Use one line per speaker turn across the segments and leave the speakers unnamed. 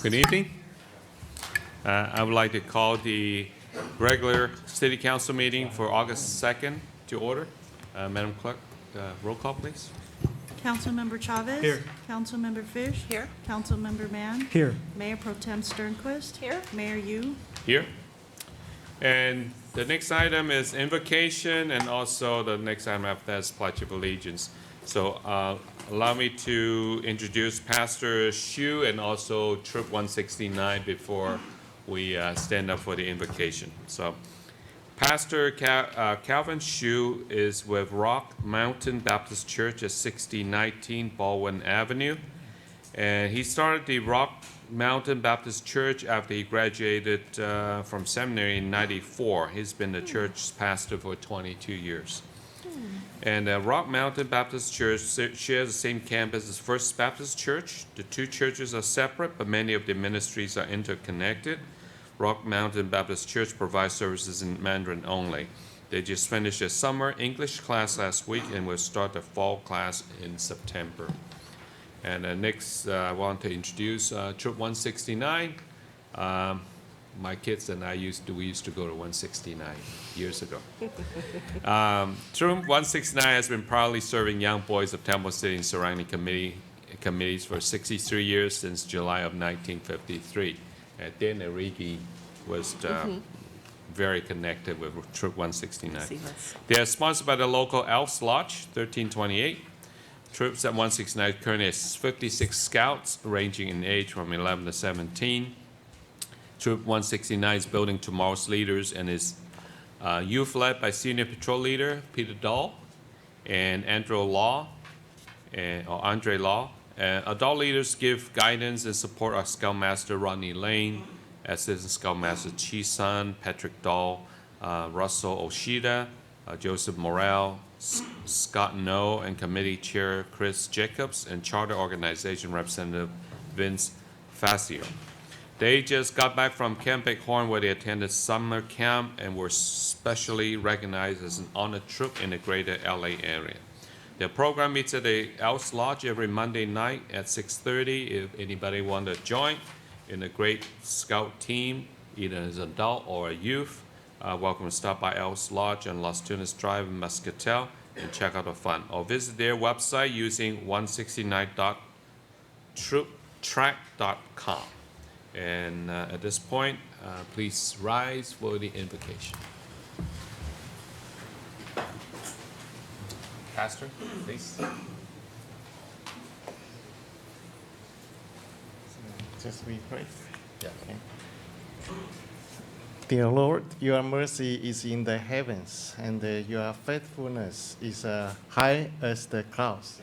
Good evening. I would like to call the regular City Council meeting for August 2nd to order. Madam Clerk, roll call, please.
Councilmember Chavez.
Here.
Councilmember Fish.
Here.
Councilmember Mann.
Here.
Mayor Pro Tem Sternquist.
Here.
Mayor Yu.
Here. And the next item is invocation, and also the next item after that is Pledge of Allegiance. So allow me to introduce Pastor Shu and also Troop 169 before we stand up for the invocation. So Pastor Calvin Shu is with Rock Mountain Baptist Church at 6019 Baldwin Avenue. And he started the Rock Mountain Baptist Church after he graduated from seminary in '94. He's been the church's pastor for 22 years. And Rock Mountain Baptist Church shares the same campus as First Baptist Church. The two churches are separate, but many of the ministries are interconnected. Rock Mountain Baptist Church provides services in Mandarin only. They just finished a summer English class last week and will start the fall class in September. And next, I want to introduce Troop 169. My kids and we used to go to 169 years ago. Troop 169 has been proudly serving young boys of Temple City and surrounding committees for 63 years since July of 1953. Dan Arigi was very connected with Troop 169. They are sponsored by the local Elks Lodge, 1328. Troops at 169 currently has 56 scouts ranging in age from 11 to 17. Troop 169 is building tomorrow's leaders and is youth led by Senior Patrol Leader Peter Dahl and Andre Law. Adult leaders give guidance and support our Scoutmaster Rodney Lane, Assistant Scoutmaster Chi Sun, Patrick Dahl, Russell Oshida, Joseph Morrell, Scott No, and Committee Chair Chris Jacobs, and Charter Organization Representative Vince Fascio. They just got back from Camp Bighorn, where they attended summer camp and were specially recognized as an honored troop in the greater LA area. Their program meets at the Elks Lodge every Monday night at 6:30. If anybody wants to join in a great scout team, either as an adult or a youth, welcome to stop by Elks Lodge on Las Tunas Drive in Muscatel and check out the fun. Or visit their website using 169.trooptrack.com. And at this point, please rise for the invocation. Pastor, please.
Just we pray.
Yeah.
Okay. Dear Lord, your mercy is in the heavens, and your faithfulness is high as the clouds.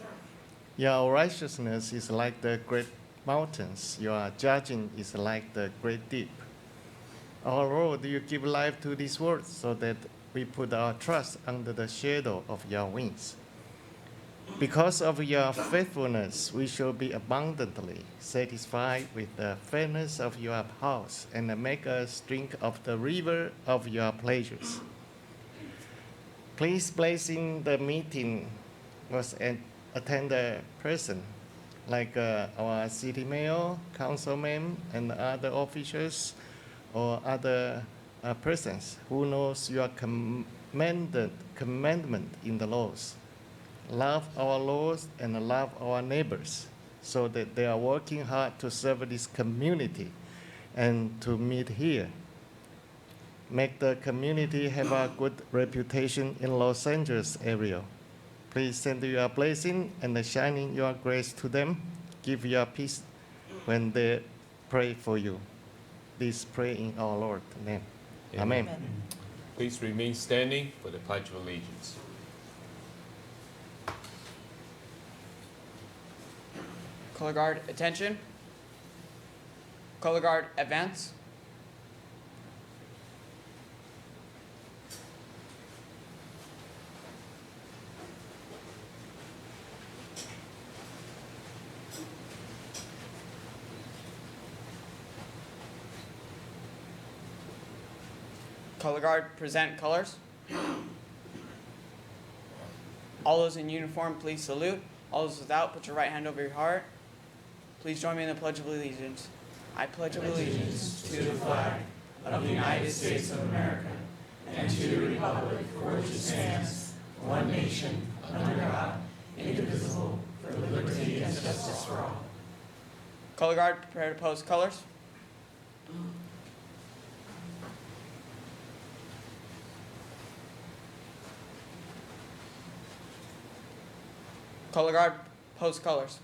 Your righteousness is like the great mountains. Your judging is like the great deep. Our Lord, you give life to this world so that we put our trust under the shadow of your wings. Because of your faithfulness, we shall be abundantly satisfied with the fairness of your house and make us drink of the river of your pleasures. Please bless in the meeting was an attended person, like our city mayor, councilmen, and other officials or other persons who knows your commandment in the laws. Love our laws and love our neighbors, so that they are working hard to serve this community and to meet here. Make the community have a good reputation in Los Angeles area. Please send your blessing and shining your grace to them. Give your peace when they pray for you. This pray in our Lord's name. Amen.
Please remain standing for the Pledge of Allegiance.
Color guard, attention. Color guard, advance. Color guard, present colors. All those in uniform, please salute. All those without, put your right hand over your heart. Please join me in the Pledge of Allegiance. I pledge allegiance to the flag of the United States of America and to the republic for which it stands, one nation, under God, indivisible, for liberty and justice for all. Color Guard, prepare to post colors. Color Guard, post colors.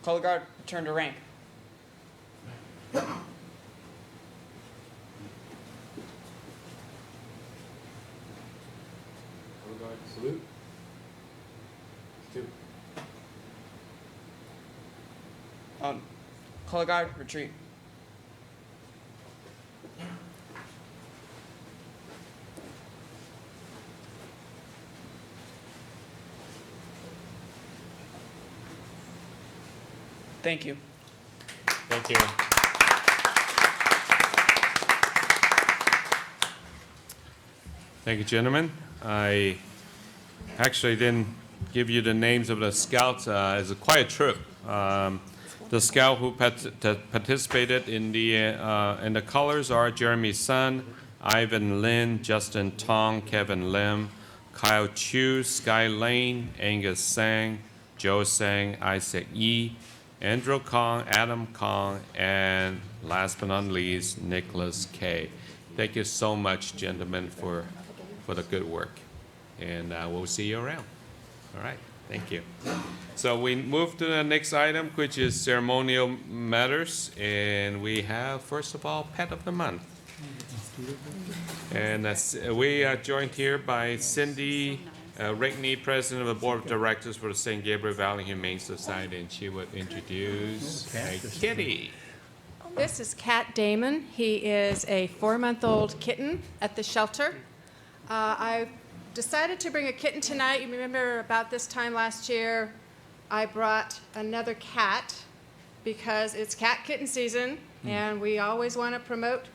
Color Guard, return to rank.
Color guard, salute. Two.
Color Guard, retreat. Thank you.
Thank you. Thank you, gentlemen. I actually didn't give you the names of the scouts. It's quite a trip. The scout who participated in the colors are Jeremy Sun, Ivan Lin, Justin Tong, Kevin Lim, Kyle Chu, Sky Lane, Angus Sang, Joe Sang, Isaac Yi, Andrew Kong, Adam Kong, and last but not least, Nicholas K. Thank you so much, gentlemen, for the good work. And we'll see you around. All right, thank you. So we move to the next item, which is ceremonial matters. And we have, first of all, Pet of the Month. And we are joined here by Cindy Rickney, President of the Board of Directors for the San Gabriel Valley Humane Society, and she would introduce a kitty.
This is Cat Damon. He is a 4-month-old kitten at the shelter. I decided to bring a kitten tonight. You remember about this time last year, I brought another cat because it's cat kitten season, and we always want to promote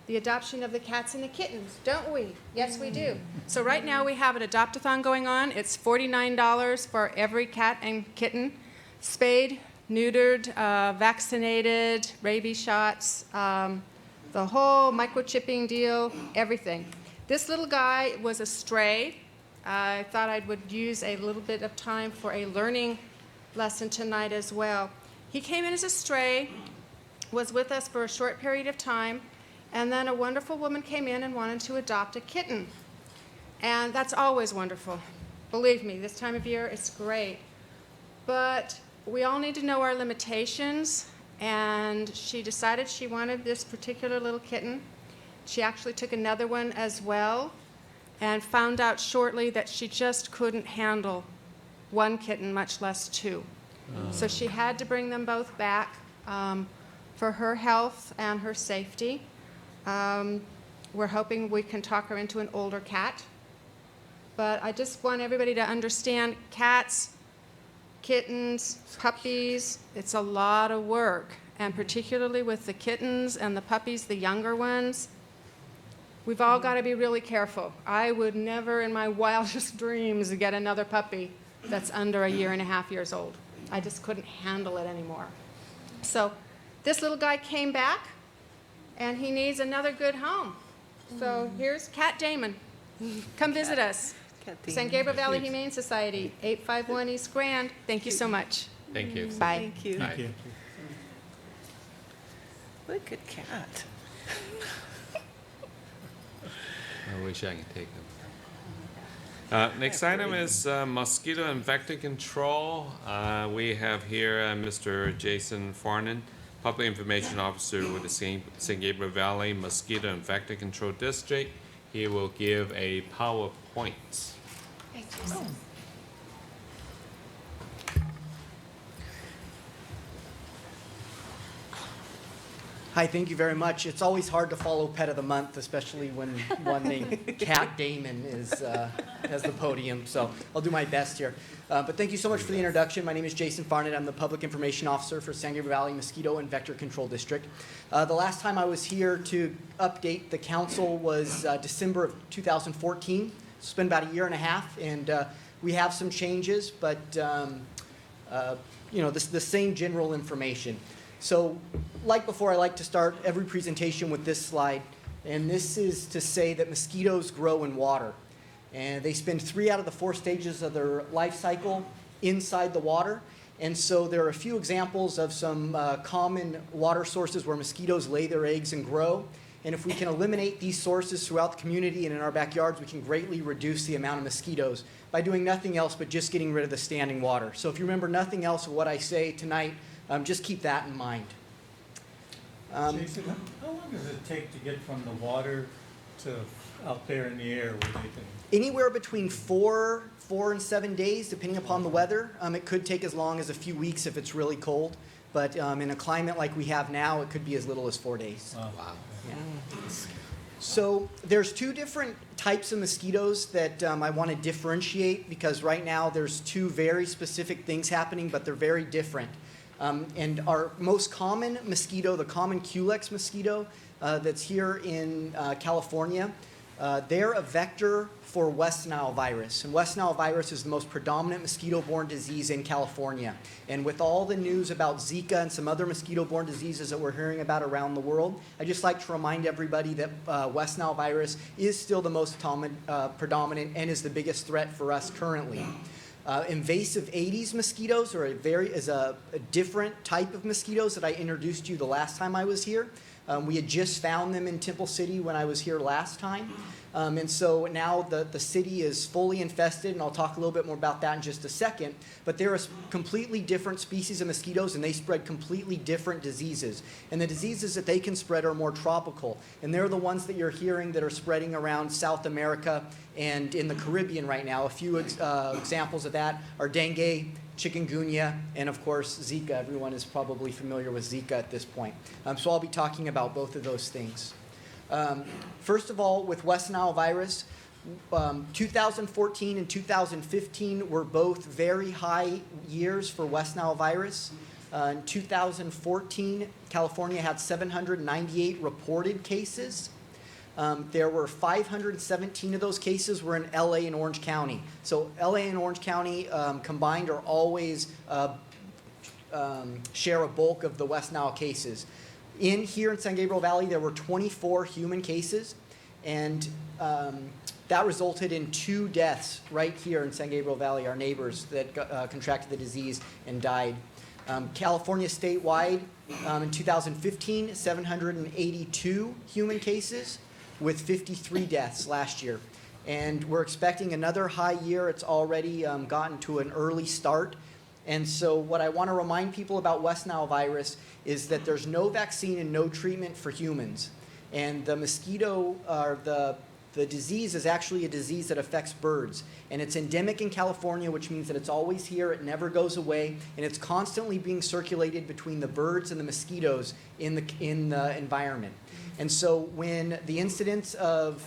the adoption of the cats and the kittens, don't we? Yes, we do. So right now we have an adopt-a-thon going on. It's $49 for every cat and kitten, spayed, neutered, vaccinated, rabies shots, the whole microchipping deal, everything. This little guy was a stray. I thought I would use a little bit of time for a learning lesson tonight as well. He came in as a stray, was with us for a short period of time, and then a wonderful woman came in and wanted to adopt a kitten. And that's always wonderful. Believe me, this time of year, it's great. But we all need to know our limitations, and she decided she wanted this particular little kitten. She actually took another one as well, and found out shortly that she just couldn't handle one kitten, much less two. So she had to bring them both back for her health and her safety. We're hoping we can talk her into an older cat. But I just want everybody to understand cats, kittens, puppies, it's a lot of work. And particularly with the kittens and the puppies, the younger ones, we've all got to be really careful. I would never in my wildest dreams get another puppy that's under 1.5 years old. I just couldn't handle it anymore. So this little guy came back, and he needs another good home. So here's Cat Damon. Come visit us. San Gabriel Valley Humane Society, 851 East Grand. Thank you so much.
Thank you.
Bye.
Thank you.
Bye.
What a good cat.
I wish I could take them. Next item is mosquito and vector control. We have here Mr. Jason Farnan, Public Information Officer with the San Gabriel Valley Mosquito and Vector Control District. He will give a PowerPoint.
Hi, thank you very much. It's always hard to follow Pet of the Month, especially when one named Cat Damon has the podium, so I'll do my best here. But thank you so much for the introduction. My name is Jason Farnett. I'm the Public Information Officer for San Gabriel Valley Mosquito and Vector Control District. The last time I was here to update the council was December of 2014. It's been about 1.5 years, and We have some changes, but the same general information. So like before, I like to start every presentation with this slide, and this is to say that mosquitoes grow in water. And they spend 3 out of the 4 stages of their life cycle inside the water. And so there are a few examples of some common water sources where mosquitoes lay their eggs and grow. And if we can eliminate these sources throughout the community and in our backyards, we can greatly reduce the amount of mosquitoes by doing nothing else but just getting rid of the standing water. So if you remember nothing else of what I say tonight, just keep that in mind.
Jason, how long does it take to get from the water to out there in the air where they can?
Anywhere between 4 and 7 days, depending upon the weather. It could take as long as a few weeks if it's really cold. But in a climate like we have now, it could be as little as 4 days.
Wow.
Yeah. So there's 2 different types of mosquitoes that I want to differentiate, because right now there's 2 very specific things happening, but they're very different. And our most common mosquito, the common Culex mosquito that's here in California, they're a vector for West Nile virus. And West Nile virus is the most predominant mosquito-borne disease in California. And with all the news about Zika and some other mosquito-borne diseases that we're hearing about around the world, I just like to remind everybody that West Nile virus is still the most predominant and is the biggest threat for us currently. Invasive Aedes mosquitoes are a different type of mosquitoes that I introduced you the last time I was here. We had just found them in Temple City when I was here last time. And so now the city is fully infested, and I'll talk a little bit more about that in just a second. But they're a completely different species of mosquitoes, and they spread completely different diseases. And the diseases that they can spread are more tropical. And they're the ones that you're hearing that are spreading around South America and in the Caribbean right now. A few examples of that are dengue, chikungunya, and of course Zika. Everyone is probably familiar with Zika at this point. So I'll be talking about both of those things. First of all, with West Nile virus, 2014 and 2015 were both very high years for West Nile virus. In 2014, California had 798 reported cases. There were 517 of those cases were in LA and Orange County. So LA and Orange County combined are always share a bulk of the West Nile cases. Here in San Gabriel Valley, there were 24 human cases, and that resulted in 2 deaths right here in San Gabriel Valley, our neighbors that contracted the disease and died. California statewide, in 2015, 782 human cases with 53 deaths last year. And we're expecting another high year. It's already gotten to an early start. And so what I want to remind people about West Nile virus is that there's no vaccine and no treatment for humans. And the mosquito, or the disease is actually a disease that affects birds. And it's endemic in California, which means that it's always here, it never goes away, and it's constantly being circulated between the birds and the mosquitoes in the environment. And so when the incidence of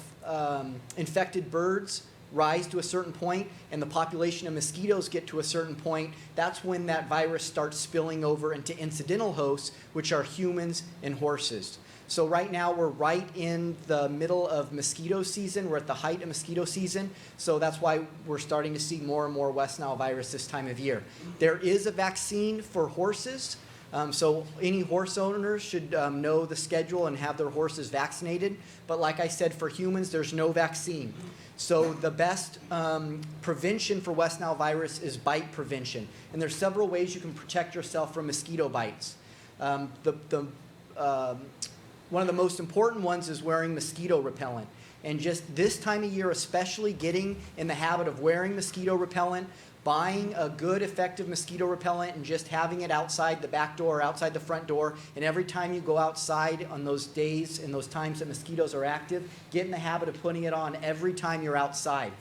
infected birds rise to a certain point and the population of mosquitoes get to a certain point, that's when that virus starts spilling over into incidental hosts, which are humans and horses. So right now we're right in the middle of mosquito season. We're at the height of mosquito season. So that's why we're starting to see more and more West Nile virus this time of year. There is a vaccine for horses. So any horse owners should know the schedule and have their horses vaccinated. But like I said, for humans, there's no vaccine. So the best prevention for West Nile virus is bite prevention. And there's several ways you can protect yourself from mosquito bites. One of the most important ones is wearing mosquito repellent. And just this time of year, especially getting in the habit of wearing mosquito repellent, buying a good effective mosquito repellent and just having it outside the back door or outside the front door. And every time you go outside on those days and those times that mosquitoes are active, get in the habit of putting it on every time you're outside.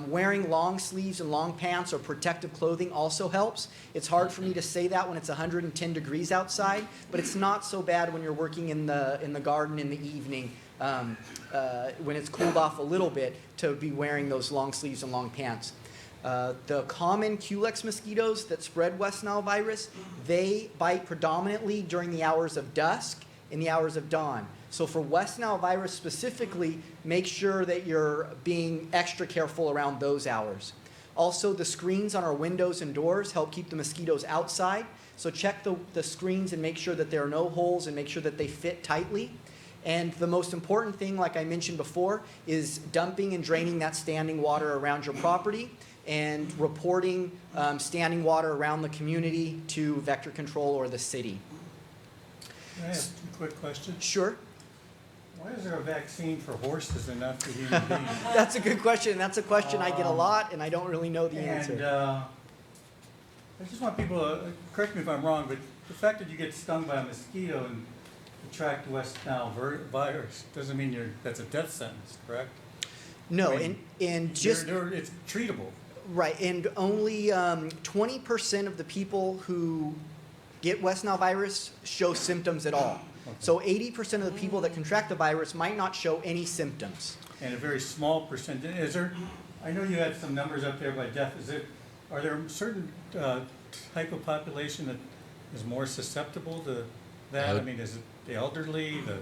Wearing long sleeves and long pants or protective clothing also helps. It's hard for me to say that when it's 110 degrees outside, but it's not so bad when you're working in the garden in the evening when it's cooled off a little bit to be wearing those long sleeves and long pants. The common Culex mosquitoes that spread West Nile virus, they bite predominantly during the hours of dusk and the hours of dawn. So for West Nile virus specifically, make sure that you're being extra careful around those hours. Also, the screens on our windows and doors help keep the mosquitoes outside. So check the screens and make sure that there are no holes and make sure that they fit tightly. And the most important thing, like I mentioned before, is dumping and draining that standing water around your property and reporting standing water around the community to vector control or the city.
Can I ask a quick question?
Sure.
Why is there a vaccine for horses and not for human beings?
That's a good question. That's a question I get a lot, and I don't really know the
And
answer.
I just want people to, correct me if I'm wrong, but the fact that you get stung by a mosquito and contract West Nile virus doesn't mean that's a death sentence, correct?
No,
I mean,
and just
it's treatable.
right, and only 20% of the people who get West Nile virus show symptoms at all. So 80% of the people that contract the virus might not show any symptoms.
And a very small percentage, is there, I know you had some numbers up there by death, are there a certain type of population that is more susceptible to that? I mean, is it the elderly, the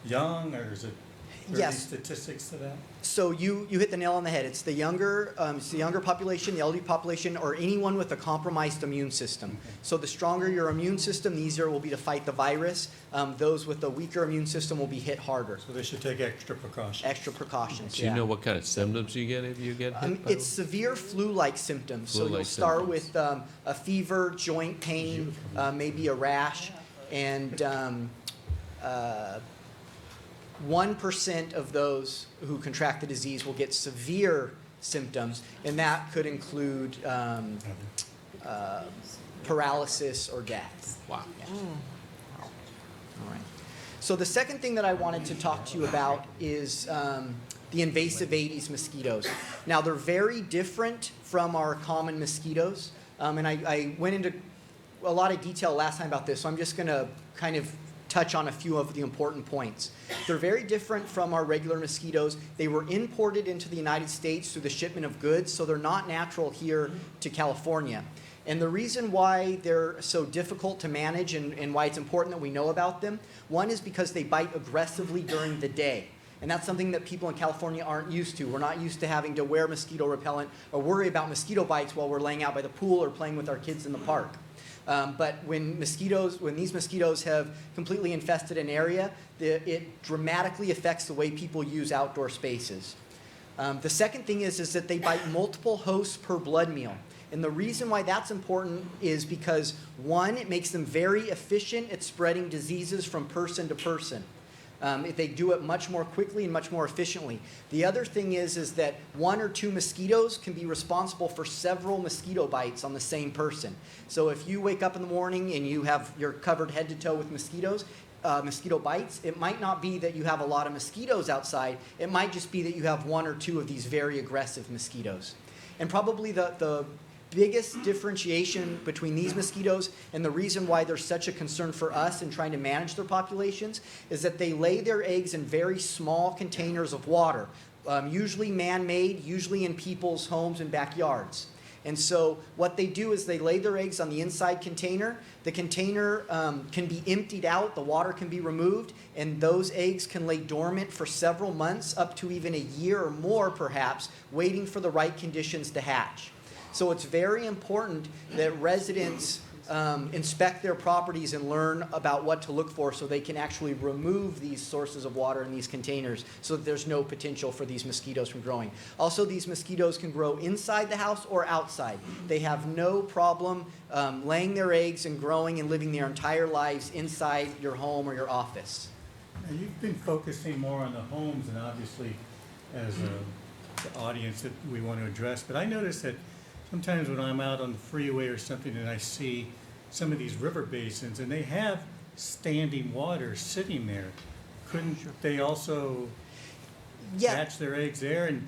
young, or is it, are there any
Yes.
statistics to that?
So you hit the nail on the head. It's the younger population, the elderly population, or anyone with a compromised immune system. So the stronger your immune system, the easier it will be to fight the virus. Those with a weaker immune system will be hit harder.
So they should take extra precautions.
Extra precautions.
Do you know what kind of symptoms you get if you get hit by
It's severe flu-like symptoms. So you'll
Flu-like
start
symptoms.
with a fever, joint pain, maybe a rash, and 1% of those who contract the disease will get severe symptoms, and that could include paralysis or death.
Wow.
All right. So the second thing that I wanted to talk to you about is the invasive Aedes mosquitoes. Now, they're very different from our common mosquitoes, and I went into a lot of detail last time about this, so I'm just going to kind of touch on a few of the important points. They're very different from our regular mosquitoes. They were imported into the United States through the shipment of goods, so they're not natural here to California. And the reason why they're so difficult to manage and why it's important that we know about them, one is because they bite aggressively during the day. And that's something that people in California aren't used to. We're not used to having to wear mosquito repellent or worry about mosquito bites while we're laying out by the pool or playing with our kids in the park. But when these mosquitoes have completely infested an area, it dramatically affects the way people use outdoor spaces. The second thing is that they bite multiple hosts per blood meal. And the reason why that's important is because, one, it makes them very efficient at spreading diseases from person to person. They do it much more quickly and much more efficiently. The other thing is that one or two mosquitoes can be responsible for several mosquito bites on the same person. So if you wake up in the morning and you're covered head to toe with mosquitoes, mosquito bites, it might not be that you have a lot of mosquitoes outside. It might just be that you have one or two of these very aggressive mosquitoes. And probably the biggest differentiation between these mosquitoes and the reason why they're such a concern for us in trying to manage their populations is that they lay their eggs in very small containers of water, usually man-made, usually in people's homes and backyards. And so what they do is they lay their eggs on the inside container. The container can be emptied out, the water can be removed, and those eggs can lay dormant for several months, up to even a year or more perhaps, waiting for the right conditions to hatch. So it's very important that residents inspect their properties and learn about what to look for so they can actually remove these sources of water in these containers so that there's no potential for these mosquitoes from growing. Also, these mosquitoes can grow inside the house or outside. They have no problem laying their eggs and growing and living their entire lives inside your home or your office.
Now, you've been focusing more on the homes and obviously as the audience that we want to address, but I noticed that sometimes when I'm out on the freeway or something and I see some of these river basins and they have standing water sitting there, couldn't they also hatch their eggs there? And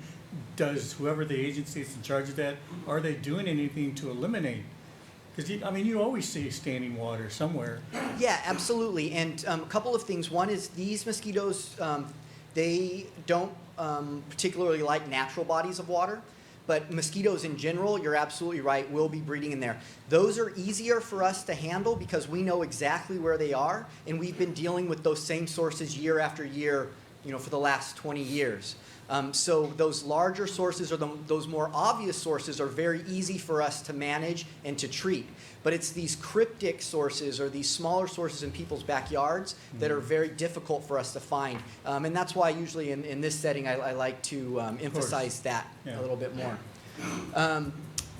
does whoever the agency is in charge of that, are they doing anything to eliminate? Because you always see standing water somewhere.
Yeah, absolutely. And a couple of things. One is these mosquitoes, they don't particularly like natural bodies of water. But mosquitoes in general, you're absolutely right, will be breeding in there. Those are easier for us to handle because we know exactly where they are, and we've been dealing with those same sources year after year, for the last 20 years. So those larger sources or those more obvious sources are very easy for us to manage and to treat. But it's these cryptic sources or these smaller sources in people's backyards that are very difficult for us to find. And that's why usually in this setting I like to emphasize that
Yeah.
a little bit more.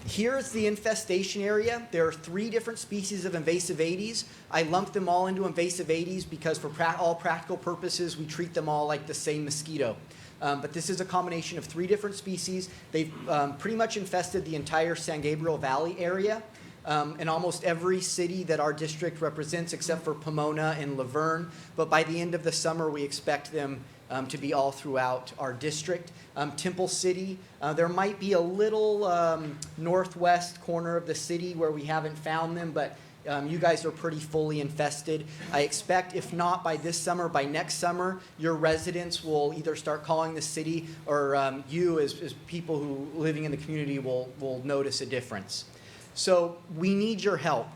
Here's the infestation area. There are 3 different species of invasive Aedes. I lumped them all into invasive Aedes because for all practical purposes, we treat them all like the same mosquito. But this is a combination of 3 different species. They've pretty much infested the entire San Gabriel Valley area. In almost every city that our district represents, except for Pomona and Laverne. But by the end of the summer, we expect them to be all throughout our district. Temple City, there might be a little northwest corner of the city where we haven't found them, but you guys are pretty fully infested. I expect, if not by this summer, by next summer, your residents will either start calling the city or you as people who living in the community will notice a difference. So we need your help.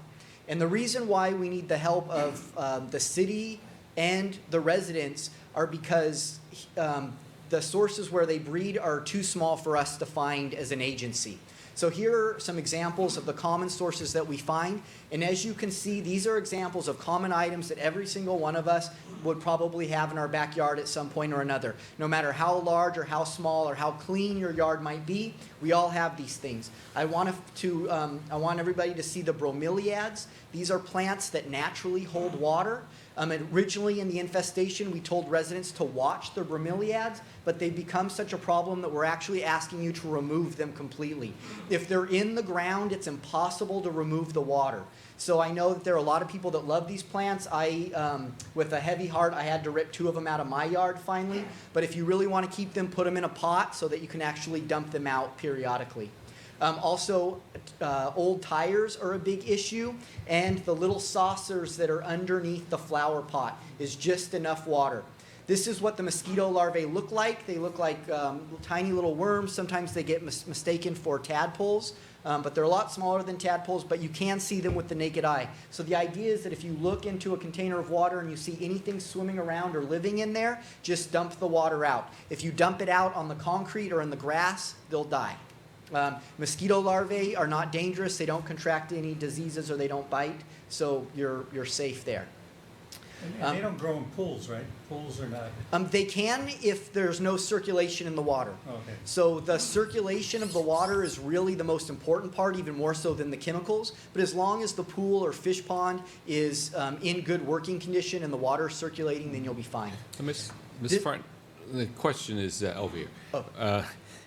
And the reason why we need the help of the city and the residents are because the sources where they breed are too small for us to find as an agency. So here are some examples of the common sources that we find. And as you can see, these are examples of common items that every single one of us would probably have in our backyard at some point or another. No matter how large or how small or how clean your yard might be, we all have these things. I want everybody to see the bromeliads. These are plants that naturally hold water. And originally in the infestation, we told residents to watch the bromeliads, but they've become such a problem that we're actually asking you to remove them completely. If they're in the ground, it's impossible to remove the water. So I know that there are a lot of people that love these plants. With a heavy heart, I had to rip 2 of them out of my yard finally. But if you really want to keep them, put them in a pot so that you can actually dump them out periodically. Also, old tires are a big issue, and the little saucers that are underneath the flower pot is just enough water. This is what the mosquito larvae look like. They look like tiny little worms. Sometimes they get mistaken for tadpoles, but they're a lot smaller than tadpoles, but you can see them with the naked eye. So the idea is that if you look into a container of water and you see anything swimming around or living in there, just dump the water out. If you dump it out on the concrete or in the grass, they'll die. Mosquito larvae are not dangerous. They don't contract any diseases or they don't bite, so you're safe there.
And they don't grow in pools, right? Pools are not.
They can if there's no circulation in the water.
Okay.
So the circulation of the water is really the most important part, even more so than the chemicals. But as long as the pool or fish pond is in good working condition and the water is circulating, then you'll be fine.
Ms.
Did-
Front, the question is over here.
Oh.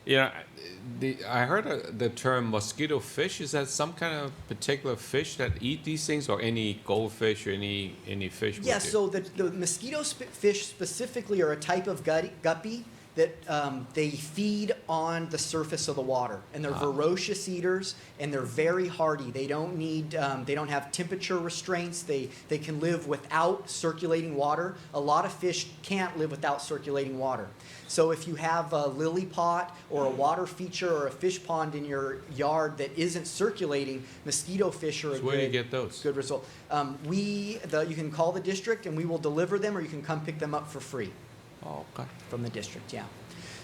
I heard the term mosquito fish. Is that some kind of particular fish that eat these things, or any goldfish or any fish? would
Yeah,
do?
so the mosquito fish specifically are a type of guppy that they feed on the surface of the water, and they're voracious eaters, and they're very hardy. They don't need, they don't have temperature restraints. They can live without circulating water. A lot of fish can't live without circulating water. So if you have a lily pot or a water feature or a fish pond in your yard that isn't circulating, mosquito fish are
So where do you get those?
good result. You can call the district and we will deliver them, or you can come pick them up for free
Oh, okay.
from the district, yeah.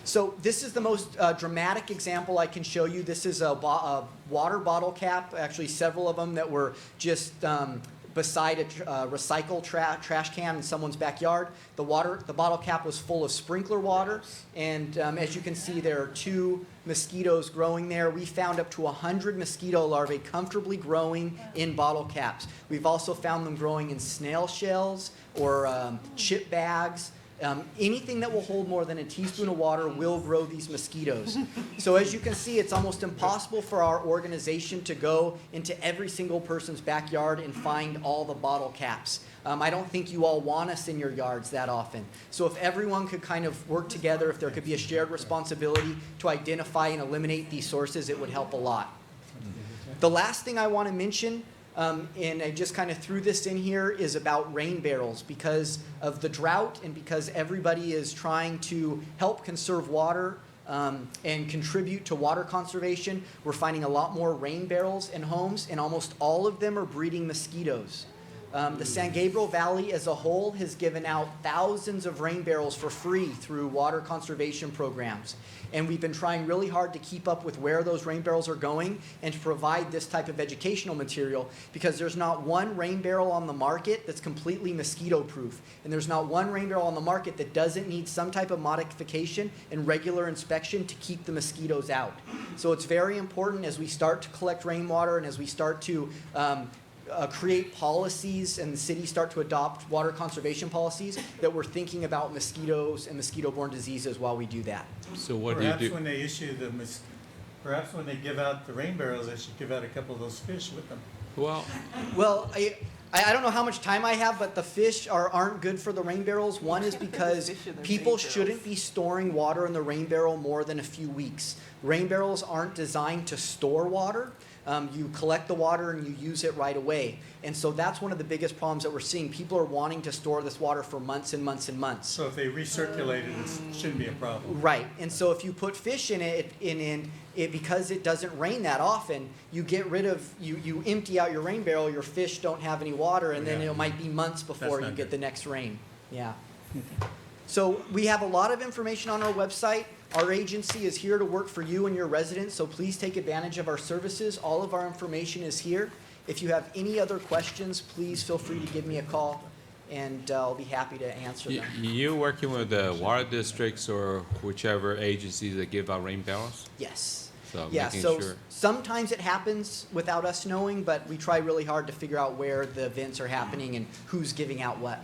So this is the most dramatic example I can show you. This is a water bottle cap, actually several of them that were just beside a recycled trash can in someone's backyard. The bottle cap was full of sprinkler water, and as you can see, there are 2 mosquitoes growing there. We found up to 100 mosquito larvae comfortably growing in bottle caps. We've also found them growing in snail shells or chip bags. Anything that will hold more than a teaspoon of water will grow these mosquitoes. So as you can see, it's almost impossible for our organization to go into every single person's backyard and find all the bottle caps. I don't think you all want us in your yards that often. So if everyone could kind of work together, if there could be a shared responsibility to identify and eliminate these sources, it would help a lot. The last thing I want to mention, and I just kind of threw this in here, is about rain barrels. Because of the drought and because everybody is trying to help conserve water and contribute to water conservation, we're finding a lot more rain barrels in homes, and almost all of them are breeding mosquitoes. The San Gabriel Valley as a whole has given out thousands of rain barrels for free through water conservation programs. And we've been trying really hard to keep up with where those rain barrels are going and to provide this type of educational material, because there's not one rain barrel on the market that's completely mosquito proof. And there's not one rain barrel on the market that doesn't need some type of modification and regular inspection to keep the mosquitoes out. So it's very important as we start to collect rainwater and as we start to create policies and the city start to adopt water conservation policies, that we're thinking about mosquitoes and mosquito-borne diseases while we do that.
So what do you
Perhaps
do?
when they issue perhaps when they give out the rain barrels, they should give out a couple of those fish with them.
Well,
Well, I don't know how much time I have, but the fish aren't good for the rain barrels. One is because
Fish in the
people
rain barrels.
shouldn't be storing water in the rain barrel more than a few weeks. Rain barrels aren't designed to store water. You collect the water and you use it right away. And so that's one of the biggest problems that we're seeing. People are wanting to store this water for months and months and months.
So if they recirculate it, it shouldn't be a problem.
Right, and so if you put fish in it, because it doesn't rain that often, you get rid of, you empty out your rain barrel, your fish don't have any water, and then
Yeah.
it might be months before
not
you get
good.
the next rain. Yeah. So we have a lot of information on our website. Our agency is here to work for you and your residents, so please take advantage of our services. All of our information is here. If you have any other questions, please feel free to give me a call, and I'll be happy to answer them.
you working with the water districts or whichever agencies that give out rain barrels?
Yes.
So
Yeah,
making
so
sure.
sometimes it happens without us knowing, but we try really hard to figure out where the events are happening and who's giving out what.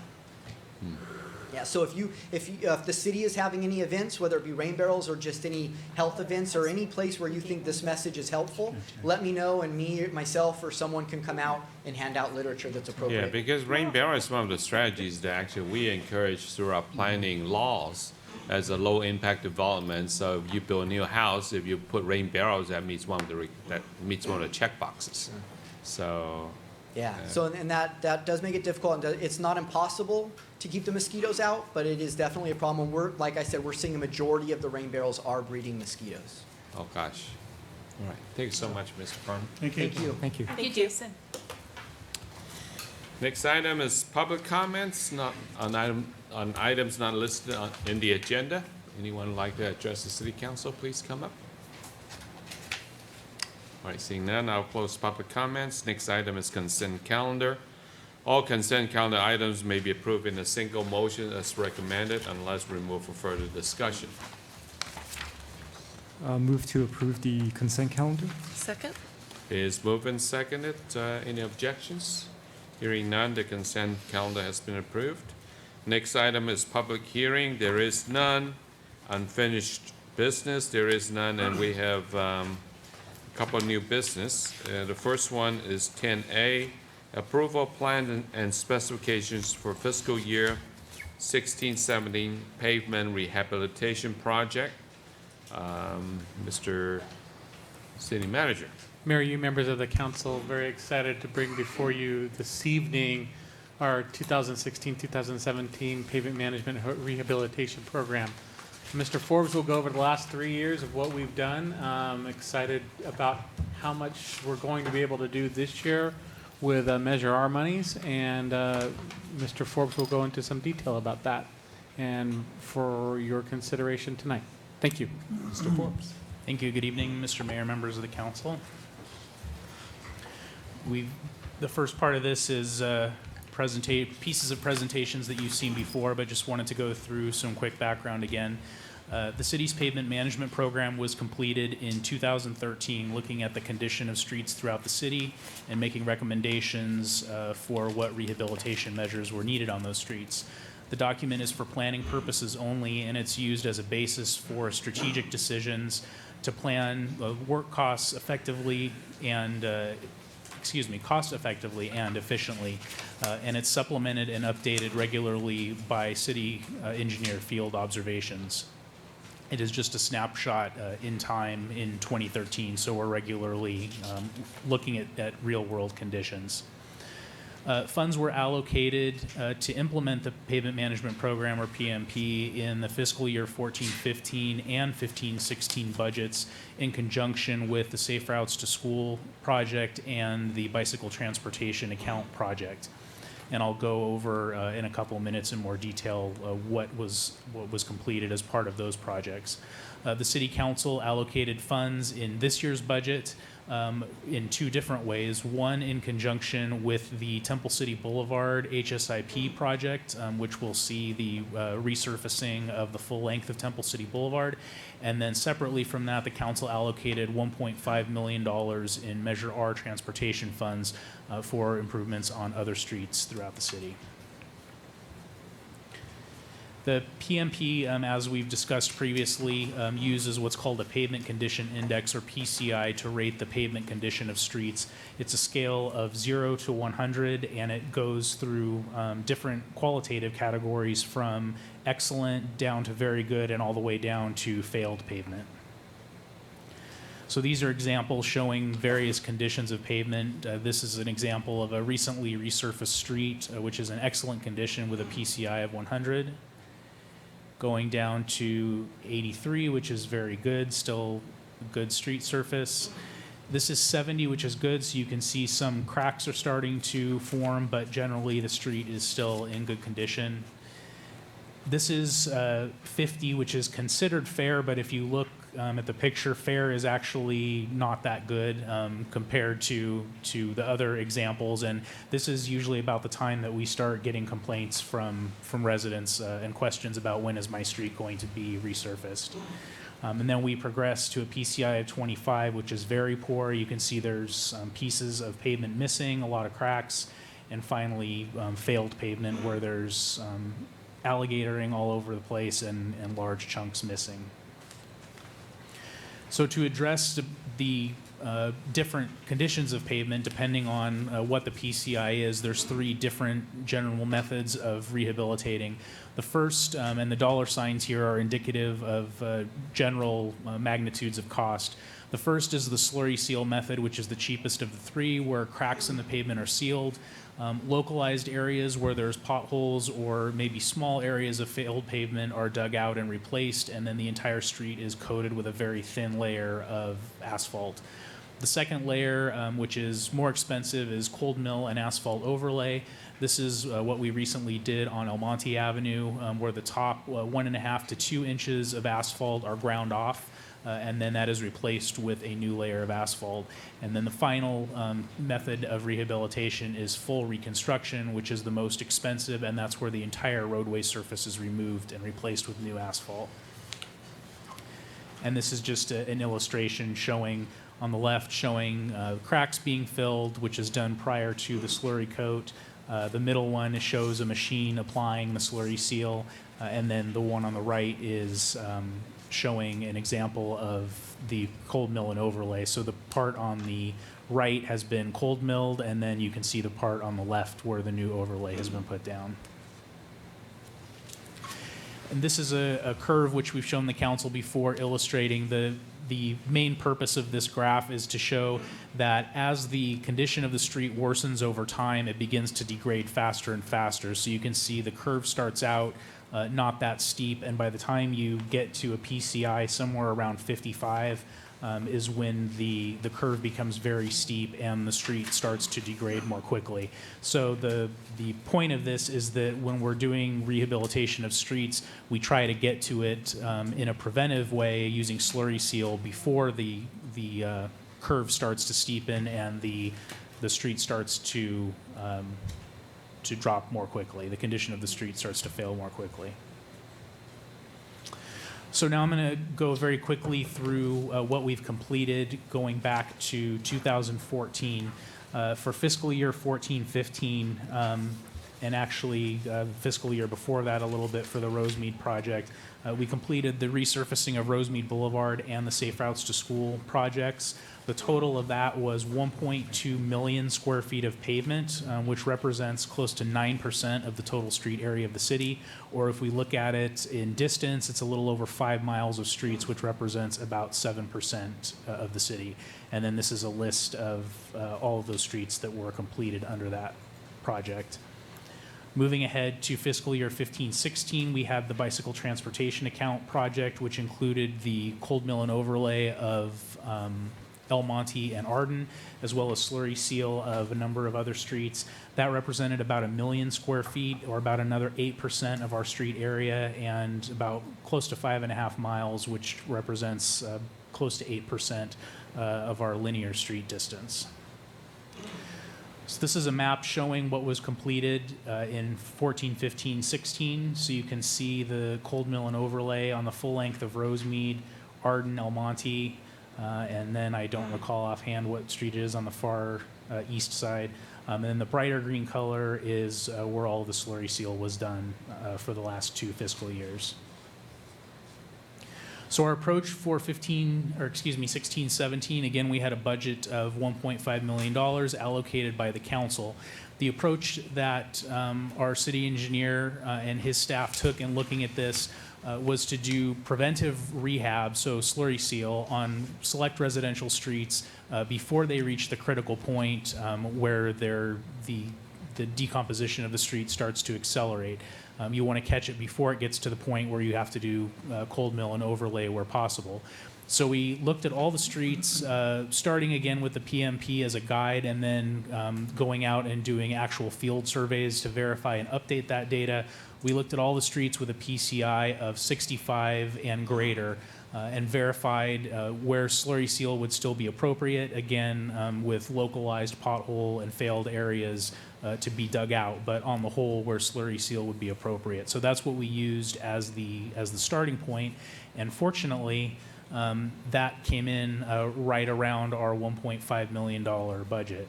Yeah, so if the city is having any events, whether it be rain barrels or just any health events or any place where you think this message is helpful, let me know, and myself, or someone can come out and hand out literature that's
Yeah,
appropriate.
because rain barrel is one of the strategies that actually we encourage through our planning laws as a low-impact development. So if you build a new house, if you put rain barrels, that meets one of the check boxes. So,
Yeah, so and that does make it difficult, and it's not impossible to keep the mosquitoes out, but it is definitely a problem. Like I said, we're seeing a majority of the rain barrels are breeding mosquitoes.
oh gosh. All right, thank you so much, Mr. Fern.
Thank you.
Thank you.
Thank you.
Thank you, Jason.
Next item is public comments, not on items not listed in the agenda. Anyone like to address the city council, please come up. All right, seeing none, I'll close public comments. Next item is consent calendar. All consent calendar items may be approved in a single motion as recommended unless removed for further discussion.
Move to approve the consent calendar.
Second?
It is moved and seconded. Any objections? Hearing none, the consent calendar has been approved. Next item is public hearing. There is none. Unfinished business, there is none, and we have a couple of new business. The first one is 10A, approval of plan and specifications for fiscal year 16-17 pavement rehabilitation project. Mr. City Manager.
Mayor, you members of the council, very excited to bring before you this evening our 2016-2017 pavement management rehabilitation program. Mr. Forbes will go over the last 3 years of what we've done. Excited about how much we're going to be able to do this year with Measure R monies, and Mr. Forbes will go into some detail about that and for your consideration tonight. Thank you.
Mr. Forbes.
Thank you. Good evening, Mr. Mayor, members of the council. The first part of this is pieces of presentations that you've seen before, but just wanted to go through some quick background again. The city's pavement management program was completed in 2013, looking at the condition of streets throughout the city and making recommendations for what rehabilitation measures were needed on those streets. The document is for planning purposes only, and it's used as a basis for strategic decisions to plan work costs effectively and cost effectively and efficiently, and it's supplemented and updated regularly by city engineer field observations. It is just a snapshot in time in 2013, so we're regularly looking at real world conditions. Funds were allocated to implement the pavement management program, or PMP, in the fiscal year 14-15 and 15-16 budgets in conjunction with the Safe Routes to School project and the Bicycle Transportation Account project. and I'll go over in a couple of minutes in more detail what was completed as part of those projects. The City Council allocated funds in this year's budget in two different ways. One, in conjunction with the Temple City Boulevard HSIP project, which will see the resurfacing of the full length of Temple City Boulevard. And then separately from that, the council allocated $1.5 million in Measure R transportation funds for improvements on other streets throughout the city. The PMP, as we've discussed previously, uses what's called a pavement condition index, or PCI, to rate the pavement condition of streets. It's a scale of 0 to 100, and it goes through different qualitative categories from excellent down to very good and all the way down to failed pavement. So these are examples showing various conditions of pavement. This is an example of a recently resurfaced street, which is in excellent condition with a PCI of 100. Going down to 83, which is very good, still good street surface. This is 70, which is good, so you can see some cracks are starting to form, but generally the street is still in good condition. This is 50, which is considered fair, but if you look at the picture, fair is actually not that good compared to the other examples. And this is usually about the time that we start getting complaints from residents and questions about when is my street going to be resurfaced. And then we progress to a PCI of 25, which is very poor. You can see there's pieces of pavement missing, a lot of cracks, and finally failed pavement where there's alligatoring all over the place and large chunks missing. So to address the different conditions of pavement, depending on what the PCI is, there's three different general methods of rehabilitating. The first, and the dollar signs here are indicative of general magnitudes of cost. The first is the slurry seal method, which is the cheapest of the three, where cracks in the pavement are sealed. Localized areas where there's potholes or maybe small areas of failed pavement are dug out and replaced, and then the entire street is coated with a very thin layer of asphalt. The second layer, which is more expensive, is cold mill and asphalt overlay. This is what we recently did on El Monte Avenue, where the top 1.5 to 2 inches of asphalt are ground off. And then that is replaced with a new layer of asphalt. And then the final method of rehabilitation is full reconstruction, which is the most expensive, and that's where the entire roadway surface is removed and replaced with new asphalt. And this is just an illustration showing, on the left, showing cracks being filled, which is done prior to the slurry coat. The middle one shows a machine applying the slurry seal, and then the one on the right is showing an example of the cold mill and overlay. So the part on the right has been cold milled, and then you can see the part on the left where the new overlay has been put down. And this is a curve which we've shown the council before, illustrating the main purpose of this graph is to show that as the condition of the street worsens over time, it begins to degrade faster and faster. So you can see the curve starts out not that steep, and by the time you get to a PCI somewhere around 55 is when the curve becomes very steep and the street starts to degrade more quickly. So the point of this is that when we're doing rehabilitation of streets, we try to get to it in a preventive way using slurry seal before the curve starts to steepen and the street starts to drop more quickly. The condition of the street starts to fail more quickly. So now I'm going to go very quickly through what we've completed going back to 2014. For fiscal year 14-15, and actually fiscal year before that a little bit for the Rosemead project, we completed the resurfacing of Rosemead Boulevard and the Safe Routes to School projects. The total of that was 1.2 million square feet of pavement, which represents close to 9% of the total street area of the city. Or if we look at it in distance, it's a little over 5 miles of streets, which represents about 7% of the city. And then this is a list of all of those streets that were completed under that project. Moving ahead to fiscal year 15-16, we had the bicycle transportation account project, which included the cold mill and overlay of El Monte, and Arden, as well as slurry seal of a number of other streets. That represented about 1 million square feet, or about another 8% of our street area, and about close to 5.5 miles, which represents close to 8% of our linear street distance. So this is a map showing what was completed in 14, 15, 16. So you can see the cold mill and overlay on the full length of Rosemead, Arden, El Monte, and then I don't recall offhand what street it is on the far east side. And then the brighter green color is where all the slurry seal was done for the last 2 fiscal years. So our approach for 16, 17, again, we had a budget of $1.5 million allocated by the council. The approach that our city engineer and his staff took in looking at this was to do preventive rehab, so slurry seal, on select residential streets before they reach the critical point where the decomposition of the street starts to accelerate. You want to catch it before it gets to the point where you have to do cold mill and overlay where possible. So we looked at all the streets, starting again with the PMP as a guide, and then going out and doing actual field surveys to verify and update that data. We looked at all the streets with a PCI of 65 and greater, and verified where slurry seal would still be appropriate, again, with localized pothole and failed areas to be dug out, but on the whole, where slurry seal would be appropriate. So that's what we used as the starting point, and fortunately, that came in right around our $1.5 million budget.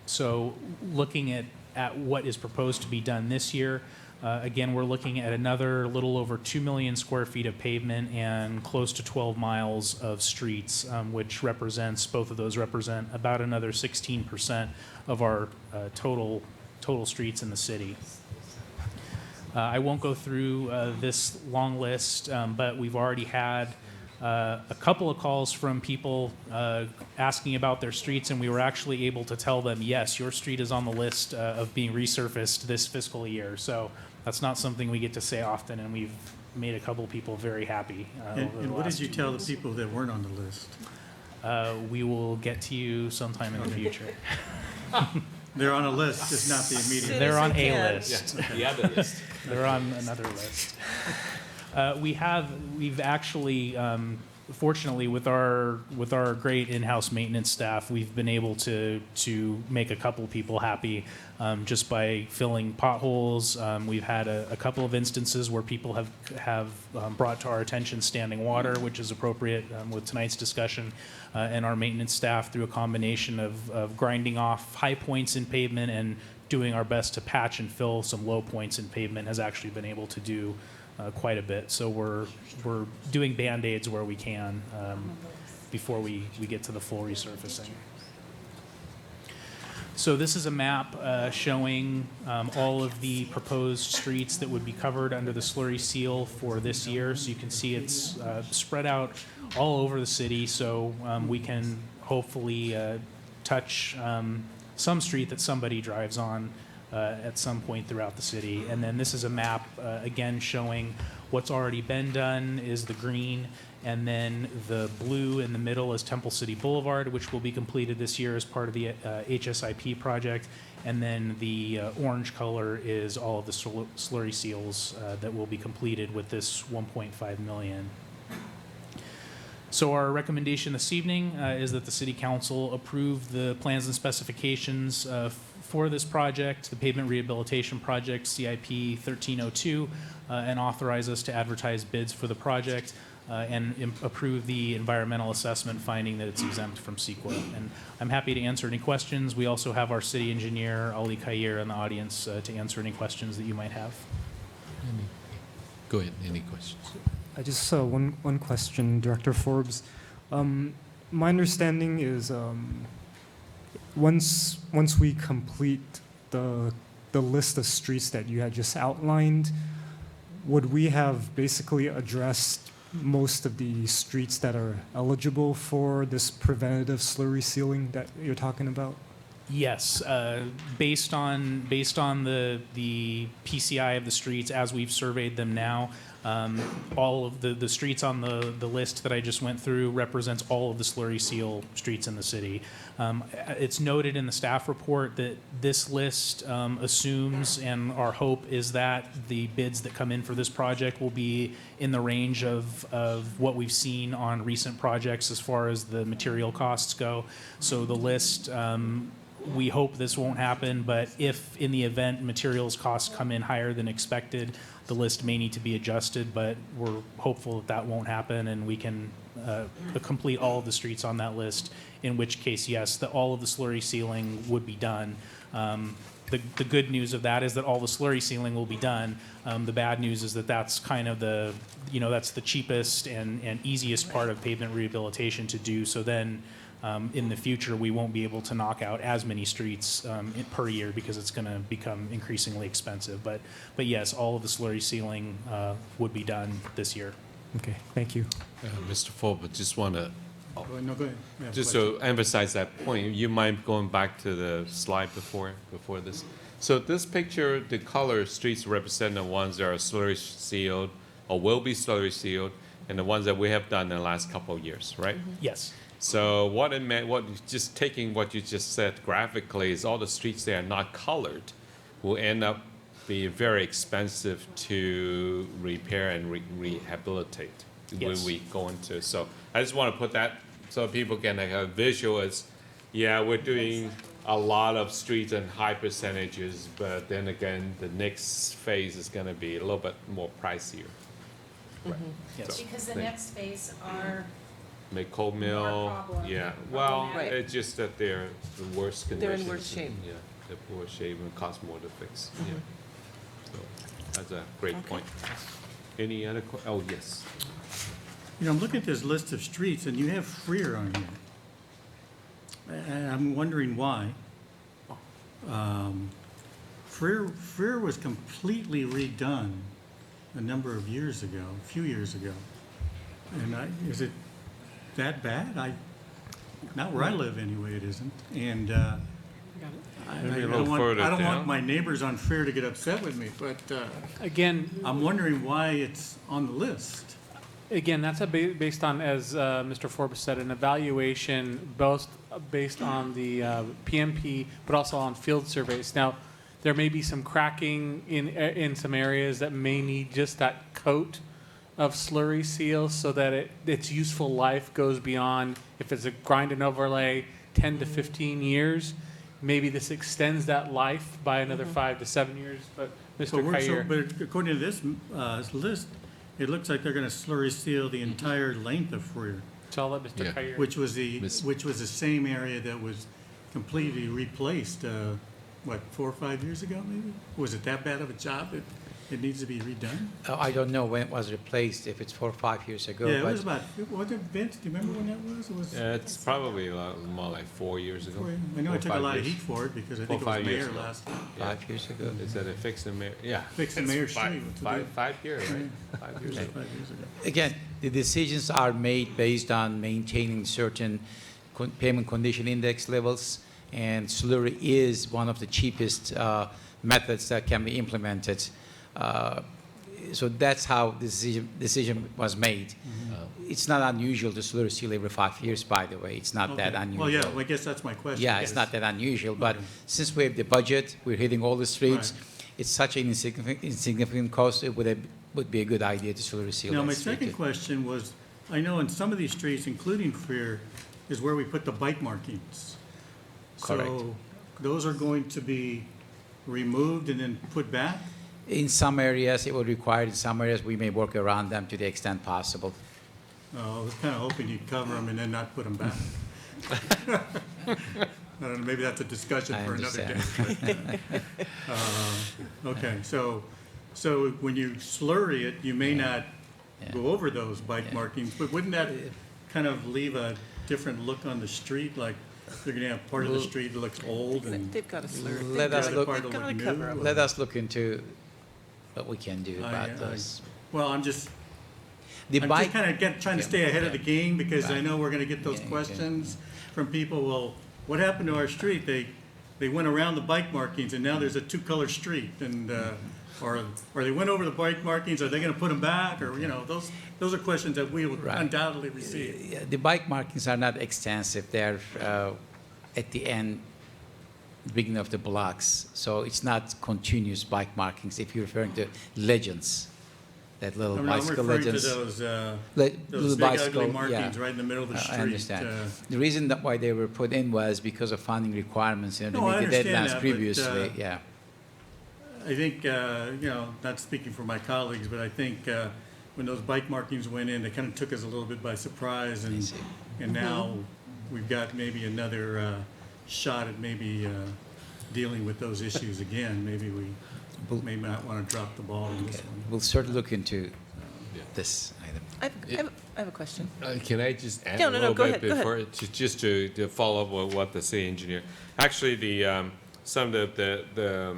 So looking at what is proposed to be done this year, again, we're looking at another little over 2 million square feet of pavement and close to 12 miles of streets, which both of those represent about another 16% of our total streets in the city. I won't go through this long list, but we've already had a couple of calls from people asking about their streets, and we were actually able to tell them, yes, your street is on the list of being resurfaced this fiscal year. So that's not something we get to say often, and we've made a couple of people very happy.
And what did you tell the people that weren't on the list?
We will get to you sometime in the future.
They're on a list, just not the immediate.
They're on a list.
Yeah, the other list.
They're on another list. We've actually, fortunately, with our great in-house maintenance staff, we've been able to make a couple people happy just by filling potholes. We've had a couple of instances where people have brought to our attention standing water, which is appropriate with tonight's discussion, and our maintenance staff, through a combination of grinding off high points in pavement and doing our best to patch and fill some low points in pavement, has actually been able to do quite a bit. So we're doing Band-Aids where we can before we get to the full resurfacing. So this is a map showing all of the proposed streets that would be covered under the slurry seal for this year. So you can see it's spread out all over the city, so we can hopefully touch some street that somebody drives on at some point throughout the city. And then this is a map, again, showing what's already been done is the green, and then the blue in the middle is Temple City Boulevard, which will be completed this year as part of the HSIP project. And then the orange color is all of the slurry seals that will be completed with this $1.5 million. So our recommendation this evening is that the City Council approve the plans and specifications for this project, the Pavement Rehabilitation Project, CIP 1302, and authorize us to advertise bids for the project and approve the environmental assessment, finding that it's exempt from CEQA. And I'm happy to answer any questions. We also have our city engineer, Ali Khair, in the audience to answer any questions that you might have.
Go ahead, any questions?
I just saw one question, Director Forbes. My understanding is once we complete the list of streets that you had just outlined, would we have basically addressed most of the streets that are eligible for this preventative slurry sealing that you're talking about?
Yes, based on the PCI of the streets as we've surveyed them now, all of the streets on the list that I just went through represents all of the slurry seal streets in the city. It's noted in the staff report that this list assumes, and our hope is that the bids that come in for this project will be in the range of what we've seen on recent projects as far as the material costs go. So the list, we hope this won't happen, but if in the event materials costs come in higher than expected, the list may need to be adjusted, but we're hopeful that that won't happen and we can complete all of the streets on that list, in which case, yes, all of the slurry sealing would be done. The good news of that is that all the slurry sealing will be done. The bad news is that that's kind of that's the cheapest and easiest part of pavement rehabilitation to do. So then in the future, we won't be able to knock out as many streets per year because it's going to become increasingly expensive. But yes, all of the slurry sealing would be done this year.
Okay, thank you.
Mr. Forbes, just want to,
No, go ahead. Yeah,
just
question.
to emphasize that point, you mind going back to the slide before this? So this picture, the color streets represent the ones that are slurry sealed or will be slurry sealed, and the ones that we have done in the last couple of years, right?
Yes.
So what it meant, just taking what you just said graphically, is all the streets that are not colored will end up being very expensive to repair and rehabilitate when
Yes.
we go into. So I just want to put that so people can have a visual as, yeah, we're doing a lot of streets and high percentages, but then again, the next phase is going to be a little bit more pricier. Right.
Yes.
So,
Because the
thank-
next phase are
McCold Mill,
problem-
yeah, well,
Right.
it's just that they're in worse
They're
condition.
in worse shape.
Yeah, they're worse shape and cost more to fix, yeah. So, that's a great point. Any other oh, yes.
You know, I'm looking at this list of streets, and you have Freer on here. And I'm wondering why. Freer was completely redone a number of years ago, a few years ago. And is it that bad? Not where I live anyway, it isn't. And
Maybe a
I
little
don't
further
want
down.
my neighbors on Freer to get upset with me, but
Again,
I'm wondering why it's on the list.
Again, that's based on, as Mr. Forbes said, an evaluation both based on the PMP, but also on field surveys. Now, there may be some cracking in some areas that may need just that coat of slurry seal so that its useful life goes beyond, if it's a grind and overlay, 10 to 15 years. Maybe this extends that life by another 5 to 7 years, but Mr. Kyer.
But according to this list, it looks like they're gonna slurry seal the entire length of Freer,
So I'll let Mr.
Yeah.
Kyer.
which was the
Miss-
same area that was completely replaced, 4 or 5 years ago, maybe? Was it that bad of a job that it needs to be redone?
I don't know when it was replaced, if it's 4 or 5 years ago.
Yeah, it
but
was about, was it Vince, do you remember when that was? It was,
It's probably more like 4 years ago.
I know I
4 or
took a
5
lot of
years.
heat for it because I
4
think
or
it was
5 years
mayor
ago.
last time.
5 years ago.
Is that a fix the mayor? Yeah.
Fix the
It's
Mayor
five-
Street, what to do.
5 years, right? 5 years
Okay.
ago.
5 years ago.
Again, the decisions are made based on maintaining certain payment condition index levels, and slurry is one of the cheapest methods that can be implemented. So that's how the decision was made. It's not unusual to slurry seal every 5 years, by the way. It's not that
Okay.
unusual.
Well, yeah, well, I guess that's my question.
Yeah, it's
is-
not that unusual, but
Okay.
since we have the budget, we're hitting all the streets,
Right.
it's such an insignificant cost, it would be a good idea to slurry seal
Now,
that
my
street.
second question was, I know in some of these streets, including Freer, is where we put the bike markings.
Correct.
So those are going to be removed and then put back?
In some areas, it will require, in some areas, we may work around them to the extent possible.
I was kind of hoping you'd cover them and then not put them back. I don't know, maybe that's a discussion
I
for another day.
understand.
Okay, so when you slurry it, you may not
Yeah.
go over those bike markings, but wouldn't that kind of leave a different look on the street? Like you're gonna have part of the street that looks old and
They've got to slur.
Let us
the other
look,
part will
They've
look
gotta cover
new.
them.
let us look into what we can do
I-
about those.
Well, I'm just
The bike,
kind of trying to stay ahead of the game because I
Right.
know we're gonna get those
Yeah, okay.
questions from people. Well, what happened to our street? they went around the bike markings and now there's a two-color street, and, or they went over the bike markings, are they gonna put them back, or, those are questions that we would
Right.
undoubtedly receive.
Yeah, the bike markings are not extensive. They're at the end, beginning of the blocks. So it's not continuous bike markings. If you're referring to legends, that little
I'm
bicycle
referring to
legends.
those,
Le-
those
little
big
bicycle,
ugly markings
yeah.
right in the middle of the street.
I understand. The reason that why they were put in was because of funding requirements,
No,
to
I
meet the
understand
deadlines
that, but,
previously, yeah.
I think, not speaking for my colleagues, but I think when those bike markings went in, they kind of took us a little bit by surprise,
I
and
see.
now we've got maybe another shot at maybe dealing with those issues again. Maybe we
We'll-
may not want to drop the ball on this
Okay.
one.
We'll certainly look into this item.
I have a question.
Can I just add
No,
a
no, no,
little
go
bit
ahead, go ahead.
before, just to follow up with what the city engineer, actually, some of the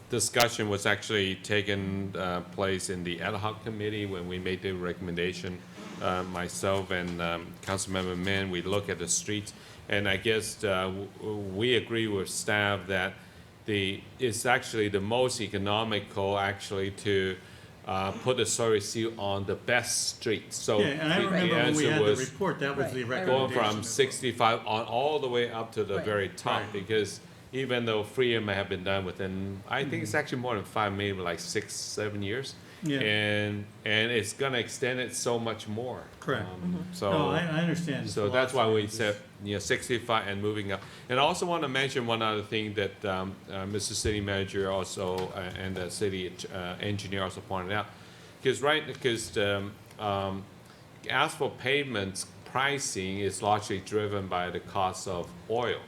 discussion was actually taken place in the ad hoc committee when we made the recommendation. Myself and Councilmember Min, we look at the streets, and I guess we agree with staff that it's actually the most economical actually to put the slurry seal on the best streets. So
Yeah, and I
the
remember when we
answer
had the
was
report, that was
Right.
the
I
recommendation.
going from
as well.
65 on all the way up to the
Right.
very top,
Right.
because even though FRIA may have been done within, I think it's actually more than 5, maybe like 6, 7 years.
Yeah.
And it's gonna extend it so much more.
Correct.
So.
No, I understand. the
So that's why we
philosophy.
said, 65 and moving up. And I also want to mention one other thing that Mr. City Manager also, and the city engineer also pointed out. Because asphalt pavements pricing is largely driven by the cost of oil.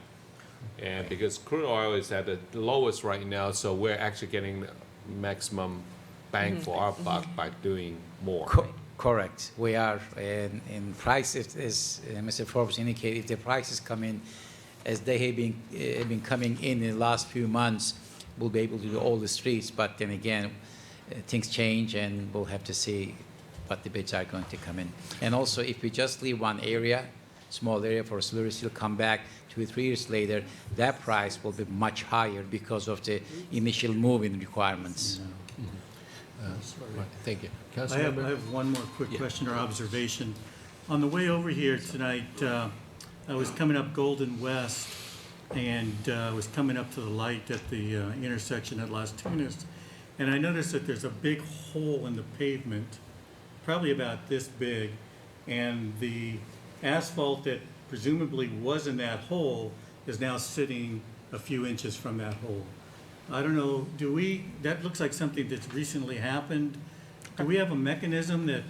And because crude oil is at the lowest right now, so we're actually getting the maximum bang for our buck by doing more.
Correct. We are in price, as Mr. Forbes indicated, if the prices come in as they have been coming in the last few months, we'll be able to do all the streets. But then again, things change, and we'll have to see what the bids are going to come in. And also, if we just leave one area, small area for slurry seal, come back 2 or 3 years later, that price will be much higher because of the initial moving requirements.
Thank you.
I have one more quick question or observation. On the way over here tonight, I was coming up Golden West, and was coming up to the light at the intersection at Las Tunas, and I noticed that there's a big hole in the pavement, probably about this big, and the asphalt that presumably was in that hole is now sitting a few inches from that hole. I don't know, that looks like something that's recently happened. Do we have a mechanism that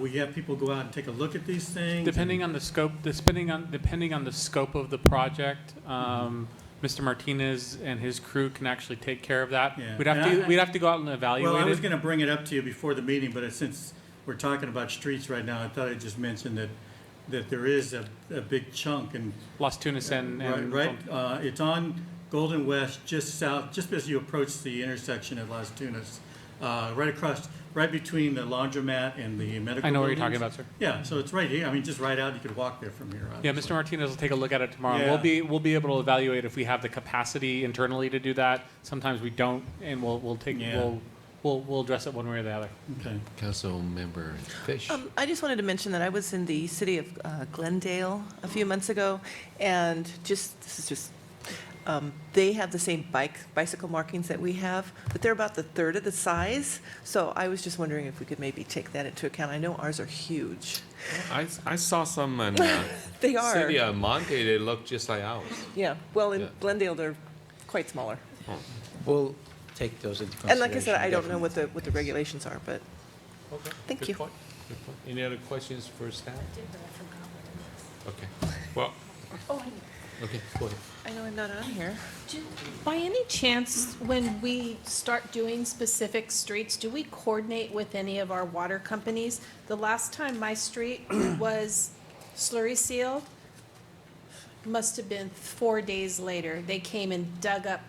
we have people go out and take a look at these things?
Depending on the scope, depending on the scope of the project, Mr. Martinez and his crew can actually take care of that.
Yeah.
We'd have to go out and evaluate
Well, I was
it.
gonna bring it up to you before the meeting, but since we're talking about streets right now, I thought I'd just mention that there is a big chunk, and
Las Tunas and.
right, it's on Golden West, just south, just as you approach the intersection at Las Tunas, right between the laundromat and the medical
I know what you're
buildings.
talking about, sir.
Yeah, so it's right here, I mean, just right out, you could walk there from here.
Yeah,
obviously.
Mr. Martinez will take a look at it tomorrow.
Yeah.
We'll be able to evaluate if we have the capacity internally to do that. Sometimes we don't, and
Yeah.
we'll address it one way or the other.
Okay.
Councilmember Fish.
I just wanted to mention that I was in the city of Glendale a few months ago, and they have the same bicycle markings that we have, but they're about the third of the size. So I was just wondering if we could maybe take that into account. I know ours are huge.
I saw some in
They are.
city of Monte, they look just like ours.
Yeah, well, in
Yeah.
Glendale, they're quite smaller.
We'll take those into consideration.
And like I said, I don't know
definitely.
what the regulations are, but
Okay.
Thank
Good
you.
point. Good point. Any other questions for staff? Okay, well, okay, go ahead.
I know I'm not on here.
By any chance, when we start doing specific streets, do we coordinate with any of our water companies? The last time my street was slurry sealed, must have been 4 days later. They came and dug up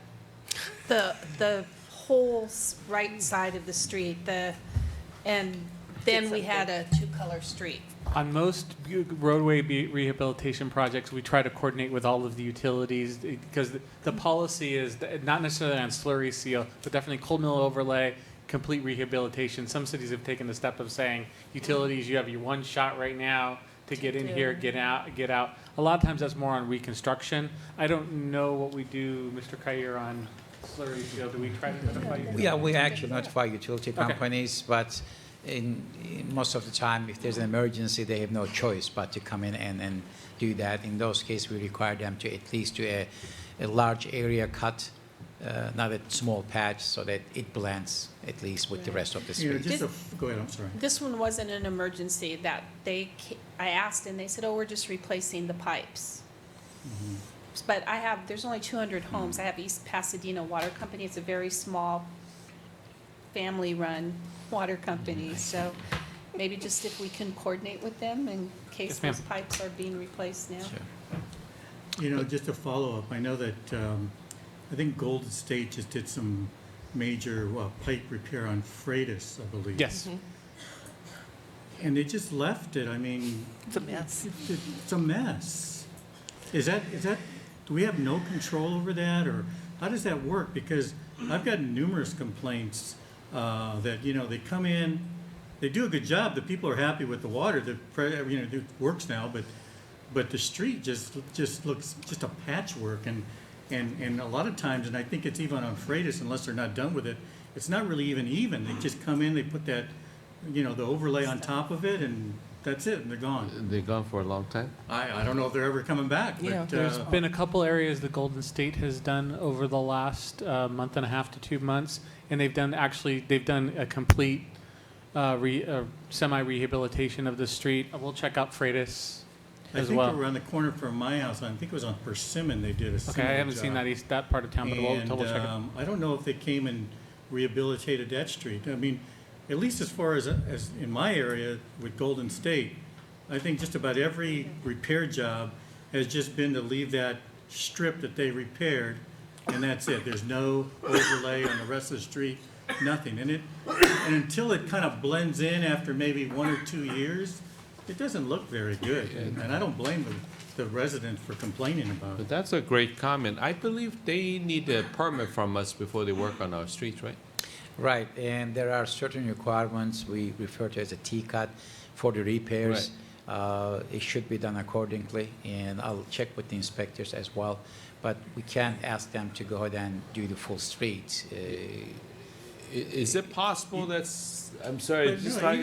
the whole right side of the street, and then we had a two-color street.
On most roadway rehabilitation projects, we try to coordinate with all of the utilities because the policy is not necessarily on slurry seal, but definitely cold mill overlay, complete rehabilitation. Some cities have taken the step of saying, utilities, you have your one shot right now to get in here, get out. A lot of times that's more on reconstruction. I don't know what we do, Mr. Kyer, on slurry seal. Do we try to notify you?
Yeah, we actually notify utility
Okay.
companies, but in most of the time, if there's an emergency, they have no choice but to come in and do that. In those cases, we require them to at least do a large area cut, not a small patch, so that it blends at least with the rest of the
You know,
street.
go ahead, I'm sorry.
This one wasn't an emergency that I asked and they said, oh, we're just replacing the pipes. But there's only 200 homes. I have East Pasadena Water Company. It's a very small, family-run water company. So maybe just if we can coordinate with them in case
Yes, ma'am.
those pipes are being replaced now.
Sure.
You know, just a follow-up, I know that, I think Golden State just did some major pipe repair on Freitas, I believe.
Yes.
And they just left it, I mean,
It's a mess.
it's a mess. Is that, do we have no control over that, or how does that work? Because I've gotten numerous complaints that, you know, they come in, they do a good job, the people are happy with the water, it works now, but the street just looks just a patchwork, and a lot of times, and I think it's even on Freitas, unless they're not done with it, it's not really even. They just come in, they put that, you know, the overlay on top of it, and that's it, and they're gone.
They're gone for a long time.
I don't know if they're ever coming back,
Yeah.
but,
There's been a couple areas the Golden State has done over the last month and a half to 2 months, and they've done a complete semi-rehabilitation of the street. We'll check out Freitas
I
as
think
well.
around the corner from my house, I think it was on Persimmon, they did a
Okay,
similar
I haven't seen
job.
that part of town, but we'll double check it.
I don't know if they came and rehabilitated that street. I mean, at least as far as in my area with Golden State, I think just about every repair job has just been to leave that strip that they repaired, and that's it. There's no overlay on the rest of the street, nothing. And until it kind of blends in after maybe 1 or 2 years, it doesn't look very good. And I don't blame the residents for complaining about
But
it.
that's a great comment. I believe they need a permit from us before they work on our streets, right?
Right, and there are certain requirements we refer to as a T-cut for the repairs. It should be done accordingly, and I'll check with the inspectors as well. But we can't ask them to go ahead and do the full street.
Is it possible I'm sorry,
But,
just
no,
like,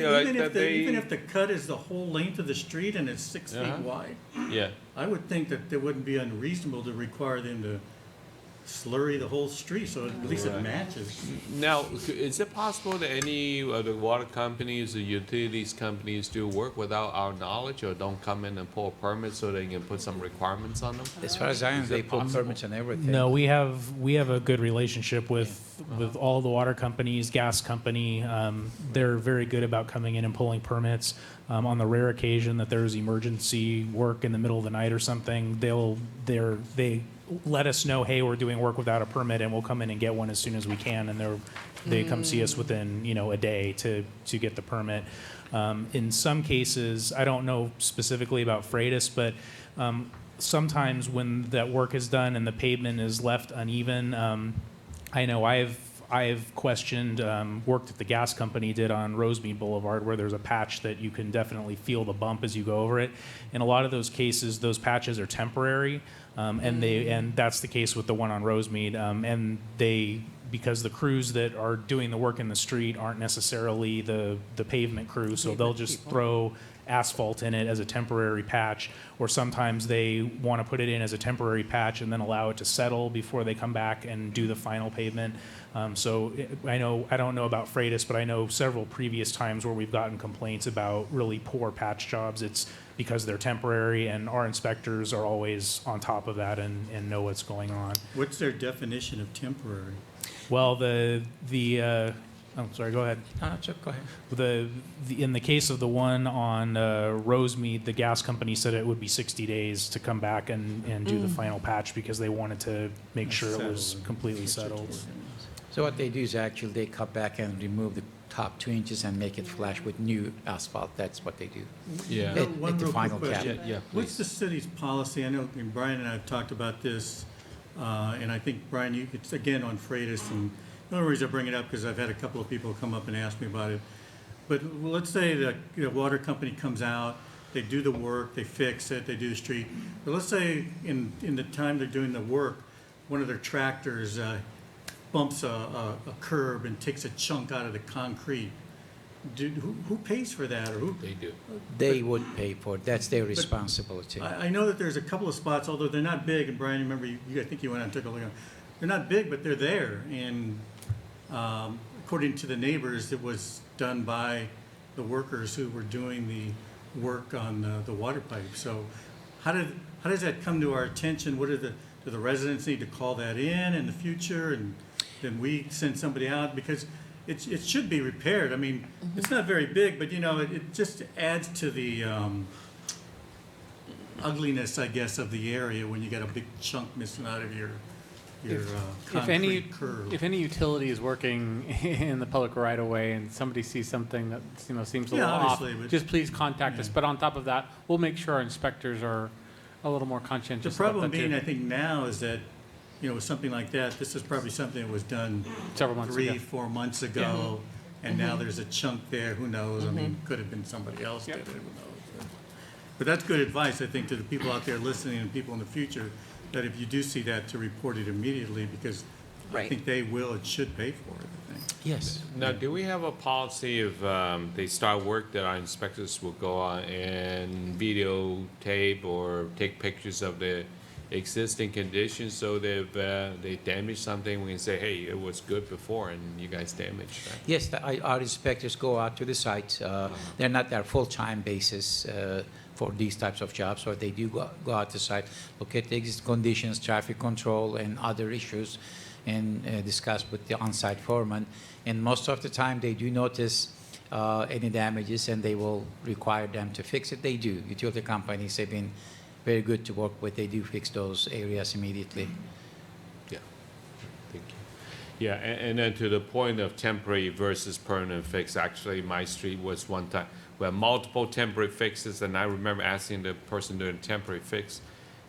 even if the cut is the whole length of the street and it's 6 feet
Uh-huh.
wide,
yeah.
I would think that it wouldn't be unreasonable to require them to slurry the whole street, so at least it
Right.
matches.
Now, is it possible that any of the water companies or utilities companies do work without our knowledge or don't come in and pull permits so they can put some requirements on them?
As far as I know,
Is
they
it
pull
possible?
permits and everything.
No, we have a good relationship with all the water companies, gas company. They're very good about coming in and pulling permits. On the rare occasion that there's emergency work in the middle of the night or something, they let us know, hey, we're doing work without a permit, and we'll come in and get one as soon as we can, and they come see us within, a day to get the permit. In some cases, I don't know specifically about Freitas, but sometimes when that work is done and the pavement is left uneven, I know I've questioned work that the gas company did on Rosemead Boulevard, where there's a patch that you can definitely feel the bump as you go over it. In a lot of those cases, those patches are temporary, and that's the case with the one on Rosemead. And because the crews that are doing the work in the street aren't necessarily the pavement crew, so they'll just throw asphalt in it as a temporary patch, or sometimes they want to put it in as a temporary patch and then allow it to settle before they come back and do the final pavement. I don't know about Freitas, but I know several previous times where we've gotten complaints about really poor patch jobs. It's because they're temporary, and our inspectors are always on top of that and know what's going on.
What's their definition of temporary?
Well, sorry, go ahead.
No, go ahead.
In the case of the one on Rosemead, the gas company said it would be 60 days to come back and do the final patch because they wanted to make sure it was completely settled.
So what they do is actually they cut back and remove the top 2 inches and make it flush with new asphalt. That's what they do.
Yeah.
At-
One
at the
real quick
final cap.
question.
Yeah,
What's
please.
the city's policy? I know Brian and I have talked about this, and I think, Brian, it's again on Freitas, and the only reason I bring it up because I've had a couple of people come up and ask me about it. But let's say the water company comes out, they do the work, they fix it, they do the street. But let's say in the time they're doing the work, one of their tractors bumps a curb and takes a chunk out of the concrete. Who pays for that, or who?
They do.
They would pay for it. That's their responsibility.
I know that there's a couple of spots, although they're not big, and Brian, remember, I think you went out and took a look at them. They're not big, but they're there, and according to the neighbors, it was done by the workers who were doing the work on the water pipe. So how does that come to our attention? Do the residents need to call that in the future, and then we send somebody out? Because it should be repaired. I mean, it's not very big, but it just adds to the ugliness, I guess, of the area when you got a big chunk missing out of your concrete curb.
If any utility is working in the public right of way and somebody sees something that, seems a
Yeah,
little off,
obviously, but-
just please contact us.
Yeah.
But on top of that, we'll make sure our inspectors are a little more
The
conscientious about
problem
that too.
being, I think now is that, with something like that, this is probably something that was done
Several months ago.
3-4 months ago, and now there's a chunk there, who knows? I mean, could have been somebody else did it, who knows? But that's good advice, I think, to the people out there listening and people in the future, that if you do see that, to report it immediately, because I
Right.
think they will and should pay for it, I think.
Yes.
Now, do we have a policy if they start work that our inspectors will go on and videotape or take pictures of the existing conditions, so that if they damage something, we can say, hey, it was good before and you guys damaged that?
Yes, our inspectors go out to the site. They're not their full-time basis for these types of jobs, so they do go out to the site, look at the existing conditions, traffic control, and other issues, and discuss with the on-site foreman. And most of the time, they do notice any damages, and they will require them to fix it. They do. Utility companies have been very good to work with. They do fix those areas immediately.
Yeah, thank you. Yeah, and then to the point of temporary versus permanent fix, actually, my street was one time, we had multiple temporary fixes, and I remember asking the person doing the temporary fix,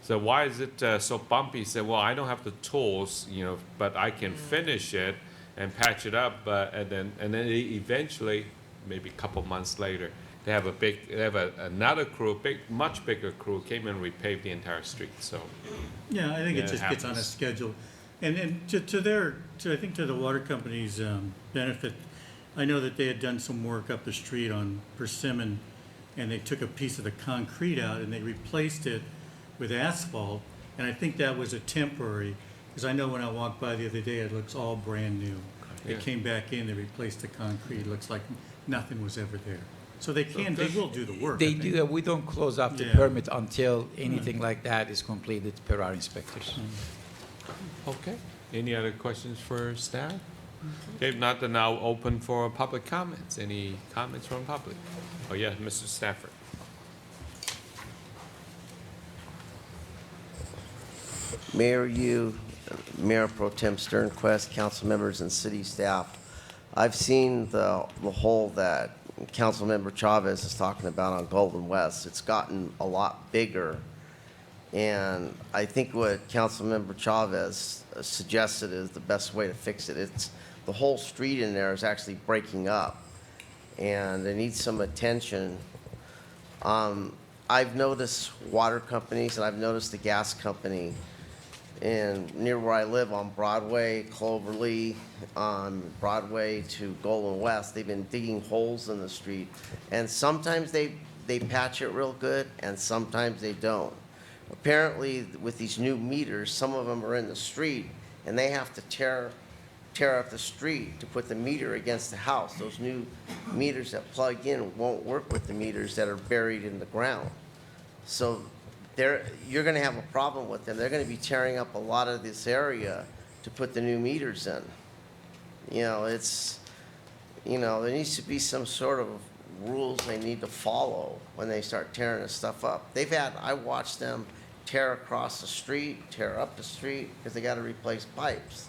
so why is it so bumpy? He said, well, I don't have the tools, but I can finish it and patch it up, and then eventually, maybe a couple months later, they have another crew, much bigger crew, came and repaved the entire street, so.
Yeah, I think
Yeah,
it
it
just gets on a
happens.
schedule. And I think to the water company's benefit, I know that they had done some work up the street on Persimmon, and they took a piece of the concrete out and they replaced it with asphalt, and I think that was a temporary, because I know when I walked by the other day, it looks all brand new. They
Yeah.
came back in, they replaced the concrete, it looks like nothing was ever there. So they will do the work. I
They
think.
do. We don't close up the
Yeah.
permit until anything like that is completed per our inspectors.
Okay. Any other questions for staff? Okay, if not, then now open for public comments. Any comments from public? Oh, yeah, Mr. Stafford.
Mayor Pro Tem Sternquist, council members, and city staff. I've seen the hole that Councilmember Chavez is talking about on Golden West. It's gotten a lot bigger. And I think what Councilmember Chavez suggested is the best way to fix it. The whole street in there is actually breaking up, and it needs some attention. I've noticed water companies, and I've noticed the gas company near where I live on Broadway, Cloverly, on Broadway to Golden West. They've been digging holes in the street, and sometimes they patch it real good, and sometimes they don't. Apparently, with these new meters, some of them are in the street, and they have to tear up the street to put the meter against the house. Those new meters that plug in won't work with the meters that are buried in the ground. So you're going to have a problem with them. They're going to be tearing up a lot of this area to put the new meters in. There needs to be some sort of rules they need to follow when they start tearing this stuff up. I watched them tear across the street, tear up the street, because they got to replace pipes.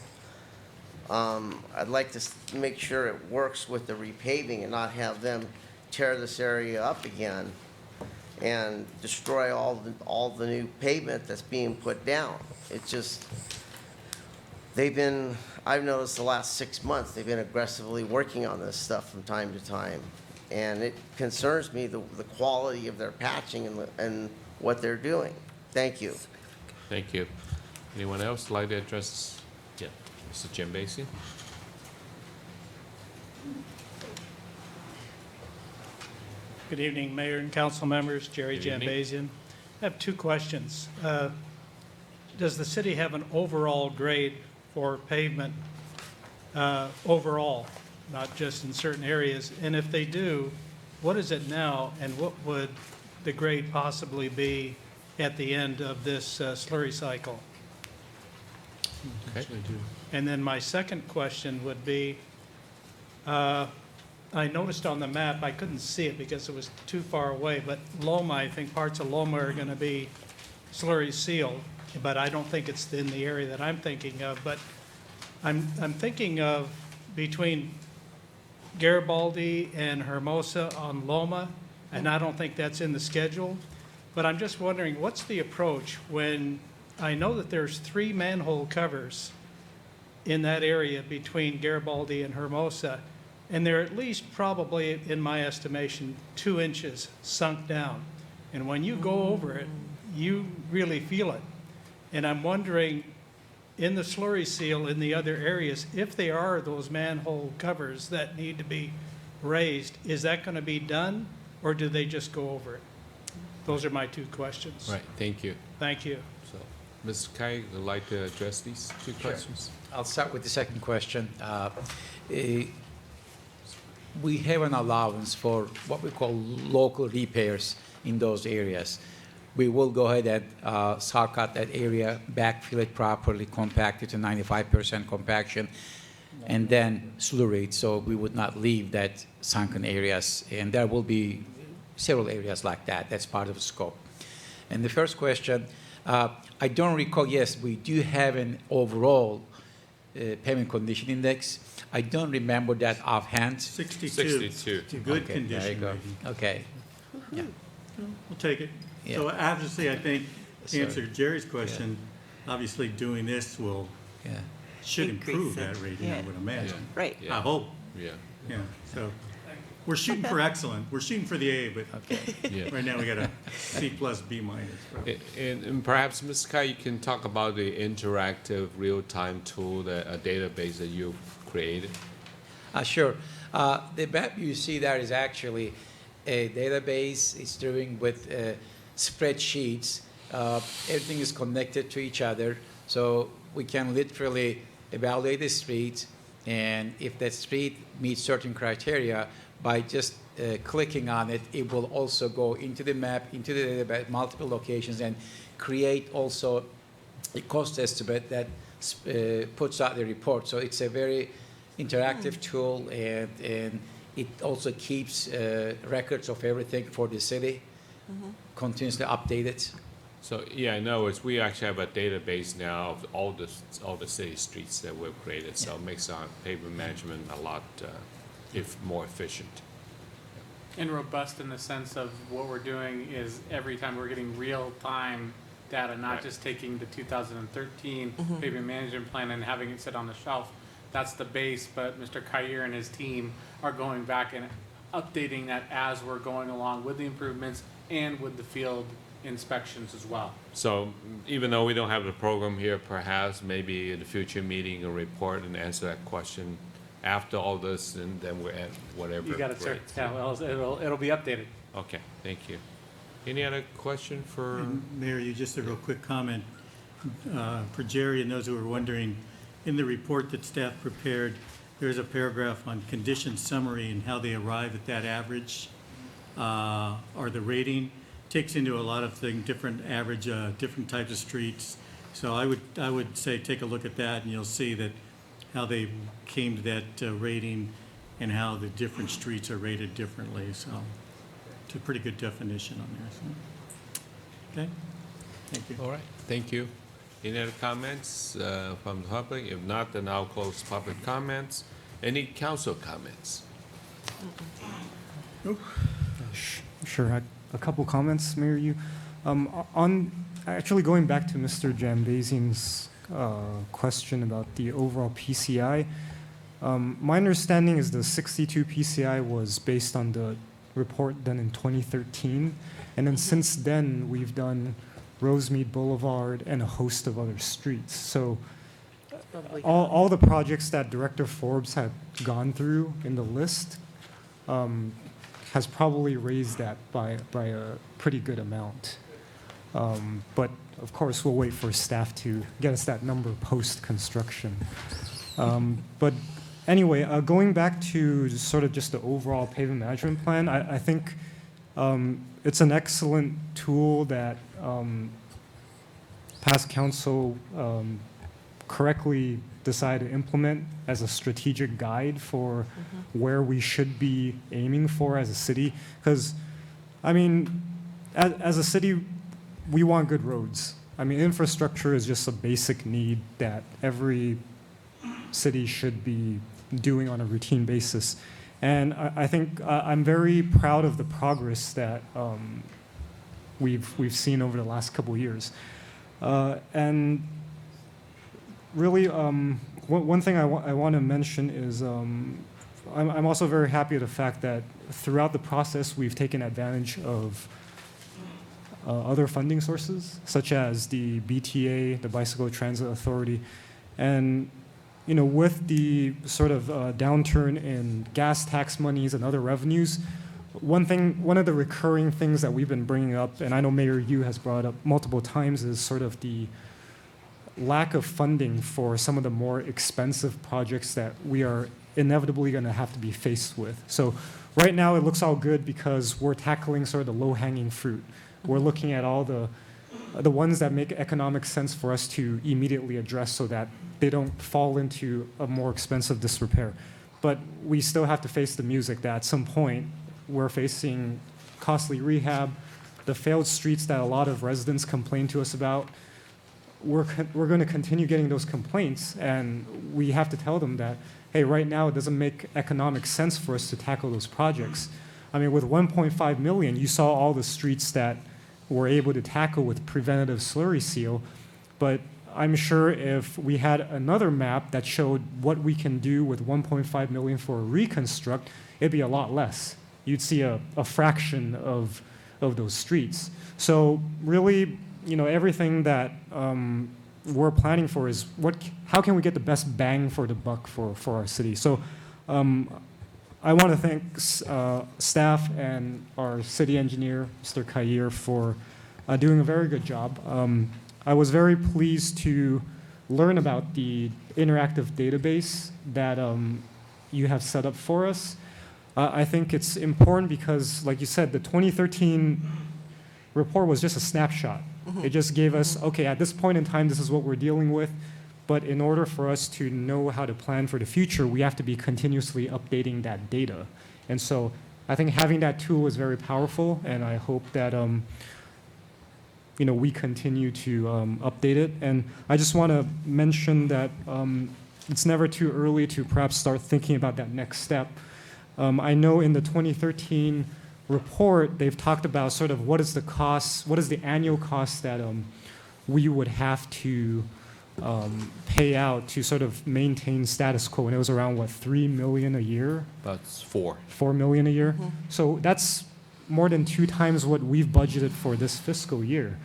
I'd like to make sure it works with the repaving and not have them tear this area up again and destroy all the new pavement that's being put down. It's just, I've noticed the last 6 months, they've been aggressively working on this stuff from time to time. And it concerns me, the quality of their patching and what they're doing. Thank you.
Thank you. Anyone else like to address? Yeah, Mr. Jim Basie.
Good evening, Mayor and council members. Jerry
Good evening.
Jambazian. I have two questions. Does the city have an overall grade for pavement overall, not just in certain areas? And if they do, what is it now, and what would the grade possibly be at the end of this slurry cycle?
Okay.
And then my second question would be, I noticed on the map, I couldn't see it because it was too far away, but Loma, I think parts of Loma are going to be slurry sealed, but I don't think it's in the area that I'm thinking of. But I'm thinking of between Garibaldi and Hermosa on Loma, and I don't think that's in the schedule. But I'm just wondering, what's the approach when I know that there's 3 manhole covers in that area between Garibaldi and Hermosa, and they're at least probably, in my estimation, 2 inches sunk down. And when you go over it, you really feel it. And I'm wondering, in the slurry seal in the other areas, if there are those manhole covers that need to be raised, is that going to be done, or do they just go over it? Those are my 2 questions.
Right, thank you.
Thank you.
So, Ms. Kai would like to address these 2 questions?
I'll start with the second question. We have an allowance for what we call local repairs in those areas. We will go ahead and saw cut that area, backfill it properly, compact it to 95% compaction, and then slurry it, so we would not leave that sunken areas. And there will be several areas like that. That's part of the scope. And the first question, I don't recall, yes, we do have an overall pavement condition index. I don't remember that offhand.
62.
62.
It's a good
Okay, there you
condition
go.
rating.
Okay. Yeah.
We'll take it.
Yeah.
So obviously, I think,
Yes,
to
sir.
answer Jerry's question, obviously doing this
Yeah.
should
Increase
improve
it.
that rating, I
Yeah.
would imagine.
Right.
Yeah.
I hope,
Yeah,
yeah, so, we're shooting for excellent, we're shooting for the A, but
yeah.
right now we got a C plus, B minus.
And perhaps, Ms. Kai, you can talk about the interactive real-time tool, a database that you've created.
Sure. The map you see there is actually a database. It's doing with spreadsheets. Everything is connected to each other, so we can literally evaluate the street, and if that street meets certain criteria, by just clicking on it, it will also go into the map, into the database, multiple locations, and create also a cost estimate that puts out the report. So it's a very interactive tool, and it also keeps records of everything for the city, continuously updated.
So, yeah, in other words, we actually have a database now of all the city streets that we've created, so it makes our pavement management a lot, more efficient.
And robust in the sense of what we're doing is every time we're getting real-time data, not
Right.
just taking the 2013 pavement management plan and having it sit on the shelf. That's the base, but Mr. Kair and his team are going back and updating that as we're going along with the improvements and with the field inspections as well.
So even though we don't have the program here, perhaps maybe in the future meeting, a report and answer that question after all this, and then we're at whatever.
You got it, sir.
grade.
Yeah, well, it'll be updated.
Okay, thank you. Any other question for?
And Mayor, you just a real quick comment for Jerry and those who are wondering, in the report that staff prepared, there's a paragraph on condition summary and how they arrive at that average or the rating. Takes into a lot of things, different average, different types of streets. So I would say take a look at that, and you'll see that how they came to that rating and how the different streets are rated differently. So it's a pretty good definition on there. So. Okay, thank you.
All right, thank you. Any other comments from the public? If not, then I'll close public comments. Any council comments?
Sure, a couple comments, Mayor Yu. On actually going back to Mr. Jambazian's question about the overall PCI, my understanding is the 62 PCI was based on the report done in 2013, and then since then we've done Rosemead Boulevard and a host of other streets. So all the projects that Director Forbes had gone through in the list has probably raised that by a pretty good amount. But of course, we'll wait for staff to get us that number post-construction. But anyway, going back to sort of just the overall pavement management plan, I think it's an excellent tool that past council correctly decided to implement as a strategic guide for where we should be aiming for as a city. Because, I mean, as a city, we want good roads. I mean, infrastructure is just a basic need that every city should be doing on a routine basis. And I think I'm very proud of the progress that we've seen over the last couple of years. And really, one thing I want to mention is I'm also very happy with the fact that throughout the process we've taken advantage of other funding sources, such as the BTA, the Bicycle Transit Authority, and you know, with the sort of downturn in gas tax monies and other revenues, one of the recurring things that we've been bringing up, and I know Mayor Yu has brought up multiple times, is sort of the lack of funding for some of the more expensive projects that we are inevitably going to have to be faced with. So right now it looks all good because we're tackling sort of the low-hanging fruit. We're looking at all the ones that make economic sense for us to immediately address so that they don't fall into a more expensive disrepair. But we still have to face the music that at some point we're facing costly rehab, the failed streets that a lot of residents complain to us about. We're going to continue getting those complaints, and we have to tell them that, hey, right now it doesn't make economic sense for us to tackle those projects. I mean, with 1.5 million, you saw all the streets that we're able to tackle with preventative slurry seal, but I'm sure if we had another map that showed what we can do with 1.5 million for a reconstruct, it'd be a lot less. You'd see a fraction of those streets. So really, you know, everything that we're planning for is how can we get the best bang for the buck for our city. So I want to thank staff and our city engineer, Mr. Kair, for doing a very good job. I was very pleased to learn about the interactive database that you have set up for us. I think it's important because, like you said, the 2013 report was just a snapshot. It just gave us, okay, at this point in time, this is what we're dealing with. But in order for us to know how to plan for the future, we have to be continuously updating that data. And so I think having that tool is very powerful, and I hope that you know, we continue to update it. And I just want to mention that it's never too early to perhaps start thinking about that next step. I know in the 2013 report, they've talked about sort of what is the cost, what is the annual cost that we would have to pay out to sort of maintain status quo, and it was around, what, $3 million a year?
That's $4
million a year. So that's more than 2 times what we've budgeted for this fiscal year.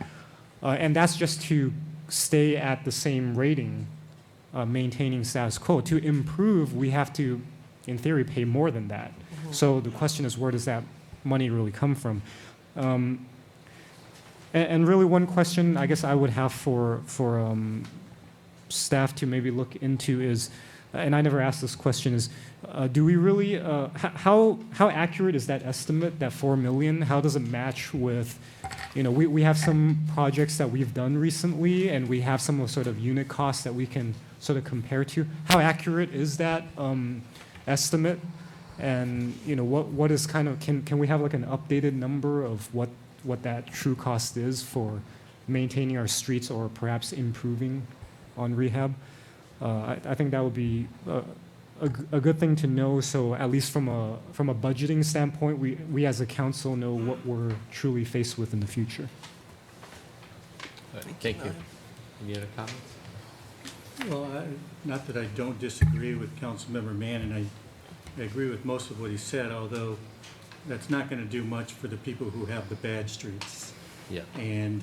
And that's just to stay at the same rating, maintaining status quo. To improve, we have to, in theory, pay more than that. So the question is, where does that money really come from? And really one question I guess I would have for staff to maybe look into is, and I never asked this question, is do we really, how accurate is that estimate, that 4 million? How does it match with, you know, we have some projects that we've done recently, and we have some sort of unit costs that we can sort of compare to. How accurate is that estimate? And, you know, what is kind of, can we have like an updated number of what that true cost is for maintaining our streets or perhaps improving on rehab. I think that would be a good thing to know. So at least from a budgeting standpoint, we as a council know what we're truly faced with in the future.
Thank you. Any other comments?
Well, not that I don't disagree with Councilmember Mann, and I agree with most of what he said, although that's not going to do much for the people who have the bad streets.
Yeah.
And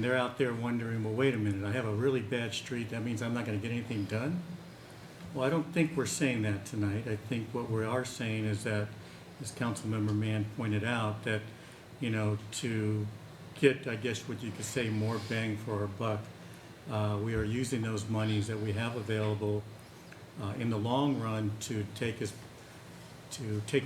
they're out there wondering, well, wait a minute, I have a really bad street, that means I'm not going to get anything done? Well, I don't think we're saying that tonight. I think what we are saying is that, as Councilmember Mann pointed out, that, you know, to get, I guess what you could say, more bang for our buck, we are using those monies that we have available in the long run to take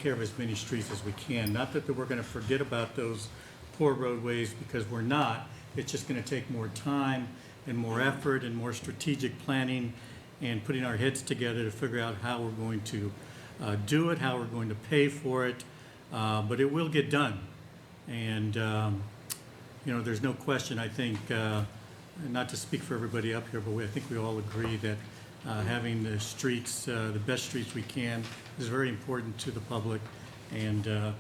care of as many streets as we can. Not that we're going to forget about those poor roadways, because we're not. It's just going to take more time and more effort and more strategic planning and putting our heads together to figure out how we're going to do it, how we're going to pay for it. But it will get done. And, you know, there's no question, I think, not to speak for everybody up here, but I think we all agree that having the streets, the best streets we can, is very important to the public. And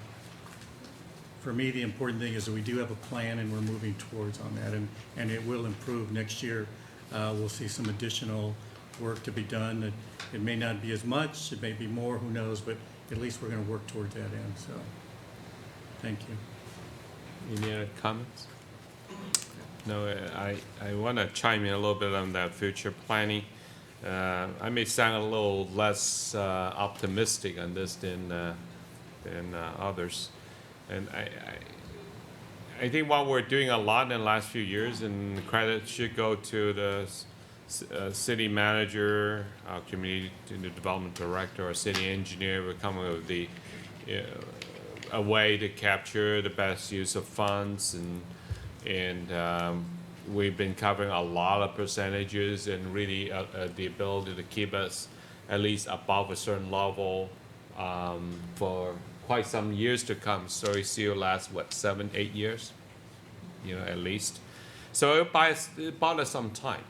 for me, the important thing is that we do have a plan and we're moving towards on that, and it will improve next year. We'll see some additional work to be done. It may not be as much, it may be more, who knows, but at least we're going to work towards that end. So, thank you.
Any other comments? No, I want to chime in a little bit on that future planning. I may sound a little less optimistic on this than others. And I think while we're doing a lot in the last few years, and credit should go to the city manager, community development director, or city engineer, we're coming up with a way to capture the best use of funds, and we've been covering a lot of percentages, and really the ability to keep us at least above a certain level for quite some years to come. Slurry seal lasts, what, 7-8 years? You know, at least. So it bought us some time.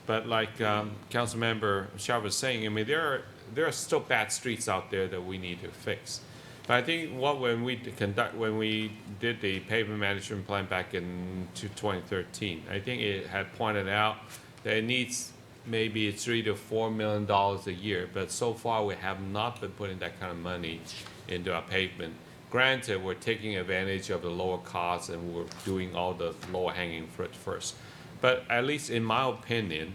But like Councilmember Shaw was saying, I mean, there are still bad streets out there that we need to fix. But I think when we did the pavement management plan back in 2013, I think it had pointed out that it needs maybe $3 to $4 million a year. But so far, we have not been putting that kind of money into our pavement. Granted, we're taking advantage of the lower costs and we're doing all the lower hanging fruit first. But at least in my opinion,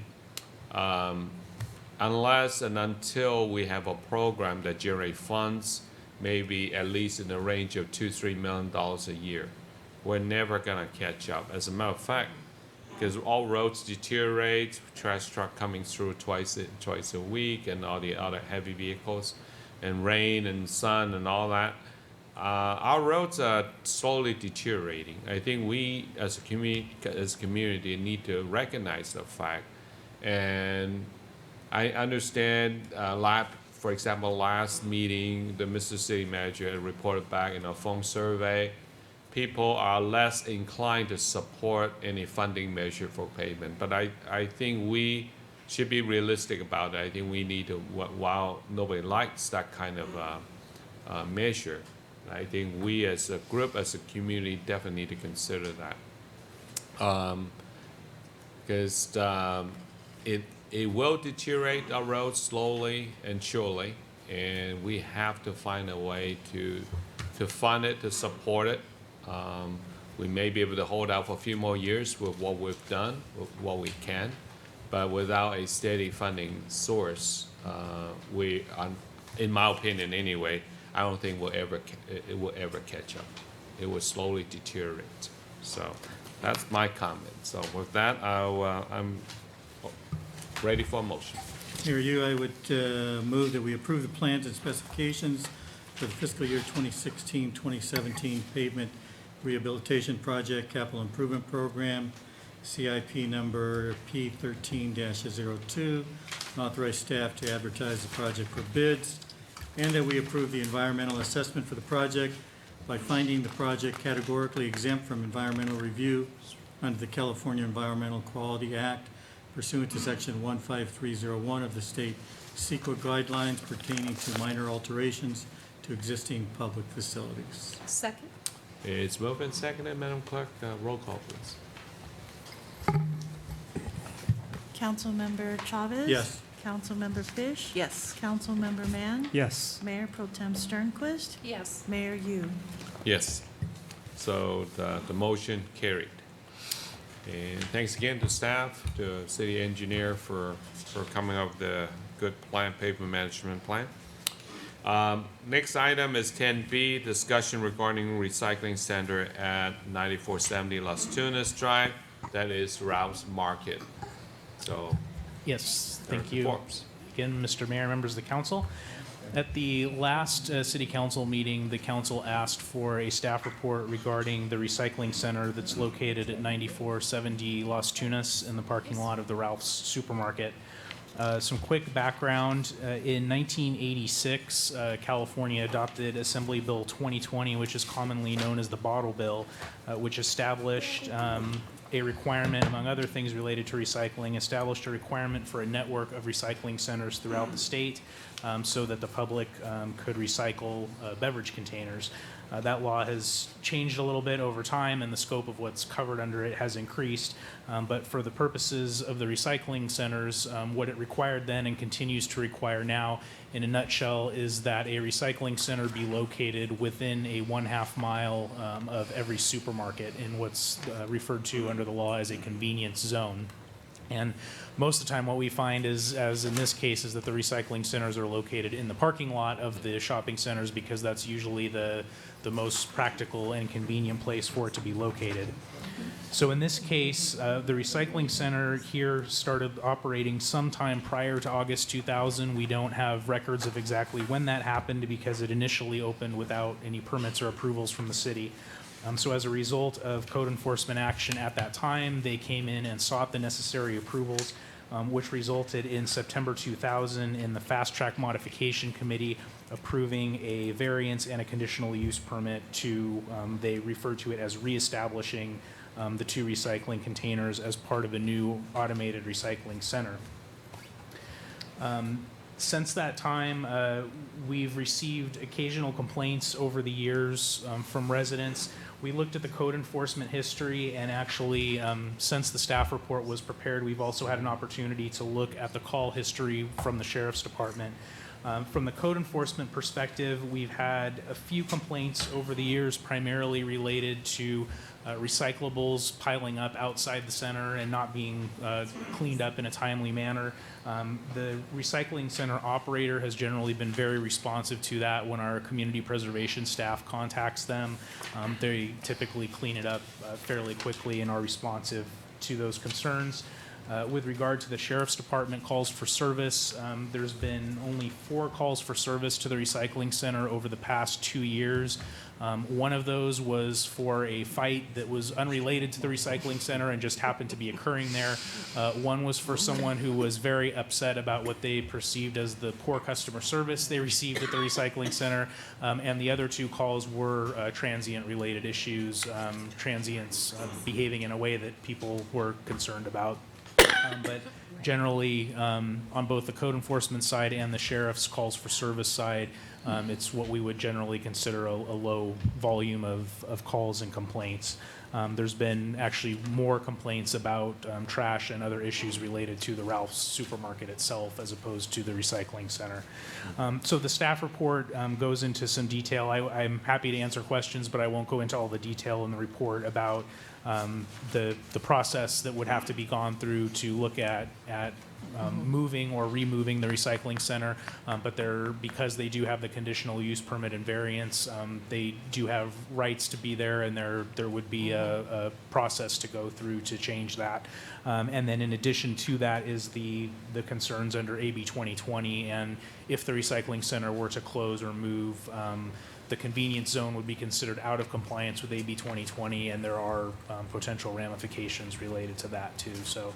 unless and until we have a program that generates funds, maybe at least in the range of $2-3 million a year, we're never gonna catch up. As a matter of fact, because all roads deteriorate, trash truck coming through twice a week, and all the other heavy vehicles, and rain and sun and all that, our roads are slowly deteriorating. I think we as a community need to recognize the fact. And I understand, for example, last meeting, the Mr. City Manager had reported back in a phone survey, people are less inclined to support any funding measure for pavement. But I think we should be realistic about it. I think we need to, while nobody likes that kind of measure, I think we as a group, as a community, definitely need to consider that. Because it will deteriorate our roads slowly and surely, and we have to find a way to fund it, to support it. We may be able to hold out for a few more years with what we've done, with what we can, but without a steady funding source, in my opinion anyway, I don't think it will ever catch up. It will slowly deteriorate. So that's my comment. So with that, I'm ready for a motion.
Mayor, I would move that we approve the plans and specifications for the fiscal year 2016-2017 pavement rehabilitation project capital improvement program, CIP number P13-02, authorize staff to advertise the project for bids, and that we approve the environmental assessment for the project by finding the project categorically exempt from environmental review under the California Environmental Quality Act pursuant to Section 15301 of the state CEQA guidelines pertaining to minor alterations to existing public facilities.
Second?
It's moved and seconded. Madam Clerk, roll call, please.
Councilmember Chavez?
Yes.
Councilmember Fish?
Yes.
Councilmember Mann?
Yes.
Mayor Pro Tem Sternquist?
Yes.
Mayor Yu?
Yes. So the motion carried. And thanks again to staff, to city engineer for coming up with a good plan, pavement management plan. Next item is 10B, discussion regarding recycling center at 9470 Las Tunas Drive. That is Ralph's Market. So,
Yes,
There's
thank
the
you.
forms.
Again, Mr. Mayor, members of the council. At the last city council meeting, the council asked for a staff report regarding the recycling center that's located at 9470 Las Tunas in the parking lot of the Ralph's Supermarket. Some quick background. In 1986, California adopted Assembly Bill 2020, which is commonly known as the Bottle Bill, which established a requirement, among other things related to recycling, established a requirement for a network of recycling centers throughout the state so that the public could recycle beverage containers. That law has changed a little bit over time, and the scope of what's covered under it has increased. But for the purposes of the recycling centers, what it required then and continues to require now, in a nutshell, is that a recycling center be located within a 1/2 mile of every supermarket in what's referred to under the law as a convenience zone. And most of the time what we find is, as in this case, is that the recycling centers are located in the parking lot of the shopping centers because that's usually the most practical and convenient place for it to be located. So in this case, the recycling center here started operating sometime prior to August 2000. We don't have records of exactly when that happened because it initially opened without any permits or approvals from the city. So as a result of code enforcement action at that time, they came in and sought the necessary approvals, which resulted in September 2000 in the Fast Track Modification Committee approving a variance and a conditional use permit to, they referred to it as reestablishing the 2 recycling containers as part of a new automated recycling center. Since that time, we've received occasional complaints over the years from residents. We looked at the code enforcement history, and actually, since the staff report was prepared, we've also had an opportunity to look at the call history from the Sheriff's Department. From the code enforcement perspective, we've had a few complaints over the years, primarily related to recyclables piling up outside the center and not being cleaned up in a timely manner. The recycling center operator has generally been very responsive to that. When our community preservation staff contacts them, they typically clean it up fairly quickly and are responsive to those concerns. With regard to the Sheriff's Department calls for service, there's been only 4 calls for service to the recycling center over the past 2 years. One of those was for a fight that was unrelated to the recycling center and just happened to be occurring there. One was for someone who was very upset about what they perceived as the poor customer service they received at the recycling center. And the other 2 calls were transient-related issues, transients behaving in a way that people were concerned about. But generally, on both the code enforcement side and the sheriff's calls for service side, it's what we would generally consider a low volume of calls and complaints. There's been actually more complaints about trash and other issues related to the Ralph's Supermarket itself as opposed to the recycling center. So the staff report goes into some detail. I'm happy to answer questions, but I won't go into all the detail in the report about the process that would have to be gone through to look at moving or removing the recycling center, but because they do have the conditional use permit and variance, they do have rights to be there, and there would be a process to go through to change that. And then in addition to that is the concerns under AB 2020, and if the recycling center were to close or move, the convenience zone would be considered out of compliance with AB 2020, and there are potential ramifications related to that too. So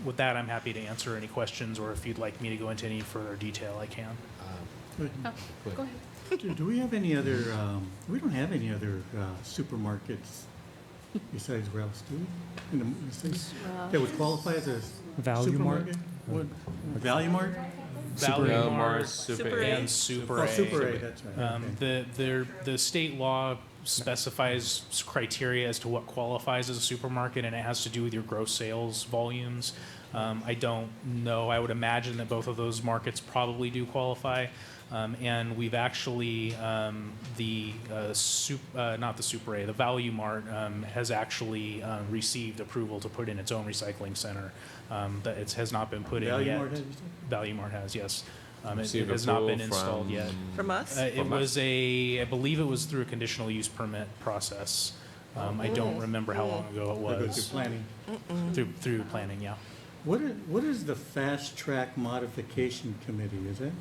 with that, I'm happy to answer any questions, or if you'd like me to go into any further detail, I can.
Go ahead.
Do we have any other, we don't have any other supermarkets besides Ralph's, do we? In the city? That would qualify as a
Value
supermarket? What, Value Mart?
Value
Mart,
Mart,
Super
and Super A.
Oh, Super A, that's right. Okay.
The state law specifies criteria as to what qualifies as a supermarket, and it has to do with your gross sales volumes. I don't know. I would imagine that both of those markets probably do qualify. And we've actually, not the Super A, the Value Mart has actually received approval to put in its own recycling center. That it has not been put in
Value
yet.
Mart has, you said?
Value Mart has, yes. It
Received
has not been
approval
installed
from-
yet.
From us?
It
From
was I believe it was through a conditional use permit process. I don't remember how long ago it
That goes
was.
to planning.
Through planning, yeah.
What is the Fast Track Modification Committee, is it?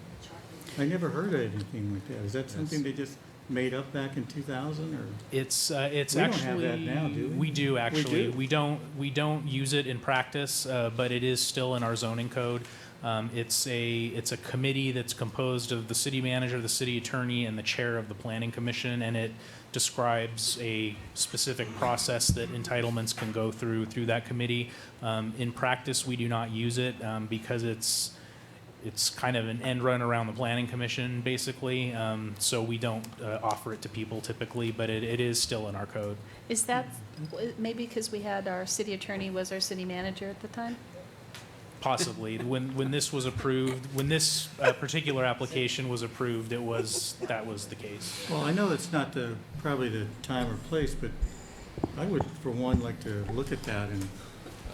I never heard of anything like that. Is that something they just made up back in 2000, or?
It's
We don't
actually
have that now, do we?
we do actually.
do?
We don't use it in practice, but it is still in our zoning code. It's a committee that's composed of the city manager, the city attorney, and the chair of the planning commission, and it describes a specific process that entitlements can go through that committee. In practice, we do not use it because it's kind of an end run around the planning commission, basically. So we don't offer it to people typically, but it is still in our code.
Is that, maybe because we had our city attorney was our city manager at the time?
Possibly. When this was approved, when this particular application was approved, that was the case.
Well, I know it's not probably the time or place, but I would, for one, like to look at that, and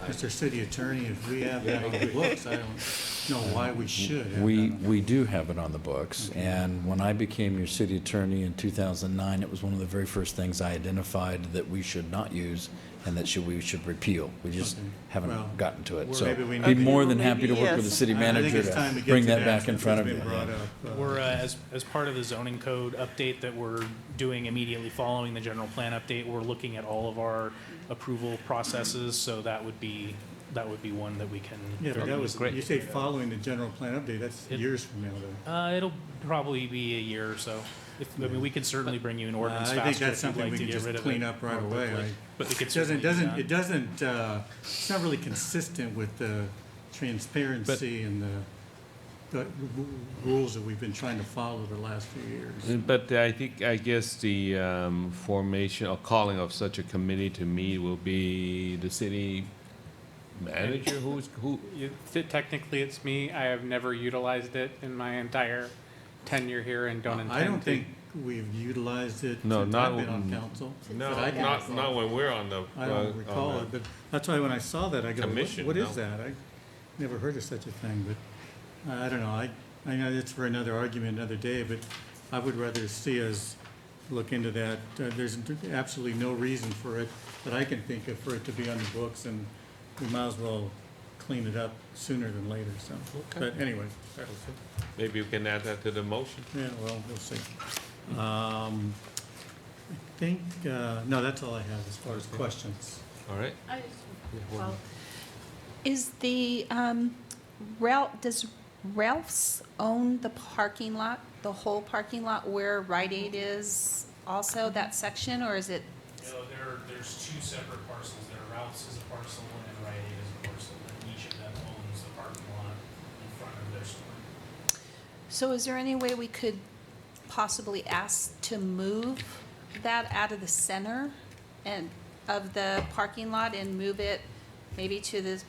Mr. City Attorney, if we have that on the books, I don't know why we should have that on the
We do have it on the books, and when I became your city attorney in 2009, it was one of the very first things I identified that we should not use and that we should repeal. We just
Okay.
haven't
Well,
gotten to it.
well,
So
maybe we
be
need-
more
Okay,
than
well,
happy to
maybe
work with the
yes.
city
I think
manager
it's time to
to
get
bring
to
that
that
back in
since
front
it's
of you.
been brought
Yeah.
up.
We're as part of the zoning code update that we're doing immediately following the general plan update. We're looking at all of our approval processes, so that would be one that we can.
Yeah, but
very
that was,
easily-
you say following the general plan update, that's years from now, though.
It'll probably be a year or so. I mean, we can certainly bring you an ordinance
I think
faster
that's
if you'd
something
like
we
to
can
get rid
just
of it
clean up right
more
away.
quickly. But we could
It
certainly do that.
it's not really consistent with the transparency and the rules that we've been trying to follow the last few years.
But I guess the formation or calling of such a committee to me will be the city manager who.
Technically, it's me. I have never utilized it in my entire tenure here and don't intend to.
I don't think we've utilized it
No,
since
not
I've been on council.
No,
that I can
not
recall.
when we're on the.
I don't recall
on
it,
the-
but that's why when I saw that, I go,
Commission,
what is
no.
that? I never heard of such a thing, but I don't know. I know it's for another argument another day, but I would rather see us look into that. There's absolutely no reason for it that I can think of for it to be on the books, and we might as well clean it up sooner than later, so. But anyway, that'll fit.
Maybe we can add that to the motion.
Yeah, well, we'll see. I think, no, that's all I have as far as questions.
All right.
Well, is the, does Ralph's own the parking lot, the whole parking lot where Rite Aid is also, that section, or is it?
No, there's two separate parcels there. Ralph's is a parcel and Rite Aid is a parcel, and each of them owns the parking lot in front of their store.
So is there any way we could possibly ask to move that out of the center and of the parking lot and move it maybe to the,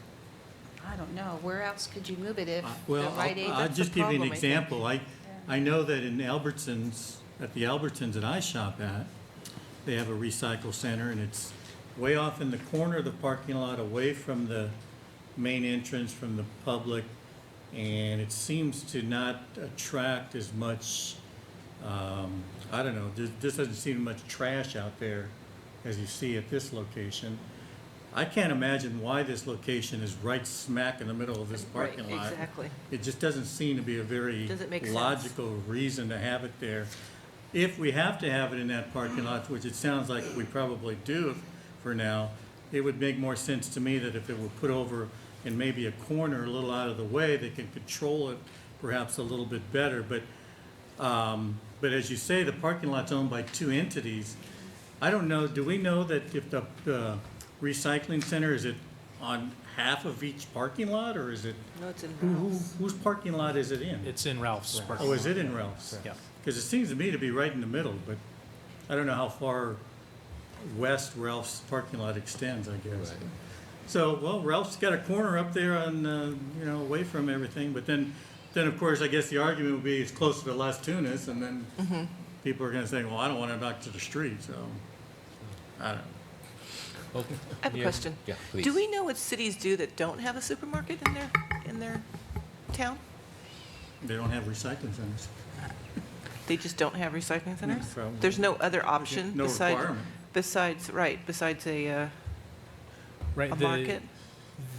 I don't know, where else could you move it if the
Well,
Rite Aid?
I'll just give you an example.
think.
I know that in Albertsons, at the Albertsons that I shop at, they have a recycle center, and it's way off in the corner of the parking lot, away from the main entrance, from the public, and it seems to not attract as much, I don't know, there just doesn't seem much trash out there as you see at this location. I can't imagine why this location is right smack in the middle of this
Right,
parking lot.
exactly.
It just doesn't seem to be a very
Doesn't make sense.
logical reason to have it there. If we have to have it in that parking lot, which it sounds like we probably do for now, it would make more sense to me that if it were put over in maybe a corner a little out of the way, they can control it perhaps a little bit better. But as you say, the parking lot's owned by two entities. I don't know, do we know that if the recycling center, is it on half of each parking lot, or is it?
No, it's in
Whose parking lot is it in?
It's in Ralph's parking
Oh, is
lot.
it in Ralph's?
Yeah.
Because it seems to me to be right in the middle, but I don't know how far west Ralph's parking lot extends, I guess.
Right.
So, well, Ralph's got a corner up there on, you know, away from everything, but then of course, I guess the argument would be it's closer to Las Tunas, and then people are gonna say, well, I don't want it back to the street, so, I don't know.
Okay.
I have a
Yeah.
question.
Yeah, please.
Do we know what cities do that don't have a supermarket in their town?
They don't have recycling centers.
They just don't have recycling centers?
Probably.
There's no other option
No requirement.
besides a
Right,
market?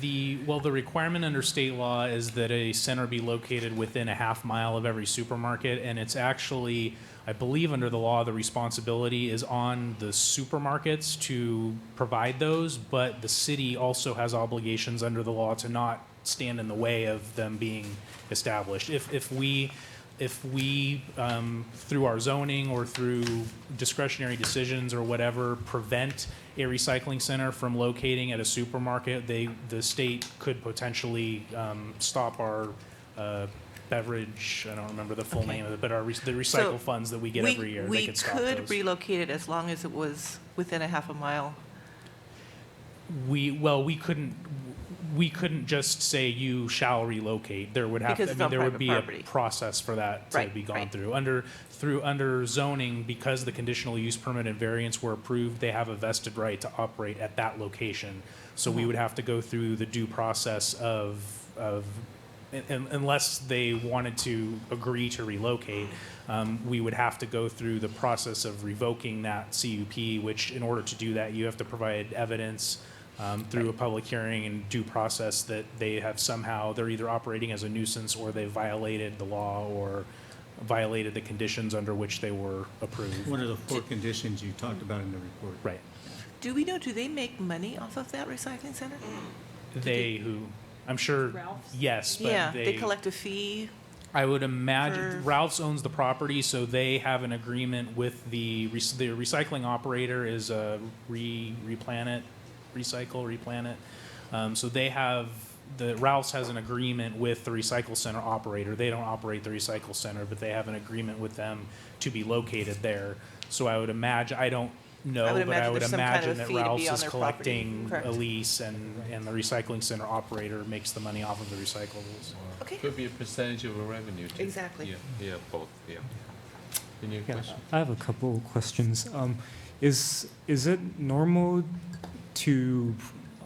the requirement under state law is that a center be located within a half mile of every supermarket, and it's actually, I believe under the law, the responsibility is on the supermarkets to provide those, but the city also has obligations under the law to not stand in the way of them being established. If we, through our zoning or through discretionary decisions or whatever, prevent a recycling center from locating at a supermarket, the state could potentially stop our beverage, I don't remember the full name of it, but the recycle funds that we get every year. They could stop
We
those.
could relocate it as long as it was within a half a mile.
We couldn't just say you shall relocate. There would have
Because
to,
it's
I mean,
on
there would
private
be
property.
a process for that to
Right,
be gone
right.
through. Under zoning, because the conditional use permit and variance were approved, they have a vested right to operate at that location. So we would have to go through the due process of unless they wanted to agree to relocate, we would have to go through the process of revoking that CUP, which in order to do that, you have to provide evidence through a public hearing and due process that they have somehow, they're either operating as a nuisance or they violated the law or violated the conditions under which they were approved.
One of the 4 conditions you talked about in the report.
Right.
Do we know, do they make money off of that recycling center?
I'm sure,
Ralph's?
yes, but
Yeah, they collect a fee.
I would imagine
for-
Ralph's owns the property, so they have an agreement with the recycling operator is Replan It. So they have, Ralph's has an agreement with the recycle center operator. They don't operate the recycle center, but they have an agreement with them to be located there. So I would imagine, I don't know, but I would
there's some kind of
imagine
a
that
fee to be
Ralph's
on
is
their property.
collecting
Correct.
a lease and the recycling center operator makes the money off of the recyclables.
Okay.
Could be a percentage of a revenue too.
Exactly.
Yeah, both, yeah. Any
Yeah,
question?
I have a couple of questions. Is it normal to,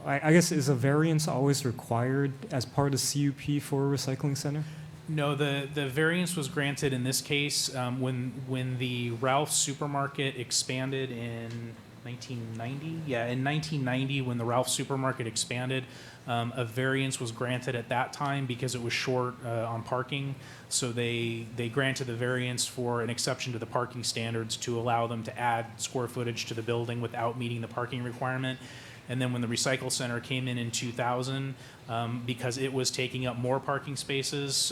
I guess, is a variance always required as part of CUP for a recycling center?
No, the variance was granted in this case when the Ralph's supermarket expanded in 1990. Yeah, in 1990, when the Ralph's supermarket expanded, a variance was granted at that time because it was short on parking. So they granted the variance for an exception to the parking standards to allow them to add square footage to the building without meeting the parking requirement. And then when the recycle center came in 2000, because it was taking up more parking spaces,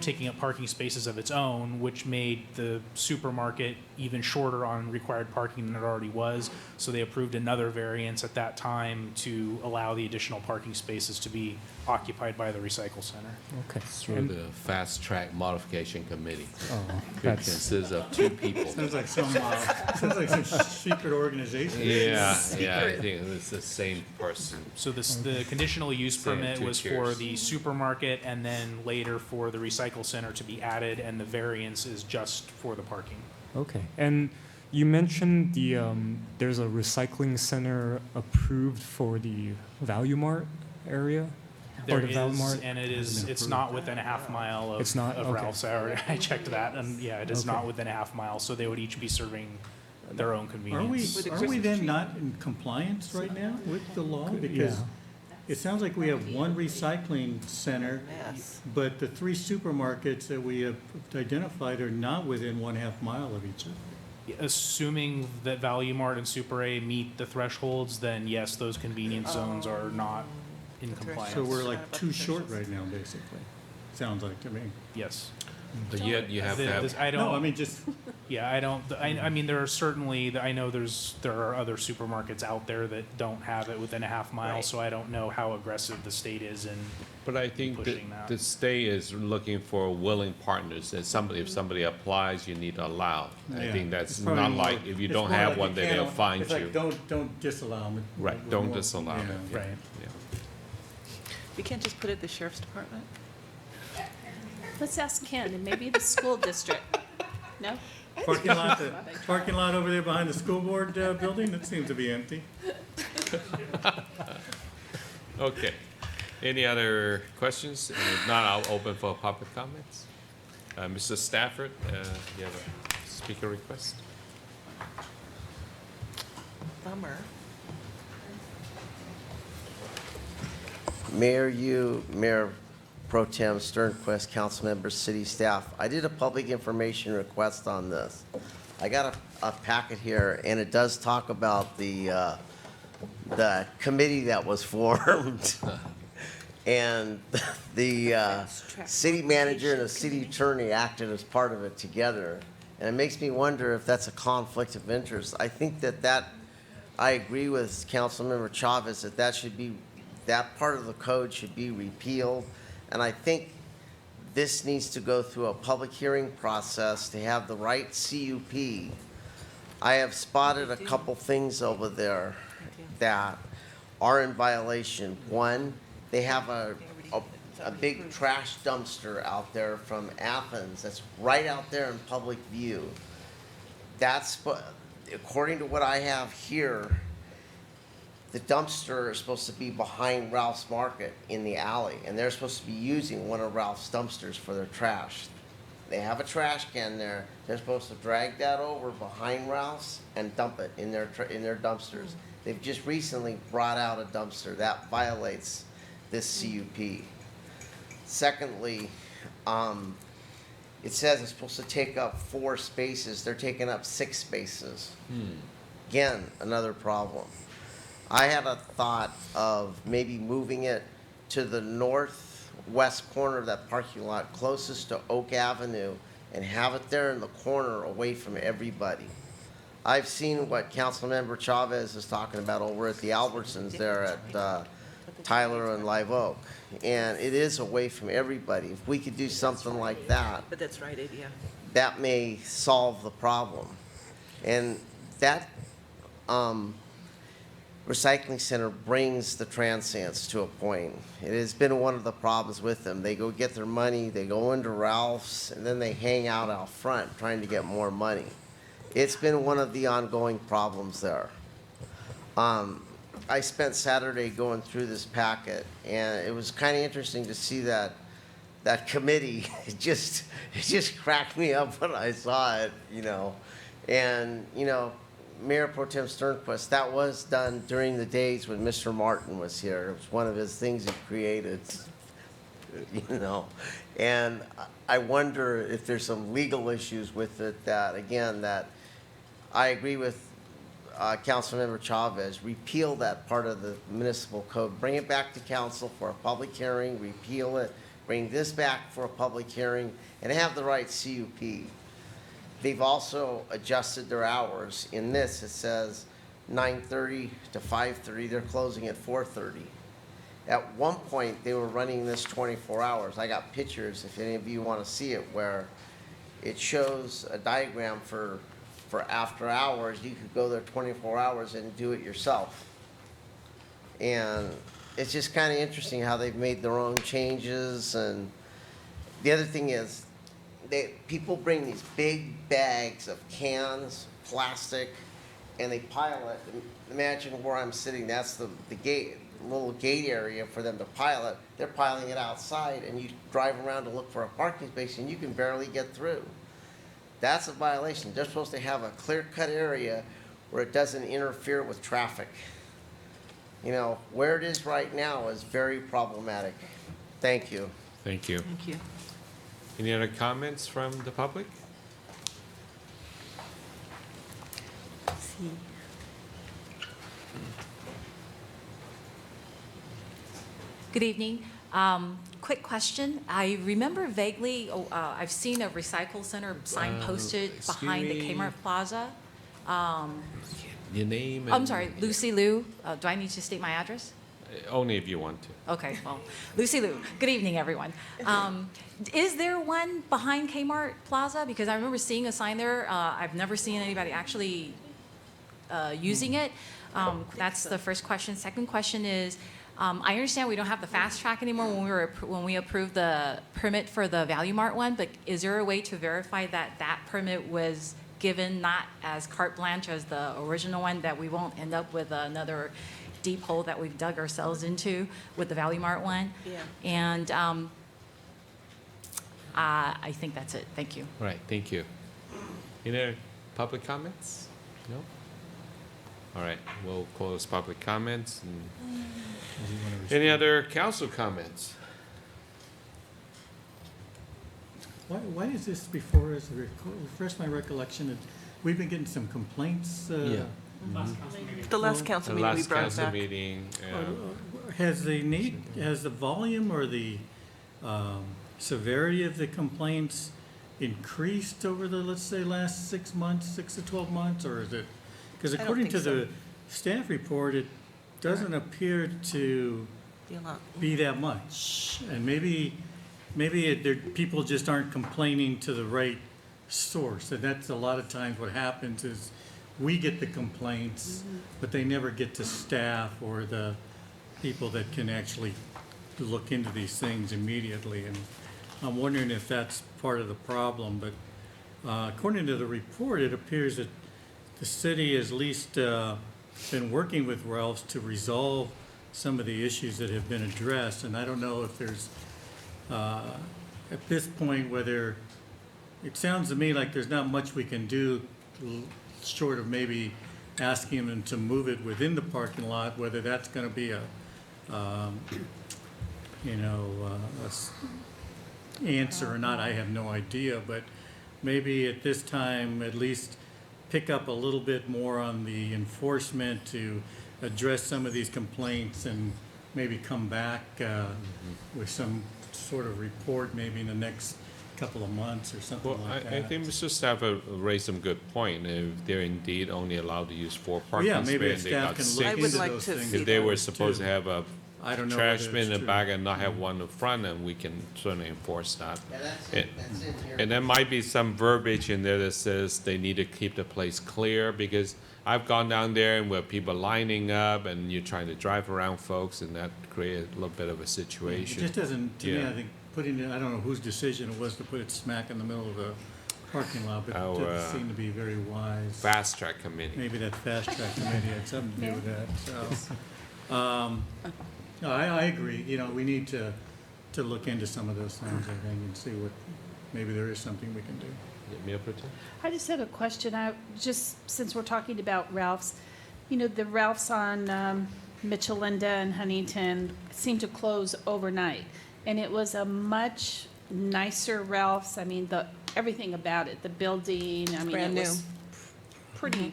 taking up parking spaces of its own, which made the supermarket even shorter on required parking than it already was. So they approved another variance at that time to allow the additional parking spaces to be occupied by the recycle center.
Okay.
Through the Fast Track Modification Committee,
Oh,
which
that's,
consists of 2 people.
Sounds like some secret organization.
Yeah, I think it's the same person.
So the conditional use
Same,
permit
2
was for
tiers.
the supermarket and then later for the recycle center to be added, and the variance is just for the parking.
okay. And you mentioned there's a recycling center approved for the Value Mart area?
There
Or the Value
is,
Mart?
and it's
approved.
not within a half mile of
It's not?
of
Okay.
Ralph's. I checked that, and yeah, it is
Okay.
not within a half mile, so they would each be serving their own convenience.
Are we then not in compliance right now with the law? Because
Yeah.
it sounds like we have 1 recycling center,
Yes.
but the 3 supermarkets that we have identified are not within 1/2 mile of each other.
Assuming that Value Mart and Super A meet the thresholds, then yes, those convenience zones are not in compliance.
So we're like too short right now, basically. Sounds like to me.
Yes.
But yet you have to have,
I
No, I
don't,
mean, just,
Yeah, I mean, there are certainly, I know there are other supermarkets out there that don't have it within a half mile,
Right.
so I don't know how aggressive the state is in
But I think
pushing that.
the state is looking for willing partners, and if somebody applies, you need to allow. I
Yeah.
think that's
It's probably
not
more-
like, if you
it's
don't
more
have
like
one,
you
then they'll
can't-
find
it's like
you.
don't disallow them.
Right, don't disallow
Yeah.
them.
Right.
Yeah.
You can't just put it at the sheriff's department?
Let's ask Ken, and maybe the school district. No?
Parking lot over there behind the school board building, that seems to be empty.
Okay. Any other questions? And if not, I'll open for public comments. Mr. Stafford, you have a speaker request?
Bummer.
Mayor Pro Tem Sternquist, council members, city staff, I did a public information request on this. I got a packet here, and it does talk about the committee that was formed. And the city manager and the city attorney acted as part of it together. And it makes me wonder if that's a conflict of interest. I think I agree with Councilmember Chavez that part of the code should be repealed. And I think this needs to go through a public hearing process to have the right CUP. I have spotted a couple things over there that are in violation. One, they have a big trash dumpster out there from Athens that's right out there in public view. According to what I have here, the dumpster is supposed to be behind Ralph's Market in the alley, and they're supposed to be using one of Ralph's dumpsters for their trash. They have a trash can there. They're supposed to drag that over behind Ralph's and dump it in their dumpsters. They've just recently brought out a dumpster. That violates this CUP. Secondly, it says it's supposed to take up 4 spaces. They're taking up 6 spaces. Again, another problem. I had a thought of maybe moving it to the northwest corner of that parking lot closest to Oak Avenue and have it there in the corner away from everybody. I've seen what Councilmember Chavez is talking about over at the Albertsons there at Tyler and Live Oak. And it is away from everybody. If we could do something like that,
But that's right, yeah.
that may solve the problem. And that recycling center brings the transients to a point. It has been one of the problems with them. They go get their money, they go into Ralph's, and then they hang out front trying to get more money. It's been one of the ongoing problems there. I spent Saturday going through this packet, and it was kind of interesting to see that committee. It just cracked me up when I saw it, And, Mayor Pro Tem Sternquist, that was done during the days when Mr. Martin was here. It was one of his things he created, And I wonder if there's some legal issues with it that I agree with Councilmember Chavez, repeal that part of the municipal code, bring it back to council for a public hearing, repeal it, bring this back for a public hearing, and have the right CUP. They've also adjusted their hours. In this, it says 9:30 to 5:30. They're closing at 4:30. At one point, they were running this 24 hours. I got pictures, if any of you want to see it, where it shows a diagram for after hours. You could go there 24 hours and do it yourself. And it's just kind of interesting how they've made their own changes. And the other thing is, people bring these big bags of cans, plastic, and they pile it. Imagine where I'm sitting, that's the gate, little gate area for them to pile it. They're piling it outside, and you drive around to look for a parking space, and you can barely get through. That's a violation. They're supposed to have a clear-cut area where it doesn't interfere with traffic. Where it is right now is very problematic. Thank you.
Thank you.
Thank you.
Any other comments from the public?
See.
Good evening. quick question. I remember vaguely, I've seen a recycle center sign posted
excuse
behind the
me?
Kmart Plaza.
Your name?
I'm
and-
sorry, Lucy Liu. Do I need to state my address?
Only if you want to.
Okay, well, Lucy Liu. Good evening, everyone. Is there one behind Kmart Plaza? Because I remember seeing a sign there. I've never seen anybody actually using it. That's the first question. Second question is, I understand we don't have the fast track anymore when we approved the permit for the Value Mart one, but is there a way to verify that that permit was given not as carte blanche as the original one, that we won't end up with another deep hole that we've dug ourselves into with the Value Mart one?
Yeah.
And I think that's it. Thank you.
Right, thank you. Any other public comments? No? All right, we'll close public comments. Any other council comments?
Why is this before us? Refresh my recollection. We've been getting some complaints.
Yeah.
The last council
The
meeting we
last
brought it
council
back.
meeting,
Has the volume or the severity of the complaints increased over the, let's say, last 6 months, 6 to 12 months, or is it? Because
I don't
according
think
to
so.
the staff report, it doesn't appear to be that much. And maybe people just aren't complaining to the right source. And that's a lot of times what happens is we get the complaints, but they never get to staff or the people that can actually look into these things immediately. And I'm wondering if that's part of the problem. But according to the report, it appears that the city has at least been working with Ralph's to resolve some of the issues that have been addressed. And I don't know if there's, at this point, whether, it sounds to me like there's not much we can do short of maybe asking them to move it within the parking lot, whether that's gonna be a, answer or not, I have no idea, but maybe at this time, at least pick up a little bit more on the enforcement to address some of these complaints and maybe come back with some sort of report maybe in the next couple of months or something
well,
like that.
I think Mr. Stafford raised some good point. If they're indeed only allowed to use 4
Well,
parking
yeah,
spaces,
maybe
and they
staff
got
can
6.
look
I would
into
like
those
to
things.
see
If they were
that
supposed
too.
to have a
I don't know
trash
whether
bin in
it's
the
true.
back and not have one in the front, and we can certainly enforce that.
Yeah, that's
And-
in here.
And there might be some verbiage in there that says they need to keep the place clear, because I've gone down there and where people lining up and you're trying to drive around folks, and that created a little bit of a
It
situation.
just doesn't, to me,
Yeah.
I think, putting it, I don't know whose decision it was to put it smack in the middle of the parking lot, but it
Our,
doesn't seem to be very wise.
Fast track committee.
Maybe that fast track committee had something to do with that, so. No, I agree, we need to look into some of those things, I think, and see what, maybe there is something we can do.
Mayor Pro Tem?
I just have a question. Since we're talking about Ralph's, the Ralph's on Mitchellinda and Huntington seemed to close overnight. And it was a much nicer Ralph's. I mean, everything about it, the building, I mean,
Brand
it was pretty,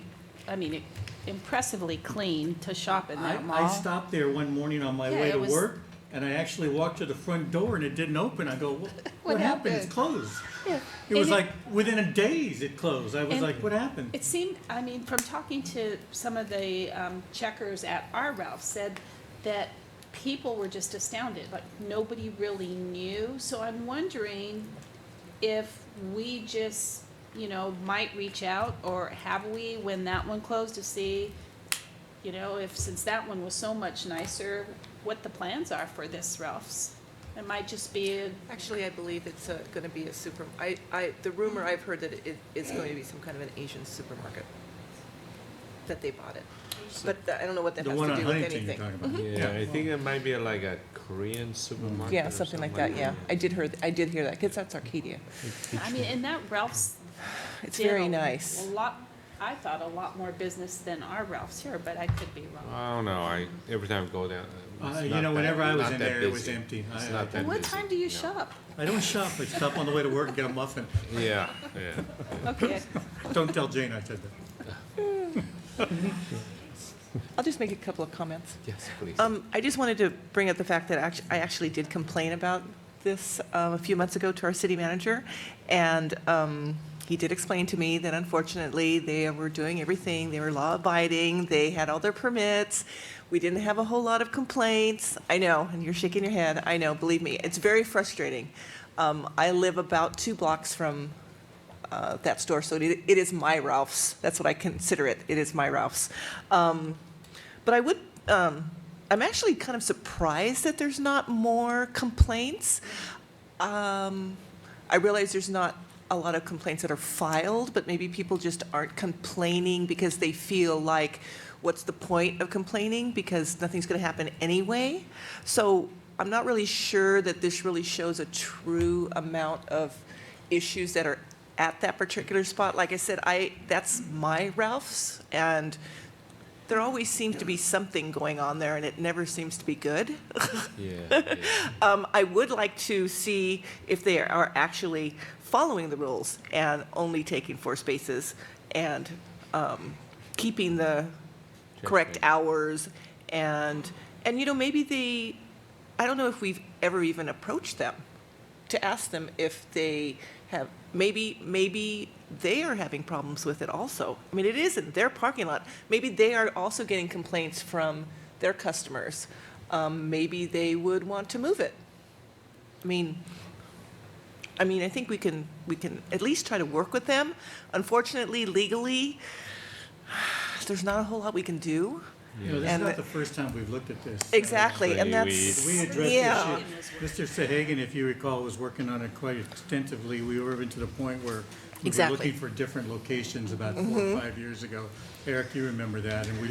impressively clean to shop in that mall.
I stopped there one morning on my
Yeah,
way
it
to
was-
work, and I actually walked to the front door and it didn't open. I go, what happened? It's closed.
Yeah.
It was
And
like, within a days it closed. I was
And
like, what happened?
It seemed, from talking to some of the checkers at our Ralph, said that people were just astounded, like nobody really knew. So I'm wondering if we just, might reach out, or have we, when that one closed, to see, if, since that one was so much nicer, what the plans are for this Ralph's. It might just be
Actually, I believe it's going to be a the rumor I've heard that it is going to be some kind of an Asian supermarket, that they bought it. But I don't know what that
The
has
one
to
on
do with
Huntington you're
anything.
talking about.
Yeah, I think it might be like a Korean supermarket.
Yeah,
or
something like that, yeah. I did hear that, because that's Arcadia.
and that Ralph's.
It's
did
very nice.
I thought a lot more business than our Ralph's here, but I could be wrong.
I don't know, every time I go down. it's
You
not
know,
that-
whenever I was
not
in
that
there, it was
busy.
empty.
It's
I-
not that
What
busy.
time do you shop?
I don't shop. I stop on the way to work and get a muffin.
Yeah, yeah.
Okay.
Don't tell Jane I said that.
I'll just make a couple of comments.
Yes, please.
I just wanted to bring up the fact that I actually did complain about this a few months ago to our city manager, and he did explain to me that unfortunately they were doing everything, they were law-abiding, they had all their permits, we didn't have a whole lot of complaints. I know, and you're shaking your head, I know, believe me, it's very frustrating. I live about 2 blocks from that store, so it is my Ralph's. That's what I consider it. It is my Ralph's. But I would, I'm actually kind of surprised that there's not more complaints. I realize there's not a lot of complaints that are filed, but maybe people just aren't complaining because they feel like, what's the point of complaining? Because nothing's going to happen anyway. So I'm not really sure that this really shows a true amount of issues that are at that particular spot. Like I said, that's my Ralph's, and there always seems to be something going on there, and it never seems to be good.
Yeah.
I would like to see if they are actually following the rules and only taking 4 spaces and keeping the correct hours, and maybe I don't know if we've ever even approached them to ask them if they have, maybe they are having problems with it also. I mean, it isn't their parking lot. Maybe they are also getting complaints from their customers. Maybe they would want to move it. I mean, I think we can at least try to work with them. Unfortunately, legally, there's not a whole lot we can do.
You know, this is not the first time we've looked at this.
Exactly, and that's,
We addressed
yeah.
this issue. Mr. Sahagan, if you recall, was working on it quite extensively. We were even to the point where we were looking for different locations about 4 or 5 years ago. Eric, you remember that. And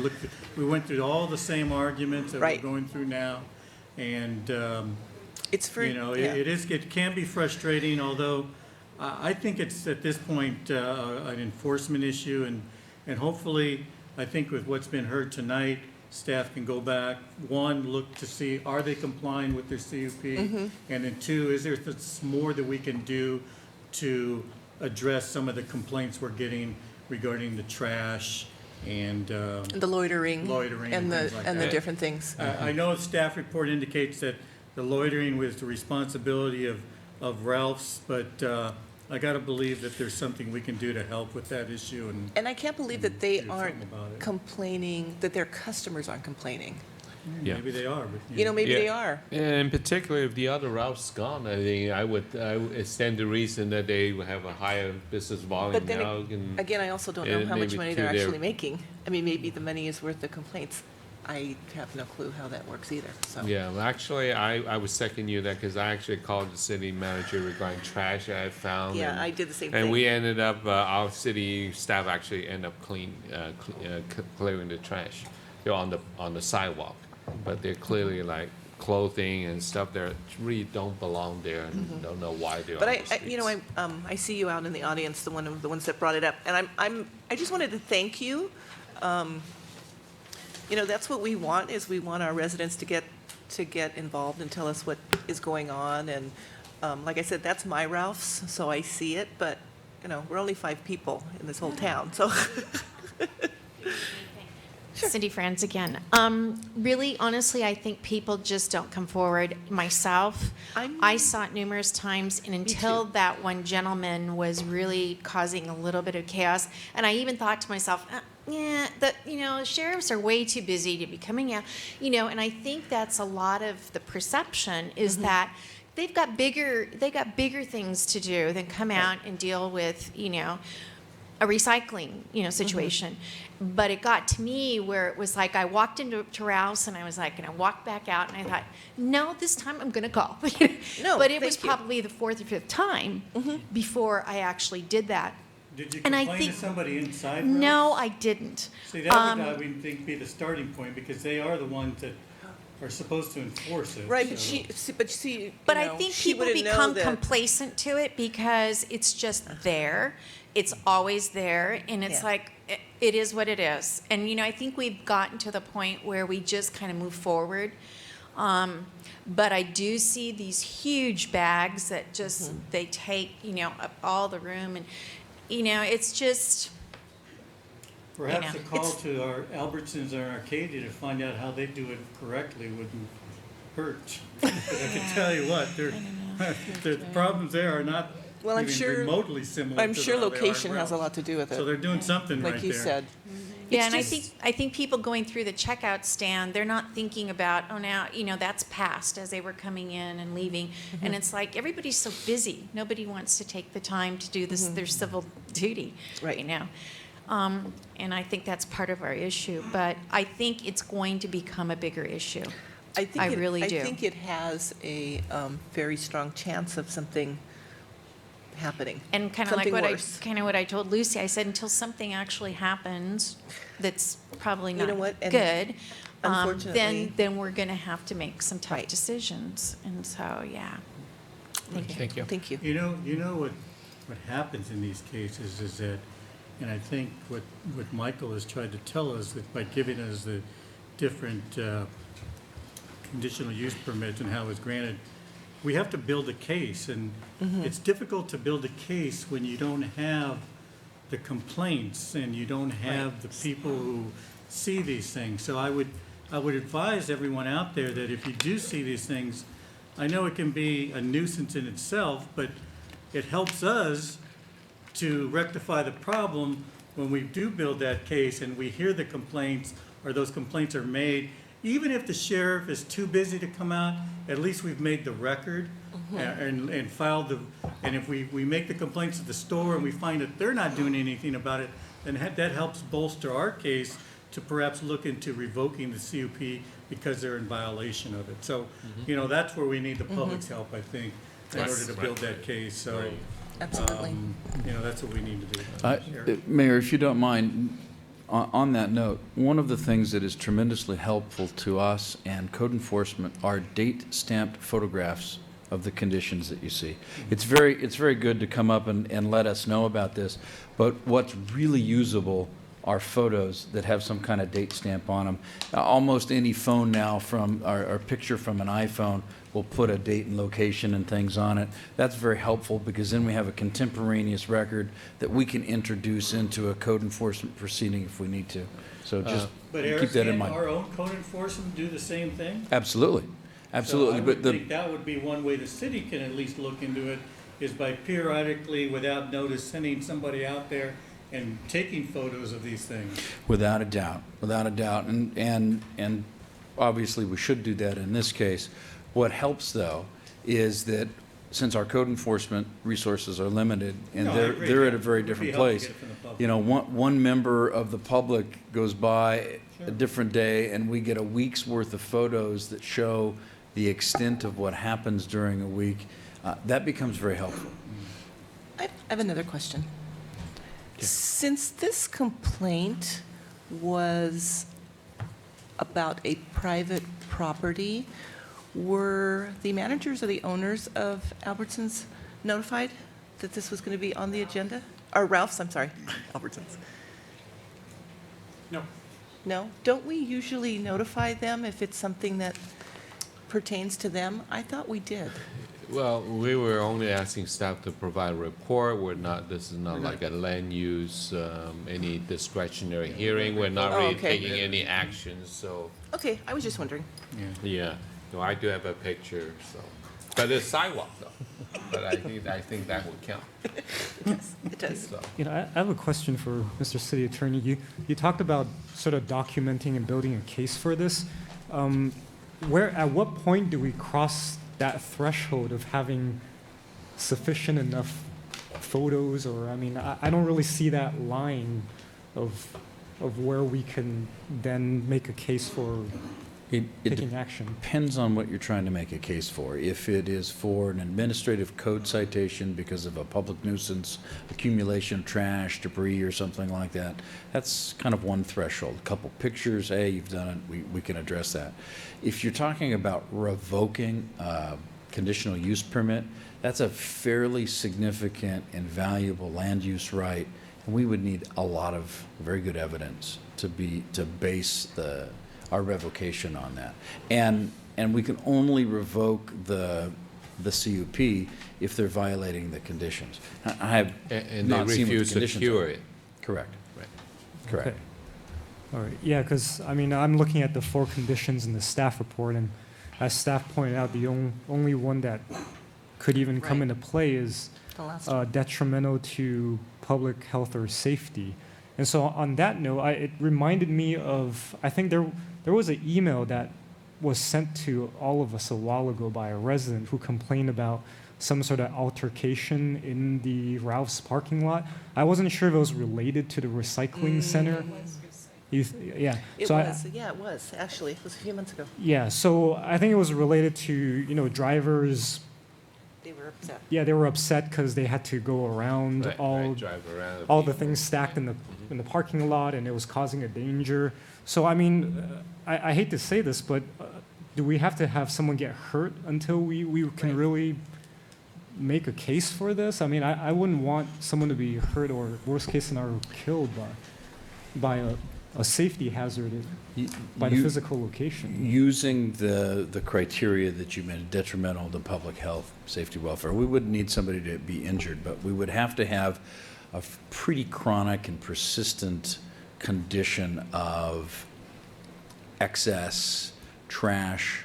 we went through all the same arguments that we're going through now. And,
it's for,
it can be frustrating, although I think it's at this point an enforcement issue. And hopefully, I think with what's been heard tonight, staff can go back, 1, look to see, are they complying with their CUP? And then 2, is there more that we can do to address some of the complaints we're getting regarding the trash and
the loitering and the different things.
I know the staff report indicates that the loitering was the responsibility of Ralph's, but I got to believe that there's something we can do to help with that issue.
And I can't believe that they aren't complaining, that their customers aren't complaining.
Yeah.
Maybe they are. But,
Maybe they are.
And particularly if the other route's gone, I think I would extend the reason that they will have a higher business volume
But then,
now.
again, I also don't know how much
maybe
money
to
they're
their-
actually making. I mean, maybe the money is worth the complaints. I have no clue how that works either, so.
Yeah, well, actually, I would second you that because I actually called the city manager regarding trash I found.
Yeah,
and-
I did the same
And
thing.
we ended up, our city staff actually ended up clearing the trash. They're on the sidewalk, but they're clearly like clothing and stuff that really don't belong there and don't know why they're
But
on the streets.
I see you out in the audience, the ones that brought it up, and I just wanted to thank you. That's what we want, is we want our residents to get involved and tell us what is going on. And like I said, that's my Ralph's, so I see it, but, we're only 5 people in this whole town, so.
Cindy Franz again. Really, honestly, I think people just don't come forward. Myself, I saw it numerous times, and until that one gentleman was really causing a little bit of chaos, and I even thought to myself, sheriffs are way too busy to be coming out, and I think that's a lot of the perception is that they got bigger things to do than come out and deal with, a recycling, situation. But it got to me where it was like I walked into Ralph's and I was like, and I walked back out and I thought, no, this time I'm going to call.
No,
but it was
thank you.
probably the 4th or 5th time before I actually did that.
Did you
And I
complain to
think-
somebody inside?
No,
Ralph's?
I didn't.
See, that would, I would think, be the starting point, because they are the ones that are supposed to enforce it.
Right,
so-
But I think
she
people
wouldn't know
become
that-
complacent to it because it's just there. It's always there, and it's
Yeah.
like, it is what it is. And, I think we've gotten to the point where we just kind of move forward. But I do see these huge bags that just, they take, up all the room. And, it's just,
Perhaps a call to our Albertsons or Arcadia to find out how they do it correctly wouldn't hurt. But I can tell you what, The problems there are not
Well, I'm
even
sure-
remotely similar
I'm
to
sure
how they are
location has a
elsewhere.
lot to do with it.
So they're doing something right there.
Like you said.
Yeah,
It's
and
just-
I think people going through the checkout stand, they're not thinking about, oh, now, that's past as they were coming in and leaving. And it's like, everybody's so busy. Nobody wants to take the time to do this, their civil duty right now. And I think that's part of our issue. But I think it's going to become a bigger issue. I really do.
I think it has a very strong chance of something happening.
And kind of like
Something worse.
what I told Lucy, I said, until something actually happens that's probably
You
not
know what? And
good,
unfortunately-
then we're going to have to make some tough decisions. And so, yeah. Thank you.
Thank you.
Thank you.
You know what happens in these cases is that, and I think what Michael has tried to tell us that by giving us the different conditional use permits and how it's granted, we have to build a case, and it's difficult to build a case when you don't have the complaints and you don't have the people who see these things. So I would advise everyone out there that if you do see these things, I know it can be a nuisance in itself, but it helps us to rectify the problem when we do build that case and we hear the complaints or those complaints are made. Even if the sheriff is too busy to come out, at least we've made the record and filed and if we make the complaints at the store and we find that they're not doing anything about it, then that helps bolster our case to perhaps look into revoking the CUP because they're in violation of it. So, that's where we need the public's help, I think, in order to build that case. So,
Absolutely.
that's what we need to do.
Mayor, if you don't mind, on that note, one of the things that is tremendously helpful to us and code enforcement are date-stamped photographs of the conditions that you see. It's very good to come up and let us know about this, but what's really usable are photos that have some kind of date stamp on them. Almost any phone now or picture from an iPhone will put a date and location and things on it. That's very helpful because then we have a contemporaneous record that we can introduce into a code enforcement proceeding if we need to. So just
But
keep
Eric,
that in
can
mind.
our own code enforcement do the same thing?
Absolutely, absolutely.
So I
But
would
the
think that would be one way the city can at least look into it, is by periodically, without notice, sending somebody out there and taking photos of these things.
Without a doubt, and obviously we should do that in this case. What helps though is that since our code enforcement resources are limited and
No, I
they're
agree.
they're at a very
It would be
different
helpful to
place,
get it from the public.
one member of the public goes by a different day and we get a week's worth of photos that show the extent of what happens during a week. That becomes very helpful.
I have another question. Since this complaint was about a private property, were the managers or the owners of Albertsons notified that this was going to be on the agenda? Or Ralph's, I'm sorry, Albertsons.
No.
No? Don't we usually notify them if it's something that pertains to them? I thought we did.
Well, we were only asking staff to provide a report. This is not like a land use, any discretionary hearing. We're not
Oh,
really
okay.
taking any actions, so,
Okay, I was just wondering.
yeah. No, I do have a picture, so, but it's sidewalk though. But I think that would count.
It does.
So,
I have a question for Mr. City Attorney. You talked about sort of documenting and building a case for this. At what point do we cross that threshold of having sufficient enough photos? Or, I don't really see that line of where we can then make a case for
It
taking action.
depends on what you're trying to make a case for. If it is for an administrative code citation because of a public nuisance, accumulation of trash, debris, or something like that, that's kind of one threshold. A couple pictures, hey, you've done it, we can address that. If you're talking about revoking a conditional use permit, that's a fairly significant and valuable land use right, and we would need a lot of very good evidence to base our revocation on that. And we can only revoke the CUP if they're violating the conditions. I have
and
not
they
seen what the
refuse to
conditions
cure
are.
it.
Correct.
Right.
Correct.
Okay. All right, yeah, because, I'm looking at the 4 conditions in the staff report, and as staff pointed out, the only one that could even come
Right.
into play is
The last
detrimental to public health or safety. And so on that note, it reminded me of, I think there was an email that was sent to all of us a while ago by a resident who complained about some sort of altercation in the Ralph's parking lot. I wasn't sure if it was related to the recycling center. Yeah.
It
So
was, yeah, it was, actually. It was a few months ago.
yeah, so I think it was related to, drivers.
They were upset.
Yeah, they were upset because they had to go around
drive around
all the things stacked in the parking lot, and it was causing a danger. So I mean, I hate to say this, but do we have to have someone get hurt until we can really make a case for this? I mean, I wouldn't want someone to be hurt or worst case scenario killed by a safety hazard by the physical location.
Using the criteria that you mentioned, detrimental to public health, safety, welfare, we wouldn't need somebody to be injured, but we would have to have a pretty chronic and persistent condition of excess trash,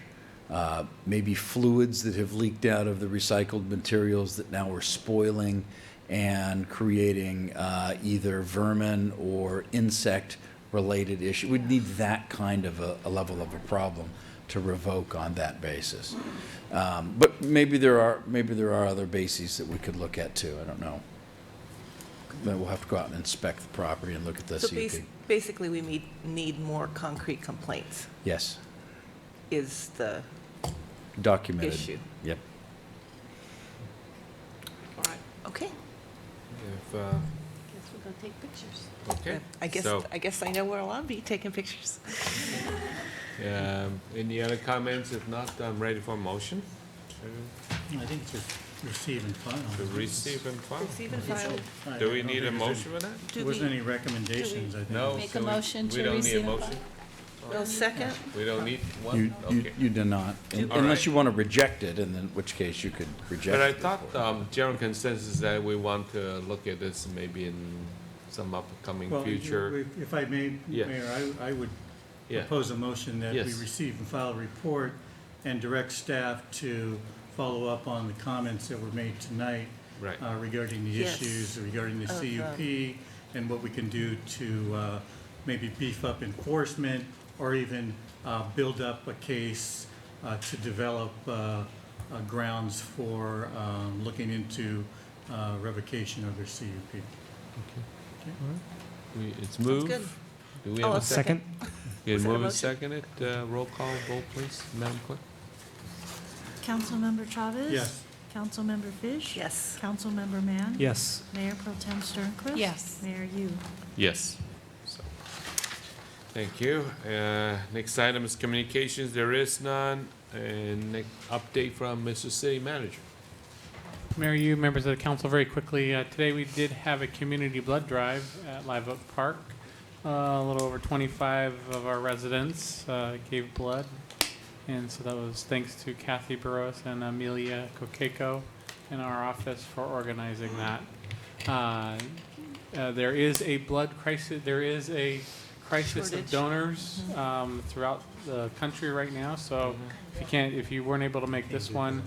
maybe fluids that have leaked out of the recycled materials that now are spoiling and creating either vermin or insect-related issue. We'd need that kind of a level of a problem to revoke on that basis. But maybe there are other bases that we could look at too. I don't know. Then we'll have to go out and inspect the property and look at the
So
CUP.
basically, we need more concrete complaints,
Yes,
is the
documented.
issue.
Yep.
Okay.
If,
Guess we'll go take pictures.
okay.
I guess I know where I'll be taking pictures.
Any other comments? If not, I'm ready for a motion.
I think it's just receive and file.
To receive and file.
Receive and file.
Do we need a motion for that?
There wasn't any recommendations, I think.
No.
Make
so
a motion to
We don't need
receive
a
and
motion?
No second?
We don't need one? Okay.
You do not,
All
unless
right.
you want to reject it, and in which case you could reject
But I
it.
thought general consensus that we want to look at this maybe in some upcoming
Well,
future.
if I may,
Yeah.
Mayor, I would
Yeah.
propose a motion that we
Yes.
receive and file a report and direct staff to follow up on the comments that were made tonight
Right.
regarding the
Yes.
issues, regarding the
Of,
CUP, and what we can do to maybe beef up enforcement or even build up a case to develop grounds for looking into revocation of their CUP.
It's moved.
good.
Do we
Oh,
have a
a
second?
second.
Okay,
Was there a
move and
motion?
second it. Roll call vote, please, Madam Clerk.
Councilmember Chavez?
Yes.
Councilmember Fish?
Yes.
Councilmember Mann?
Yes.
Mayor Pro Tem Sternquist?
Yes.
Mayor Yu?
Yes. So, thank you. Next item is communications. There is none. And next update from Mr. City Manager.
Mayor, you members of the council, very quickly, today we did have a community blood drive at Live Oak Park. A little over 25 of our residents gave blood, and so that was thanks to Kathy Burrows and Amelia Kokeko in our office for organizing that. There is a blood crisis. There is a crisis of
Shortage.
donors throughout the country right now. So if you weren't able to make this one,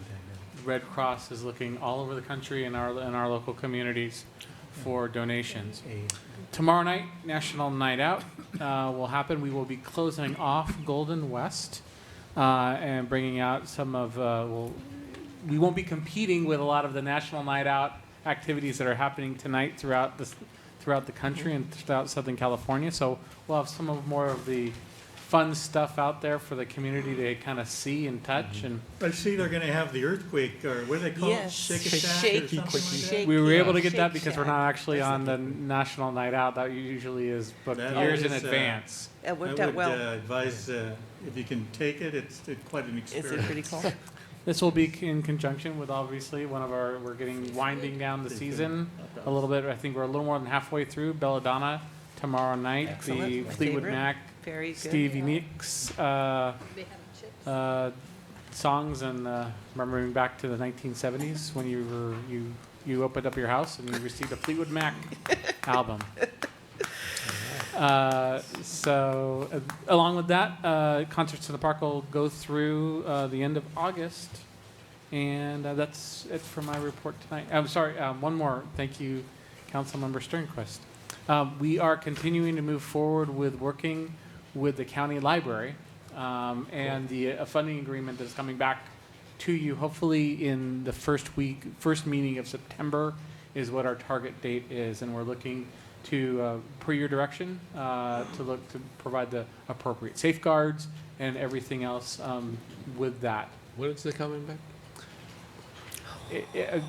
Red Cross is looking all over the country in our local communities for donations. Tomorrow night, National Night Out will happen. We will be closing off Golden West and bringing out some of. We won't be competing with a lot of the National Night Out activities that are happening tonight throughout the country and throughout Southern California. So we'll have some of more of the fun stuff out there for the community to kind of see and touch. And
I see they're gonna have the earthquake, or what do they call it?
Yes.
Shake a shack or
Shaky,
something like that?
shaky.
we were able to get
Shake
that because we're
Shack.
not actually on the National Night Out. That usually is booked
That
years in
is,
advance.
It worked
I
out
would
well.
advise, if you can take it, it's quite an
Is
experience.
it pretty cool?
This will be in conjunction with obviously we're winding down the season a little bit. I think we're a little more than halfway through Belladonna tomorrow night.
Excellent.
The
My
Fleetwood
favorite.
Mac,
Very good.
Stevie Nicks songs, and remembering back to the 1970s when you opened up your house and you received a Fleetwood Mac album. Along with that, Concerts in the Park will go through the end of August. And that's it for my report tonight. I'm sorry, one more. Thank you, Councilmember Sternquist. We are continuing to move forward with working with the county library, and the funding agreement is coming back to you hopefully in the first meeting of September is what our target date is, and we're looking to, per your direction, to look to provide the appropriate safeguards and everything else with that.
When is it coming back?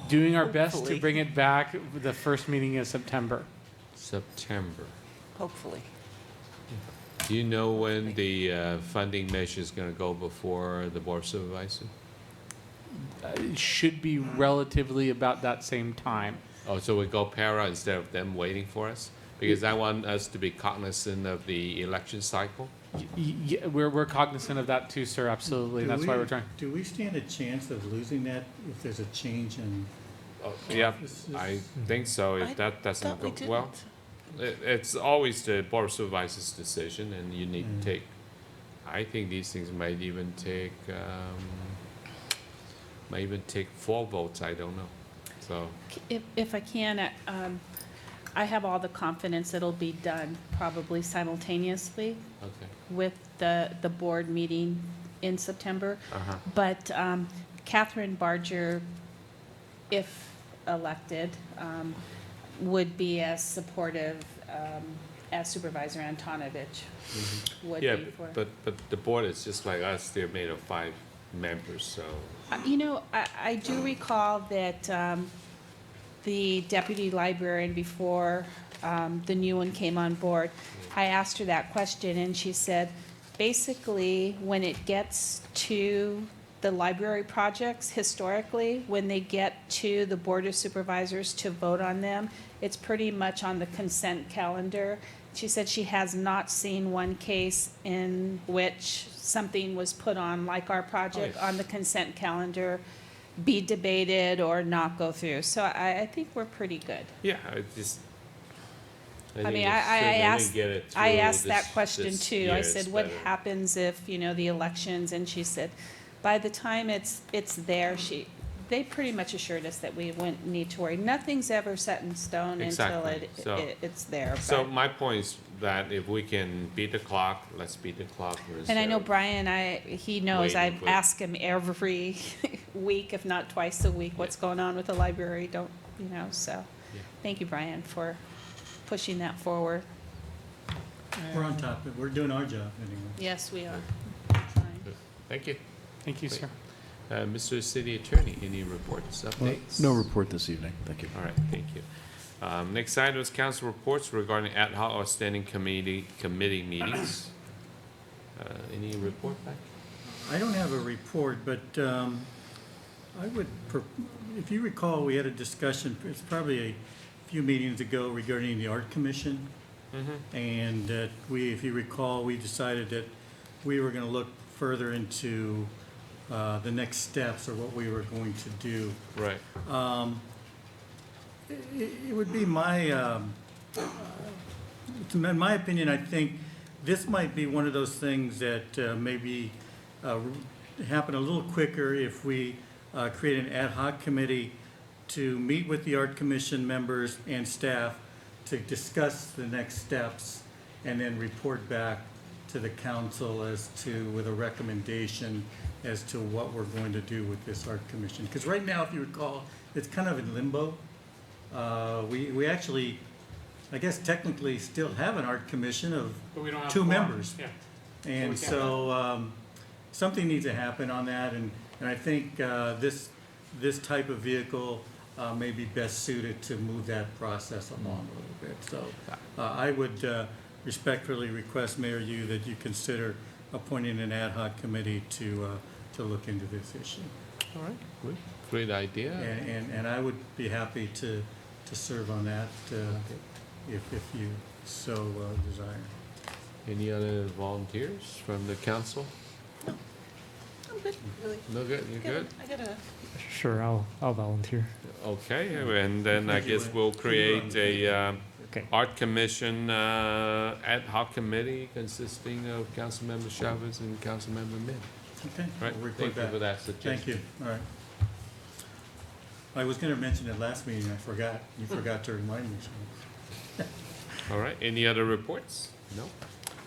Doing our best to
Hopefully.
bring it back the first meeting of September.
September.
Hopefully.
Do you know when the funding measure is going to go before the Board of Supervisors?
It should be relatively about that same time.
Oh, so we go para instead of them waiting for us? Because I want us to be cognizant of the election cycle.
Yeah, we're cognizant of that too, sir, absolutely. That's why we're trying.
Do we stand a chance of losing that if there's a change in?
Yeah,
offices?
I think so. If that doesn't
thought we
go well, it's always the Board of Supervisors' decision, and you need to take. I think these things might even take 4 votes. I don't know. So
If I can, I have all the confidence it'll be done probably simultaneously
okay.
with the board meeting in September.
Uh-huh.
But Catherine Barger, if elected, would be as supportive as Supervisor Antonovich would
Yeah,
be for.
but the board is just like us. They're made of 5 members, so.
You know, I do recall that the deputy librarian, before the new one came on board, I asked her that question, and she said, basically, when it gets to the library projects, historically, when they get to the Board of Supervisors to vote on them, it's pretty much on the consent calendar. She said she has not seen one case in which something was put on, like our project, on the consent calendar, be debated or not go through. So I think we're pretty good.
Yeah, I just.
I mean,
think it's
I
sooner we
asked,
get it
I
through
asked that
this-
question
this
too.
year
I
is
said, what
better.
happens if, the elections? And she said, by the time it's there, they pretty much assured us that we wouldn't need to worry. Nothing's ever set in stone until
Exactly. So-
it's there.
So
but-
my point is that if we can beat the clock, let's beat the clock.
And I know
instead of-
Brian, he knows,
waiting
I've
for-
asked him every week, if not twice a week, what's going on with the library, so. Thank you, Brian, for pushing that forward.
We're on top of it. We're doing our job anyway.
Yes, we are.
Thank you.
Thank you, sir.
Mr. City Attorney, any reports, updates?
No report this evening. Thank you.
All right, thank you. Next item is council reports regarding ad hoc or standing committee meetings. Any report back?
I don't have a report, but I would, if you recall, we had a discussion, it's probably a few meetings ago regarding the Art Commission. And if you recall, we decided that we were going to look further into the next steps or what we were going to do.
Right.
It would be my, in my opinion, I think this might be one of those things that maybe happen a little quicker if we create an ad hoc committee to meet with the Art Commission members and staff to discuss the next steps and then report back to the council with a recommendation as to what we're going to do with this Art Commission. Because right now, if you recall, it's kind of in limbo. We actually, I guess technically still have an Art Commission of
But we don't have
2
quorum.
members.
Yeah.
And
we can't-
so, something needs to happen on that, and I think this type of vehicle may be best suited to move that process along a little bit. So I would respectfully request, Mayor, that you consider appointing an ad hoc committee to look into this issue.
All right, good. Great idea.
And I would be happy to serve on that if you so desire.
Any other volunteers from the council?
I'm good, really.
No good, you good?
I got a.
Sure, I'll volunteer.
Okay, and then I guess we'll create a Art Commission ad hoc committee consisting of Councilmember Chavez and Councilmember Min.
Okay.
Right,
we'll report
thank you
back.
for that suggestion.
Thank you, all right. I was gonna mention it last meeting, I forgot. You forgot to remind me, so.
All right, any other reports? No?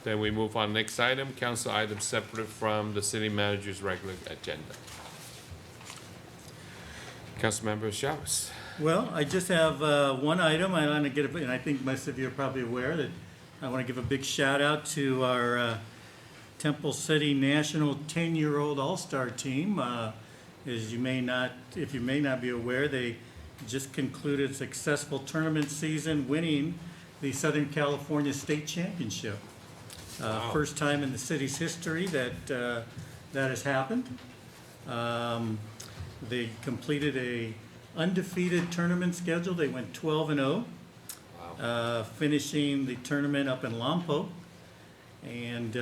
Then we move on, next item, council item separate from the city manager's regular agenda. Councilmember Chavez.
Well, I just have one item I want to get, and I think most of you are probably aware that I want to give a big shout out to our Temple City National 10-year-old All-Star team. As you may not, if you may not be aware, they just concluded a successful tournament season, winning the Southern California State Championship.
Wow.
First time in the city's history that that has happened. They completed a undefeated tournament schedule. They went 12-0, finishing the tournament up in Lompoc. And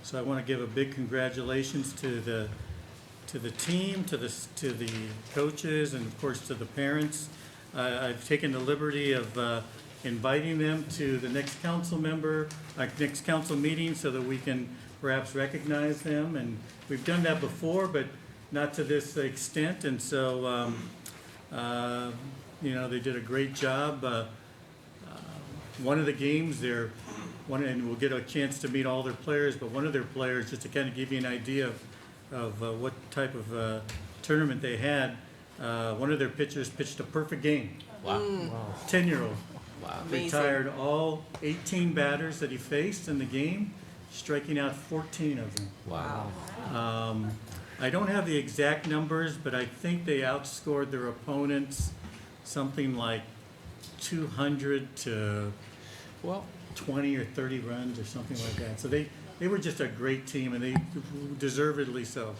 so I want to give a big congratulations to the team, to the coaches, and of course to the parents. I've taken the liberty of inviting them to the next council meeting so that we can perhaps recognize them. And we've done that before, but not to this extent. And so, you know, they did a great job. One of the games, and we'll get a chance to meet all their players, but one of their players, just to kind of give you an idea of what type of tournament they had, one of their pitchers pitched a perfect game.
Wow.
10-year-old.
Wow.
Retired all 18 batters that he faced in the game, striking out 14 of them.
Wow.
I don't have the exact numbers, but I think they outscored their opponents something like 200 to 20 or 30 runs or something like that. So they were just a great team, and they deservedly so.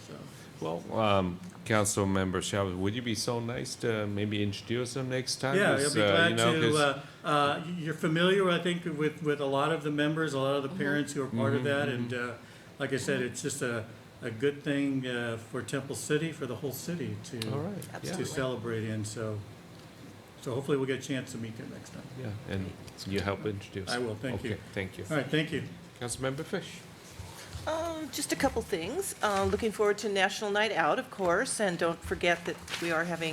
Well, Council Member Chavez, would you be so nice to maybe introduce them next time?
Yeah, I'll
'Cause,
be glad
you know, 'cause-
to. You're familiar, I think, with a lot of the members, a lot of the parents who are part of that, and like I said, it's just a good thing for Temple City, for the whole city
All right.
to celebrate in. So hopefully we'll get a chance to meet them next time.
Yeah, and you help introduce.
I will, thank you.
Okay, thank you.
All right, thank you.
Councilmember Fish.
Just a couple things. Looking forward to National Night Out, of course, and don't forget that we are having,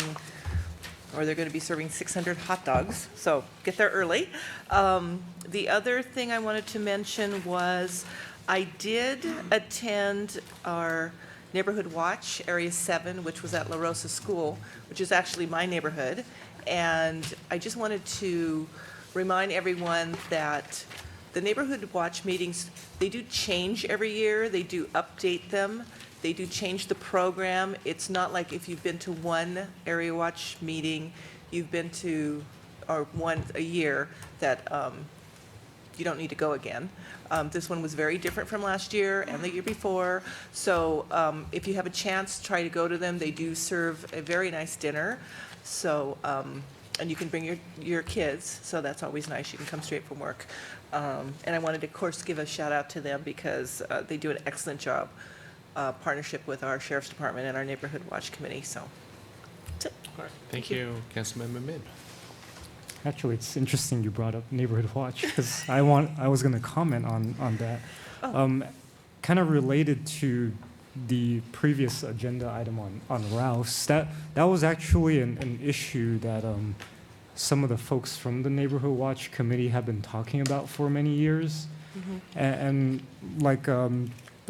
or they're going to be serving 600 hot dogs, so get there early. The other thing I wanted to mention was I did attend our Neighborhood Watch, Area 7, which was at La Rosa School, which is actually my neighborhood, and I just wanted to remind everyone that the Neighborhood Watch meetings, they do change every year. They do update them. They do change the program. It's not like if you've been to one Area Watch meeting, you've been to, or one a year, that you don't need to go again. This one was very different from last year and the year before. So if you have a chance, try to go to them. They do serve a very nice dinner. So, and you can bring your kids, so that's always nice. You can come straight from work. And I wanted to, of course, give a shout out to them because they do an excellent job, partnership with our Sheriff's Department and our Neighborhood Watch Committee, so. That's it.
All right, thank you, Councilmember Min.
Actually, it's interesting you brought up Neighborhood Watch because I was going to comment on that. Kind of related to the previous agenda item on Rouse. That was actually an issue that some of the folks from the Neighborhood Watch Committee have been talking about for many years. And like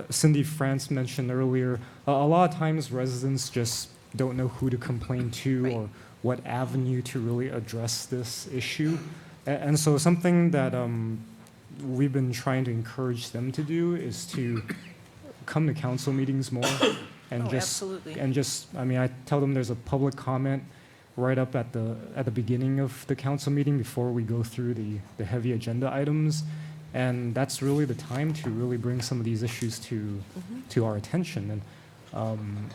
Cindy France mentioned earlier, a lot of times residents just don't know who to complain to or what avenue to really address this issue. And so something that we've been trying to encourage them to do is to come to council meetings more and I mean, I tell them there's a public comment right up at the beginning of the council meeting before we go through the heavy agenda items. And that's really the time to really bring some of these issues to our attention. And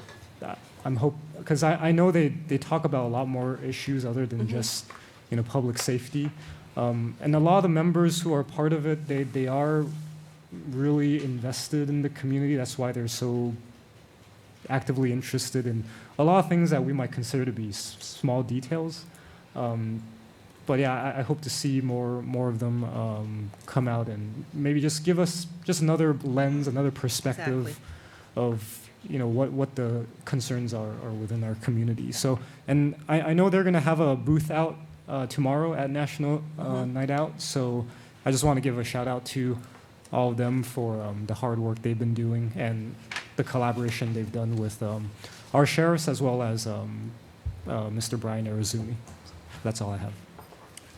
because I know they talk about a lot more issues other than just, you know, public safety. And a lot of the members who are part of it, they are really invested in the community. That's why they're so actively interested in a lot of things that we might consider to be small details. But yeah, I hope to see more of them come out and maybe just give us just another lens, another perspective of what the concerns are within our community. So, and I know they're going to have a booth out tomorrow at National Night Out. So I just want to give a shout out to all of them for the hard work they've been doing and the collaboration they've done with our sheriffs as well as Mr. Brian Arizumi. That's all I have.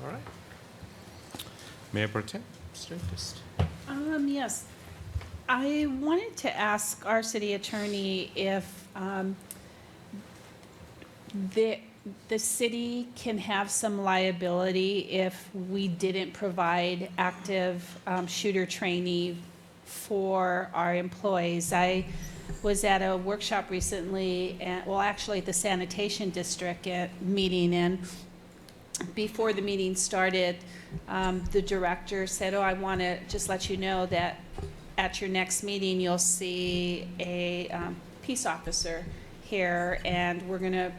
All right. Mayor Pro Tem, Strangest.
Yes. I wanted to ask our city attorney if the city can have some liability if we didn't provide active shooter training for our employees. I was at a workshop recently, actually at the sanitation district meeting, and before the meeting started, the director said, I want to just let you know that at your next meeting, you'll see a peace officer here, and we're going to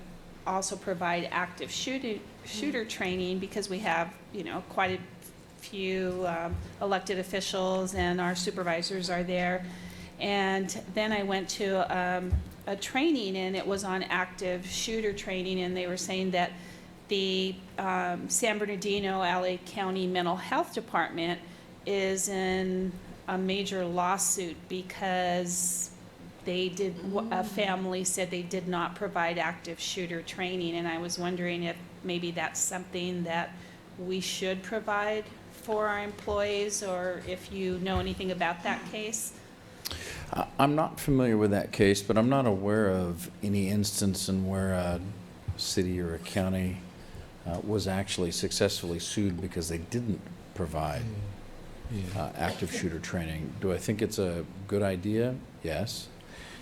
also provide active shooter training because we have, quite a few elected officials and our supervisors are there. And then I went to a training, and it was on active shooter training, and they were saying that the San Bernardino, LA County Mental Health Department is in a major lawsuit because a family said they did not provide active shooter training, and I was wondering if maybe that's something that we should provide for our employees, or if you know anything about that case.
I'm not familiar with that case, but I'm not aware of any instance in where a city or a county was actually successfully sued because they didn't provide active shooter training. Do I think it's a good idea? Yes.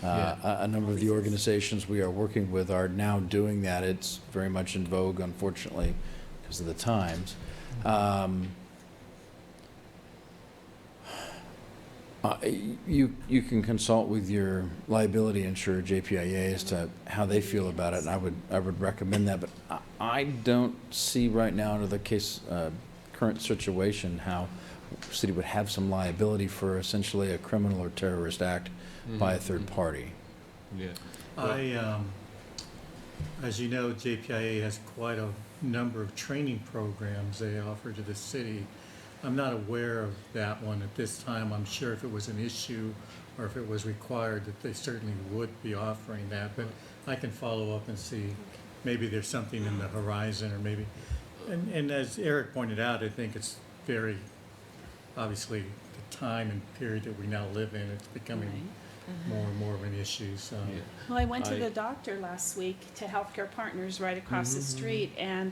A number of the organizations we are working with are now doing that. It's very much in vogue, unfortunately, because of the times. You can consult with your liability insurer, JPIA, as to how they feel about it, and I would recommend that. But I don't see right now, under the current situation, how the city would have some liability for essentially a criminal or terrorist act by a third party.
Yeah.
As you know, JPIA has quite a number of training programs they offer to the city. I'm not aware of that one at this time. I'm sure if it was an issue or if it was required that they certainly would be offering that, but I can follow up and see maybe there's something in the horizon, or maybe, and as Eric pointed out, I think it's very, obviously, the time and period that we now live in, it's becoming more and more of an issue, so.
Well, I went to the doctor last week to Healthcare Partners right across the street, and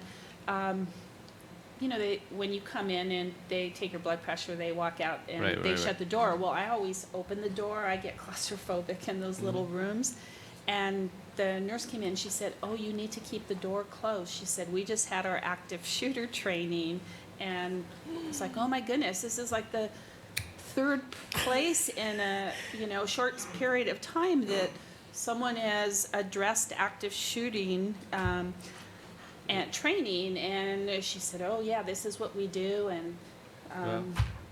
when you come in and they take your blood pressure, they walk out and they shut the door. Well, I always open the door. I get claustrophobic in those little rooms. And the nurse came in, she said, you need to keep the door closed. She said, we just had our active shooter training. And it's like, oh my goodness, this is like the third place in a short period of time that someone has addressed active shooting and training, and she said, this is what we do, and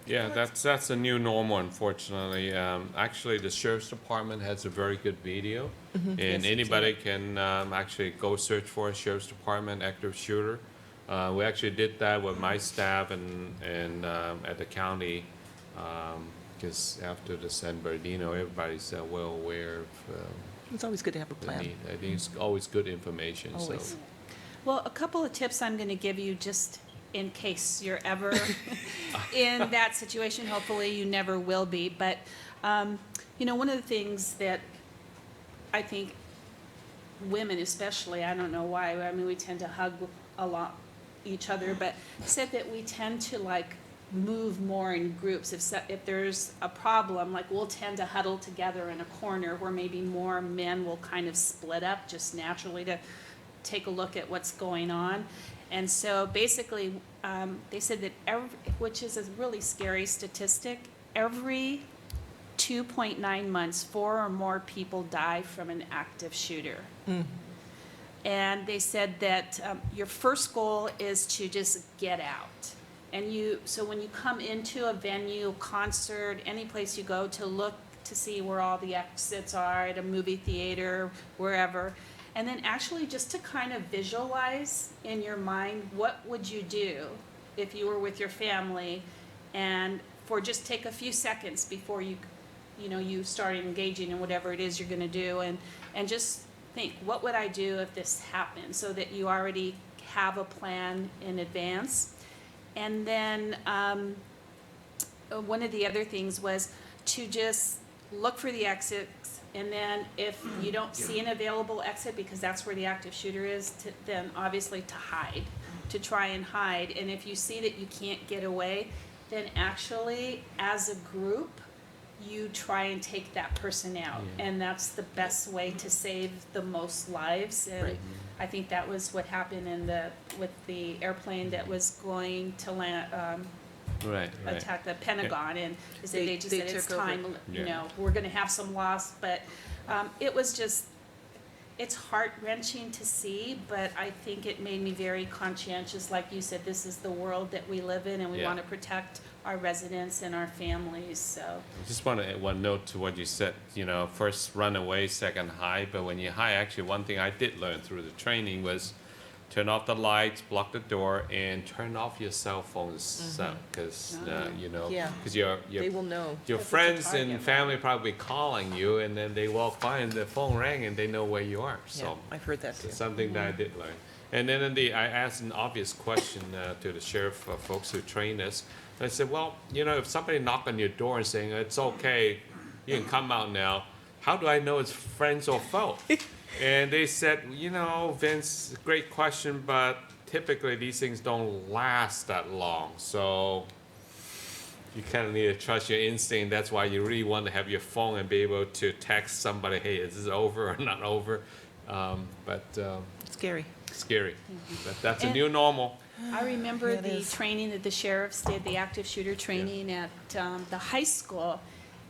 that's a new normal, unfortunately. Actually, the sheriff's department has a very good video, and anybody can actually go search for a sheriff's department active shooter. We actually did that with my staff and at the county, because after the San Bernardino, everybody's well aware of
it's always good to have a plan.
I think it's always good information.
Always.
So.
Well, a couple of tips I'm going to give you just in case you're ever in that situation. Hopefully you never will be. But, one of the things that I think women especially, I don't know why, I mean, we tend to hug a lot each other, but said that we tend to move more in groups. If there's a problem, we'll tend to huddle together in a corner where maybe more men will kind of split up just naturally to take a look at what's going on. And so basically, they said that which is a really scary statistic, every 2.9 months, 4 or more people die from an active shooter. And they said that your first goal is to just get out. And so when you come into a venue, concert, any place you go, to look to see where all the exits are at a movie theater, wherever. And then actually just to kind of visualize in your mind, what would you do if you were with your family, and for just take a few seconds before you start engaging in whatever it is you're gonna do, and just think, what would I do if this happened, so that you already have a plan in advance. And then one of the other things was to just look for the exits, and then if you don't see an available exit, because that's where the active shooter is, then obviously to hide, to try and hide. And if you see that you can't get away, then actually, as a group, you try and take that person out. And that's the best way to save the most lives. And I think that was what happened with the airplane that was going to land, attack the Pentagon, and is that they just said it's time, we're gonna have some loss, but it was just, it's heart-wrenching to see, but I think it made me very conscientious. Like you said, this is the world that we live in, and we want to protect our residents and our families, so.
I just want to add one note to what you said, first run away, second hide, but when you hide, actually one thing I did learn through the training was turn off the lights, block the door, and turn off your cell phones, because because
They will know.
your friends and family probably calling you, and then they walk by and the phone rang and they know where you are.
Yeah,
So
I've heard that too.
it's something that I did learn. And then I asked an obvious question to the sheriff folks who train us. I said, well, if somebody knock on your door and saying it's okay, you can come out now, how do I know it's friends or foe? And they said, Vince, great question, but typically these things don't last that long. So you kind of need to trust your instinct. That's why you really want to have your phone and be able to text somebody, hey, is this over or not over?
Scary.
Scary. But that's a
And-
new normal.
I remember
Yeah, it
the
is.
training that the sheriffs did, the active shooter training at the high school.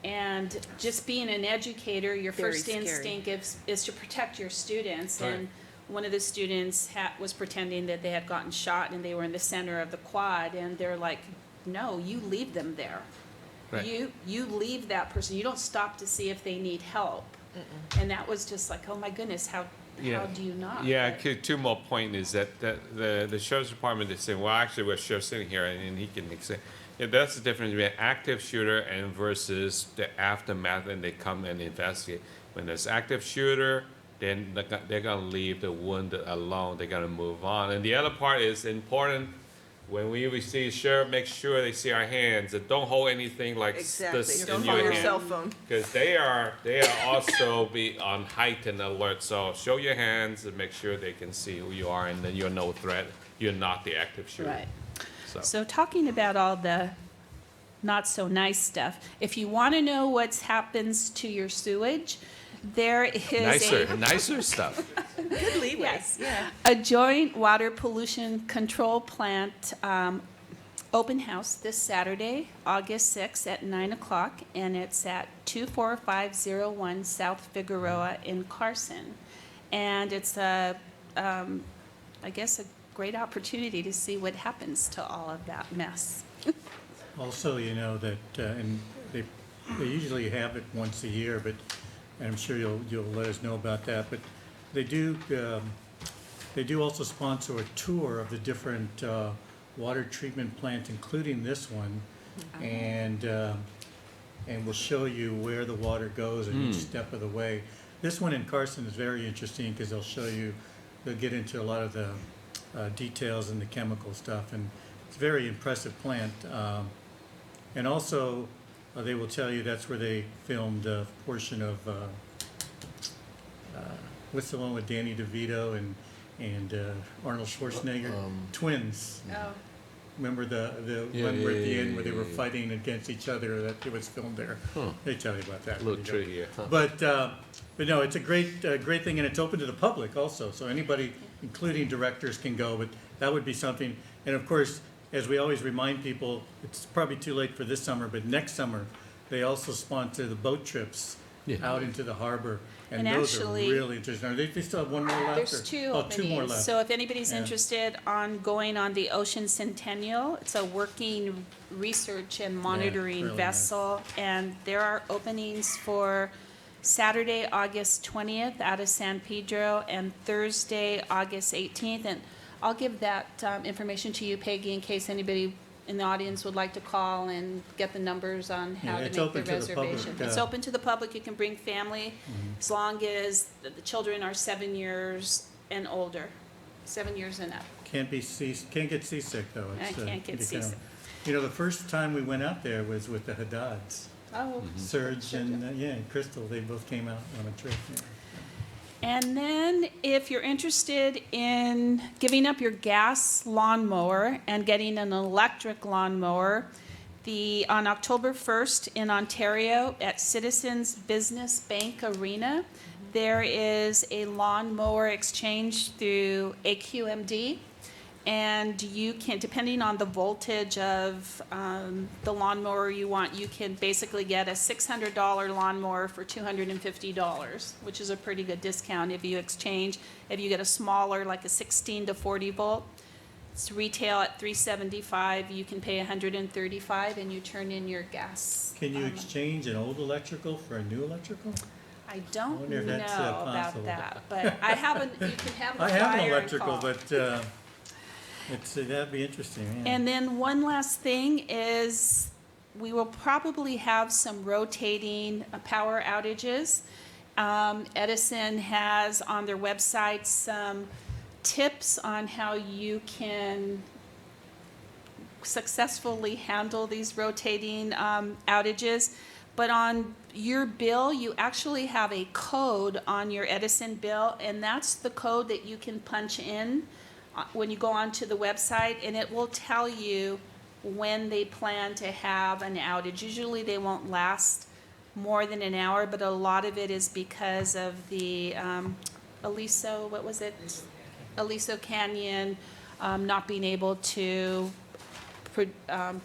And just being an educator, your
Very
first
scary.
instinct is to protect your students.
Right.
And one of the students was pretending that they had gotten shot and they were in the center of the quad. And they're like, no, you leave them there.
Right.
You leave that person. You don't stop to see if they need help. And that was just like, oh my goodness, how do you not?
Yeah,
But-
two more point is that the sheriff's department is saying, well, actually, we're sheriff sitting here, and he can say, that's the difference between active shooter and versus the aftermath, and they come and investigate. When there's active shooter, then they're gonna leave the wounded alone. They're gonna move on. And the other part is important. When we see sheriff, make sure they see our hands. And don't hold anything like
Exactly.
this
Don't
in
hold
your
your
hand.
cell phone.
Because they are also be on heightened alert. So show your hands and make sure they can see who you are, and then you're no threat. You're not the active shooter.
Right.
So
talking about all the not so nice stuff, if you want to know what happens to your sewage, there is
nicer stuff.
Good leeway.
Yes.
Yeah.
a joint water pollution control plant open house this Saturday, August 6th at 9 o'clock, and it's at 24501 South Figueroa in Carson. And it's I guess a great opportunity to see what happens to all of that mess.
Also, that, and they usually have it once a year, but I'm sure you'll let us know about that. But they do also sponsor a tour of the different water treatment plants, including this one, and will show you where the water goes in each step of the way. This one in Carson is very interesting because they'll get into a lot of the details and the chemical stuff, and it's a very impressive plant. And also, they will tell you that's where they filmed a portion of, what's the one with Danny DeVito and Arnold Schwarzenegger? Twins.
Oh.
Remember the
Yeah,
one where at the
yeah,
end where they were
yeah.
fighting against each other, that it was filmed there? They tell you about that.
Little
when you go.
trivia.
But no, it's a great thing, and it's open to the public also. So anybody, including directors, can go. But that would be something. And of course, as we always remind people, it's probably too late for this summer, but next summer they also sponsor the boat trips out into the harbor.
And
those
actually-
are really interesting. They still have one more left?
There's
or-
two
oh, two more
openings.
left.
So if anybody's
Yeah.
interested on going on the Ocean Centennial, it's a working research and monitoring
really nice.
vessel. And there are openings for Saturday, August 20th out of San Pedro and Thursday, August 18th. And I'll give that information to you, Peggy, in case anybody in the audience would like to call and get the numbers on how
Yeah,
to
it's
make
open
the
to the public,
reservation. It's open to the public. You can bring family as long as the children are 7 years and older, 7 years and up.
Can't get seasick, though.
I
It's,
can't get
you
seasick.
You know, the first time we went out there was with the Haddads.
Oh.
Serge and, and Crystal, they both came out on a trip. Yeah.
And then if you're interested in giving up your gas lawnmower and getting an electric lawnmower, on October 1st in Ontario at Citizens Business Bank Arena, there is a lawnmower exchange through AQMD. And you can, depending on the voltage of the lawnmower you want, you can basically get a $600 lawnmower for $250, which is a pretty good discount if you exchange. If you get a smaller, like a 16 to 40 volt, it's retail at $375. You can pay $135, and you turn in your gas.
Can you exchange an old electrical for a new electrical?
I don't
wonder if
know
that's,
about
possible.
that, but I haven't. You can have the
I have an
flyer and
electrical,
call.
but that'd be interesting. Yeah.
And then one last thing is, we will probably have some rotating power outages. Edison has on their website some tips on how you can successfully handle these rotating outages. But on your bill, you actually have a code on your Edison bill, and that's the code that you can punch in when you go onto the website, and it will tell you when they plan to have an outage. Usually they won't last more than an hour, but a lot of it is because of the Aliso, what was it? Aliso Canyon not being able to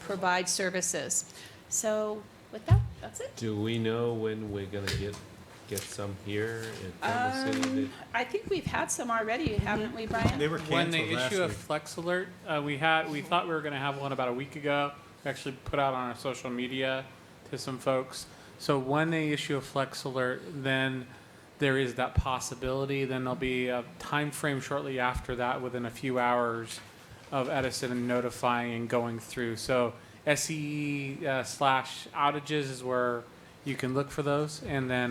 provide services. So with that, that's it.
Do we know when we're gonna get some here in Kansas City?
I think we've had some already, haven't we, Brian?
They were
When they
canceled last
issue a
week.
Flex Alert, we thought we were gonna have one about a week ago. We actually put out on our social media to some folks. So when they issue a Flex Alert, then there is that possibility. Then there'll be a time frame shortly after that, within a few hours, of Edison notifying and going through. So SCE / outages is where you can look for those. And then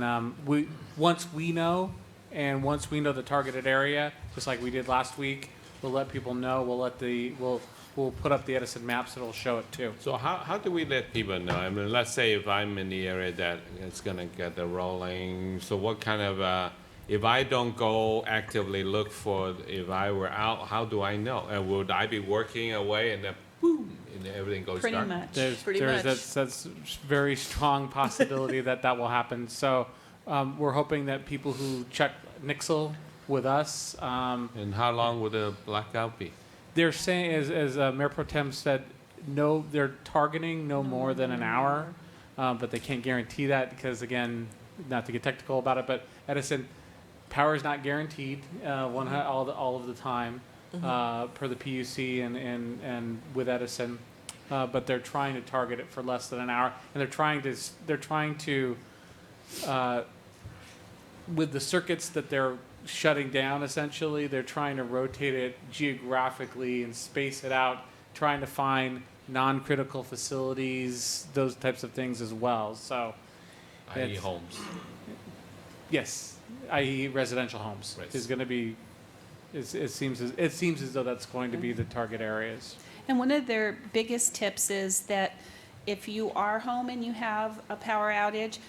once we know the targeted area, just like we did last week, we'll let people know. We'll put up the Edison maps. It'll show it too.
So how do we let people know? I mean, let's say if I'm in the area that it's gonna get the rolling, so what kind of, if I don't go actively look for, if I were out, how do I know? And would I be working away and then boom, and everything goes
Pretty
dark?
much.
There's that's very strong possibility that will happen. So we're hoping that people who check Nixle with us,
And how long would the blackout be?
they're saying, as Mayor Pro Tem said, no, they're targeting no more than an hour, but they can't guarantee that because, again, not to get technical about it, but Edison, power is not guaranteed all of the time per the PUC and with Edison, but they're trying to target it for less than an hour, and they're trying to with the circuits that they're shutting down, essentially, they're trying to rotate it geographically and space it out, trying to find non-critical facilities, those types of things as well. So,
I.e.
it's-
homes.
yes, i.e. residential homes
Right.
is going to be. It seems as though that's going to be the target areas.
And one of their biggest tips is that if you are home and you have a power outage,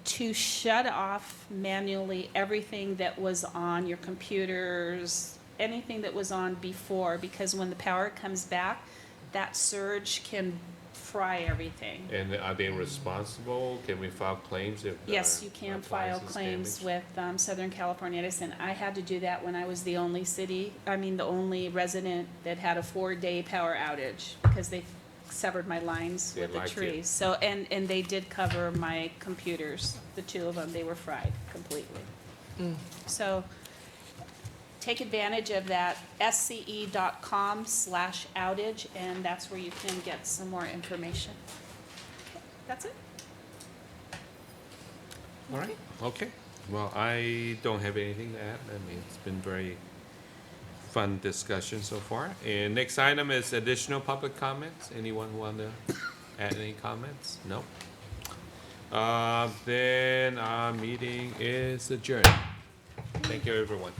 to shut off manually everything that was on your computers, anything that was on before, because when the power comes back, that surge can fry everything.
And are they responsible? Can we file claims if?
Yes, you can file
appliance is
claims
damaged?
with Southern California Edison. I had to do that when I was the only resident that had a 4-day power outage because they severed my lines
They
with the
like it.
trees. So, and they did cover my computers, the two of them, they were fried completely. So take advantage of that sce.com/outage, and that's where you can get some more information. Okay, that's it.
All right, okay. Well, I don't have anything to add. I mean, it's been very fun discussion so far. And next item is additional public comments. Anyone want to add any comments? No? Then our meeting is adjourned. Thank you, everyone.